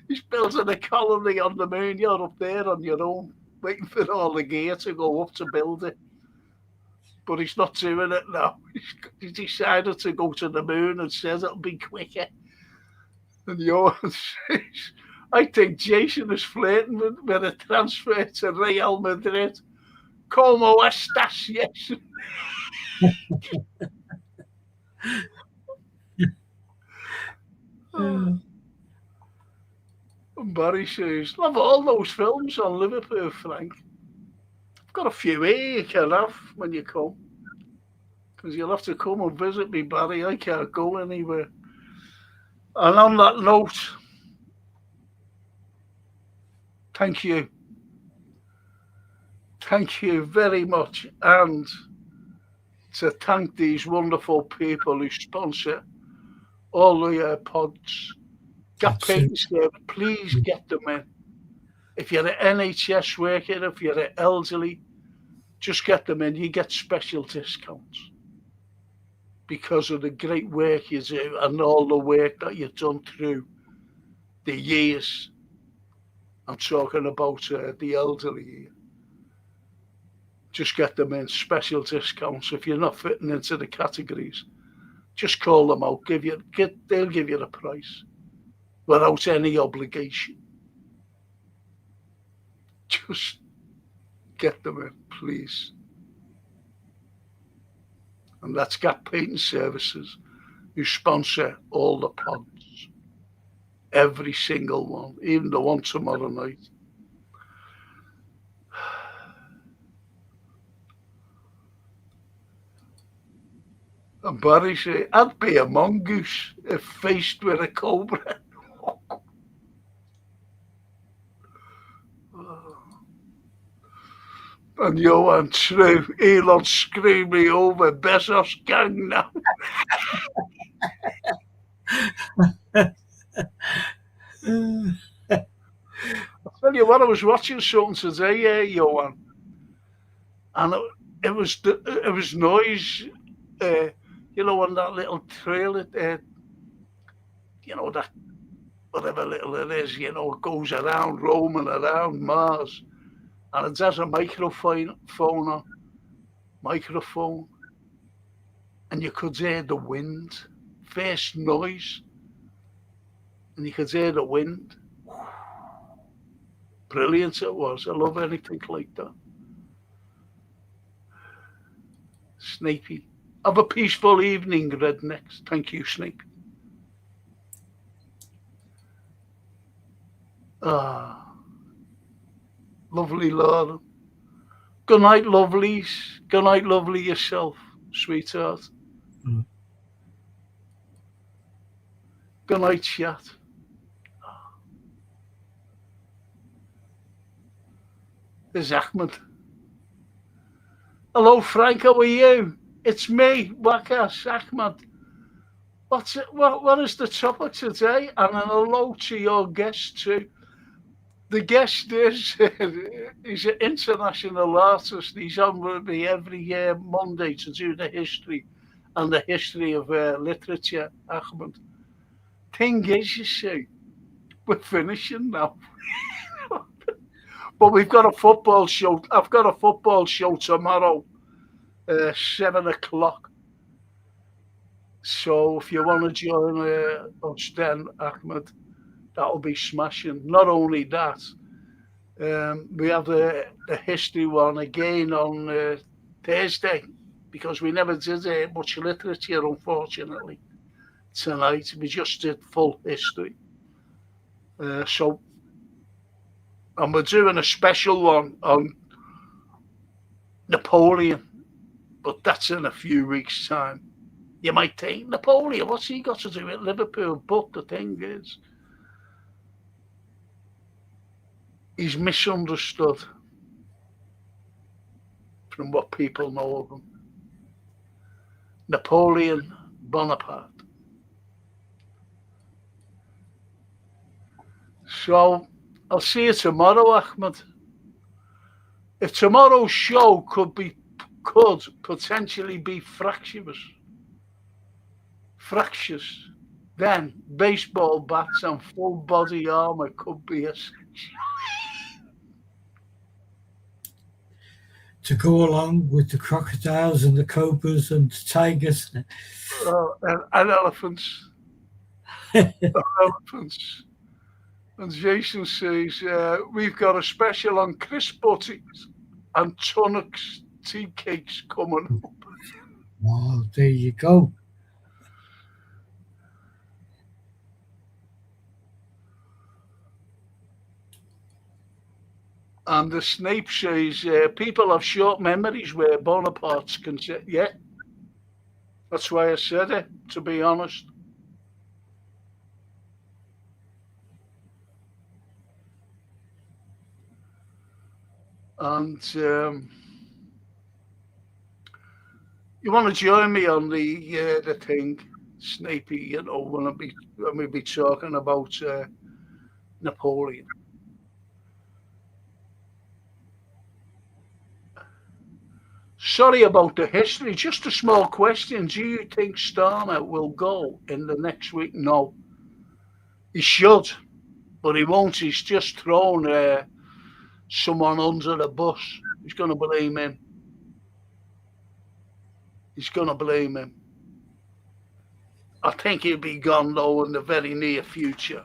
He's building a colony on the moon. You're up there on your own, waiting for all the gear to go up to build it. But he's not doing it now. He's decided to go to the moon and says it'll be quicker. And Johan says, I think Jason is flirting with a transfer to Real Madrid. Como estas, yes. And Barry says, love all those films on Liverpool, Frank. I've got a few here you can have when you come. Because you'll have to come and visit me, Barry. I can't go anywhere. And on that note, thank you. Thank you very much. And to thank these wonderful people who sponsor all the pods. Get paid, please get them in. If you're an NHS worker, if you're an elderly, just get them in. You get special discounts because of the great work you do and all the work that you've done through the years. I'm talking about the elderly here. Just get them in, special discounts. If you're not fitting into the categories, just call them out. They'll give you the price without any obligation. Just get them in, please. And that's Gap Painting Services, who sponsor all the pods. Every single one, even the one tomorrow night. And Barry said, I'd be a mongoose if faced with a cobra. And Johan threw, Elon screwed me over, Bezos gang now. I'll tell you what, I was watching something today, Johan, and it was noise, on that little trail, that whatever little it is, it goes around, roaming around Mars, and it has a microphone, and you could hear the wind, first noise, and you could hear the wind. Brilliant it was. I love anything like that. Snapey. Have a peaceful evening, rednecks. Thank you, Snapey. Lovely Laura. Good night, lovelies. Good night, lovely yourself, sweetheart. Mm. Good night, chat. There's Ahmed. Hello, Frank. How are you? It's me, Wakas Ahmed. What is the topic today? And an hello to your guest too. The guest is he's an international artist. He's on with me every Monday to do the history and the history of literature, Ahmed. Thing is, you see, we're finishing now. But we've got a football show. I've got a football show tomorrow, 7 o'clock. So if you want to join us then, Ahmed, that'll be smashing. Not only that, we have the history one again on Thursday, because we never did much literature, unfortunately, tonight. We just did full history. And we're doing a special one on Napoleon, but that's in a few weeks' time. You might think, Napoleon, what's he got to do with Liverpool? But the thing is, he's misunderstood from what people know of him. Napoleon Bonaparte. So I'll see you tomorrow, Ahmed. If tomorrow's show could potentially be fractious, then baseball bats and full body armor could be essential. To go along with the crocodiles and the cobras and the tigers. And elephants. Elephants. And Jason says, we've got a special on Chris Butties and Tunnocks tea cakes coming up. Oh, there you go. And the Snape says, people have short memories where Bonaparte's considered. Yeah, that's why I said it, to be honest. And you want to join me on the thing, Snapey, when we be talking about Napoleon. Sorry about the history. Just a small question. Do you think Starmer will go in the next week? No. He should, but he won't. He's just thrown someone under the bus. He's going to blame him. He's going to blame him. I think he'll be gone, though, in the very near future.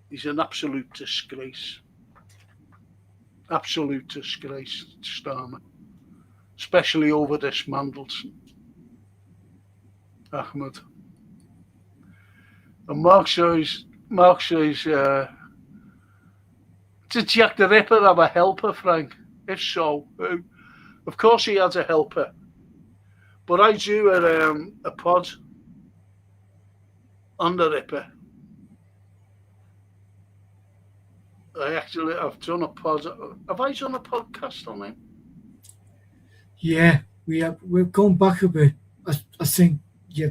He's an absolute disgrace. Absolute disgrace, Starmer. Especially over this Mandelson. Ahmed. And Mark says, Mark says, did Jack the Ripper have a helper, Frank? If so, of course he had a helper. But I do a pod on the Ripper. I've done a pod. Have I done a podcast on him? Yeah, we have. We're going back a bit. I think, yeah,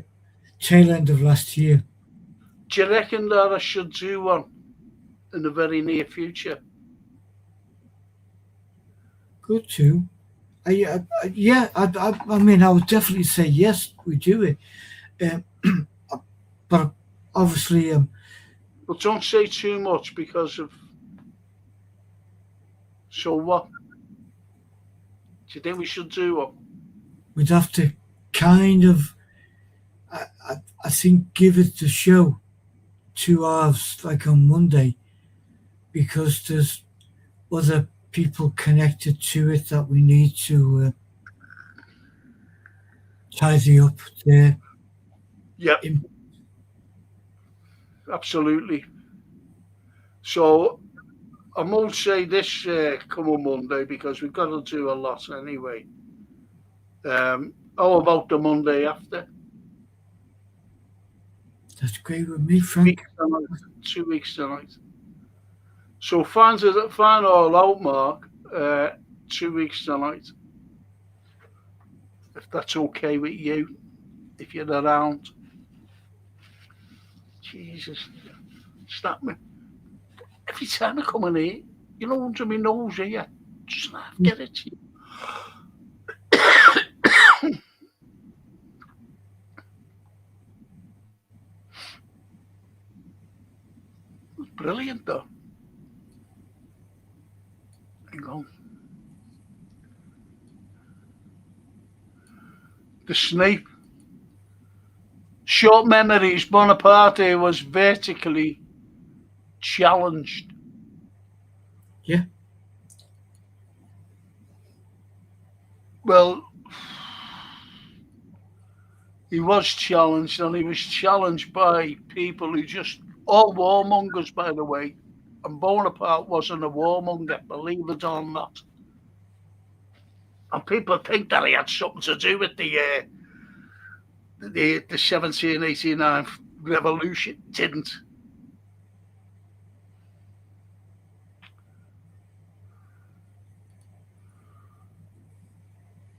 tail end of last year. Do you reckon that I should do one in the very near future? Good too. I mean, I would definitely say yes. We do it, but obviously, But don't say too much because of. So what? Do you think we should do one? we'd have to kind of, I think, give it the show 2 hours, like on Monday, because there's other people connected to it that we need to tidy up there. Yeah, absolutely. So I won't say this coming Monday because we've got to do a lot anyway. How about the Monday after? That's great with me, Frank. 2 weeks tonight. So find all out, Mark. 2 weeks tonight. If that's okay with you, if you're around. Jesus, snap me. Every time I come in here, you know, under my nose here, just not get it to you. It's brilliant, though. Hang on. The Snape. Short memories, Bonaparte was vertically challenged. Yeah. Well, he was challenged, and he was challenged by people who just, all warmongers, by the way. And Bonaparte wasn't a warmonger, believe it or not. And people think that he had something to do with the 1789 revolution. Didn't.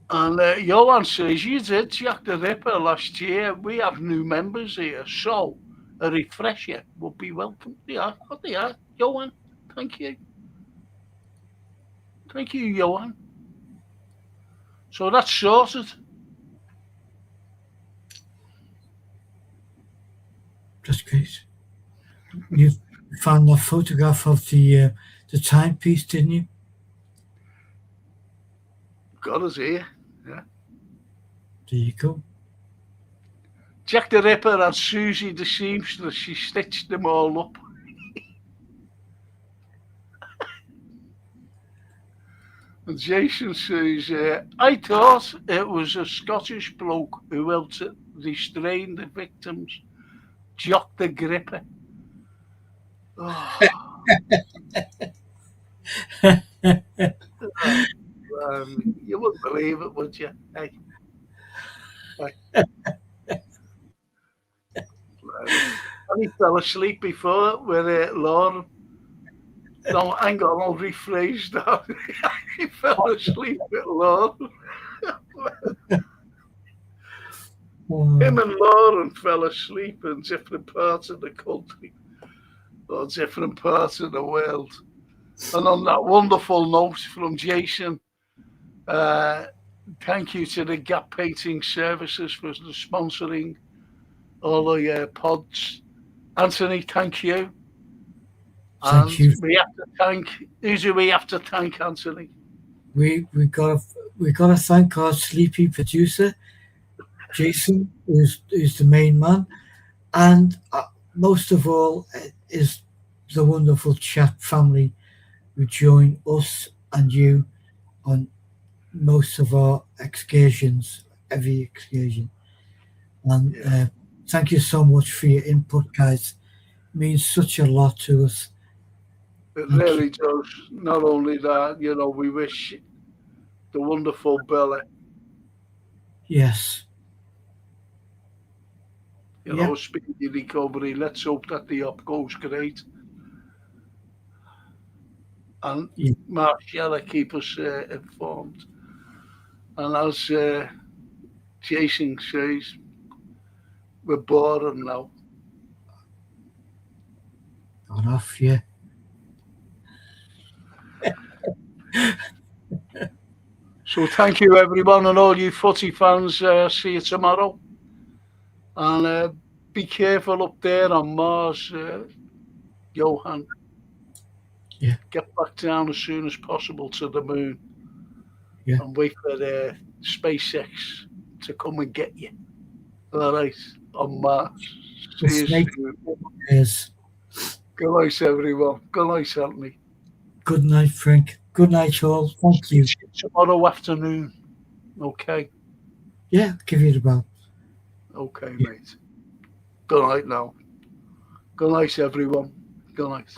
And Johan says, you did Jack the Ripper last year. We have new members here, so a refresher would be welcome. They are. Oh, they are. Johan, thank you. Thank you, Johan. So that's sorted. That's great. You found that photograph of the timepiece, didn't you? Got us here. Yeah. There you go. Jack the Ripper and Susie the seamstress. She stitched them all up. And Jason says, I thought it was a Scottish bloke who helped to restrain the victims. Jock the Gripper. Oh. You wouldn't believe it, would you? Hey. And he fell asleep before with Lauren. No, hang on, I'll rephrase that. He fell asleep with Lauren. Him and Lauren fell asleep in different parts of the country or different parts of the world. And on that wonderful note from Jason, thank you to the Gap Painting Services for sponsoring all the pods. Anthony, thank you. Thank you. We have to thank. Who do we have to thank, Anthony? We gotta thank our sleepy producer, Jason, who's the main man, and most of all is the wonderful chat family who join us and you on most of our excursions, every excursion. And thank you so much for your input, guys. means such a lot to us. It Thank really you. does. Not only that, we wish the wonderful Billy, Yes. Yep. speedy recovery. Let's hope that the op goes great. And Yeah. Marcella keep us informed. And as Jason says, we're boring now. On off, yeah. So thank you, everyone, and all you footy fans. See you tomorrow. And be careful up there on Mars, Johan. Yeah. Get back down as soon as possible to the moon. Yeah. And wait for SpaceX to come and get you. All right, on Mars. The See you snake soon. is. Good night, everyone. Good night, Anthony. Good night, Frank. Good night, all. Thank you. See you tomorrow afternoon. Okay. Yeah, give you the bell. Okay, mate. Good night now. Good night, everyone. Good night.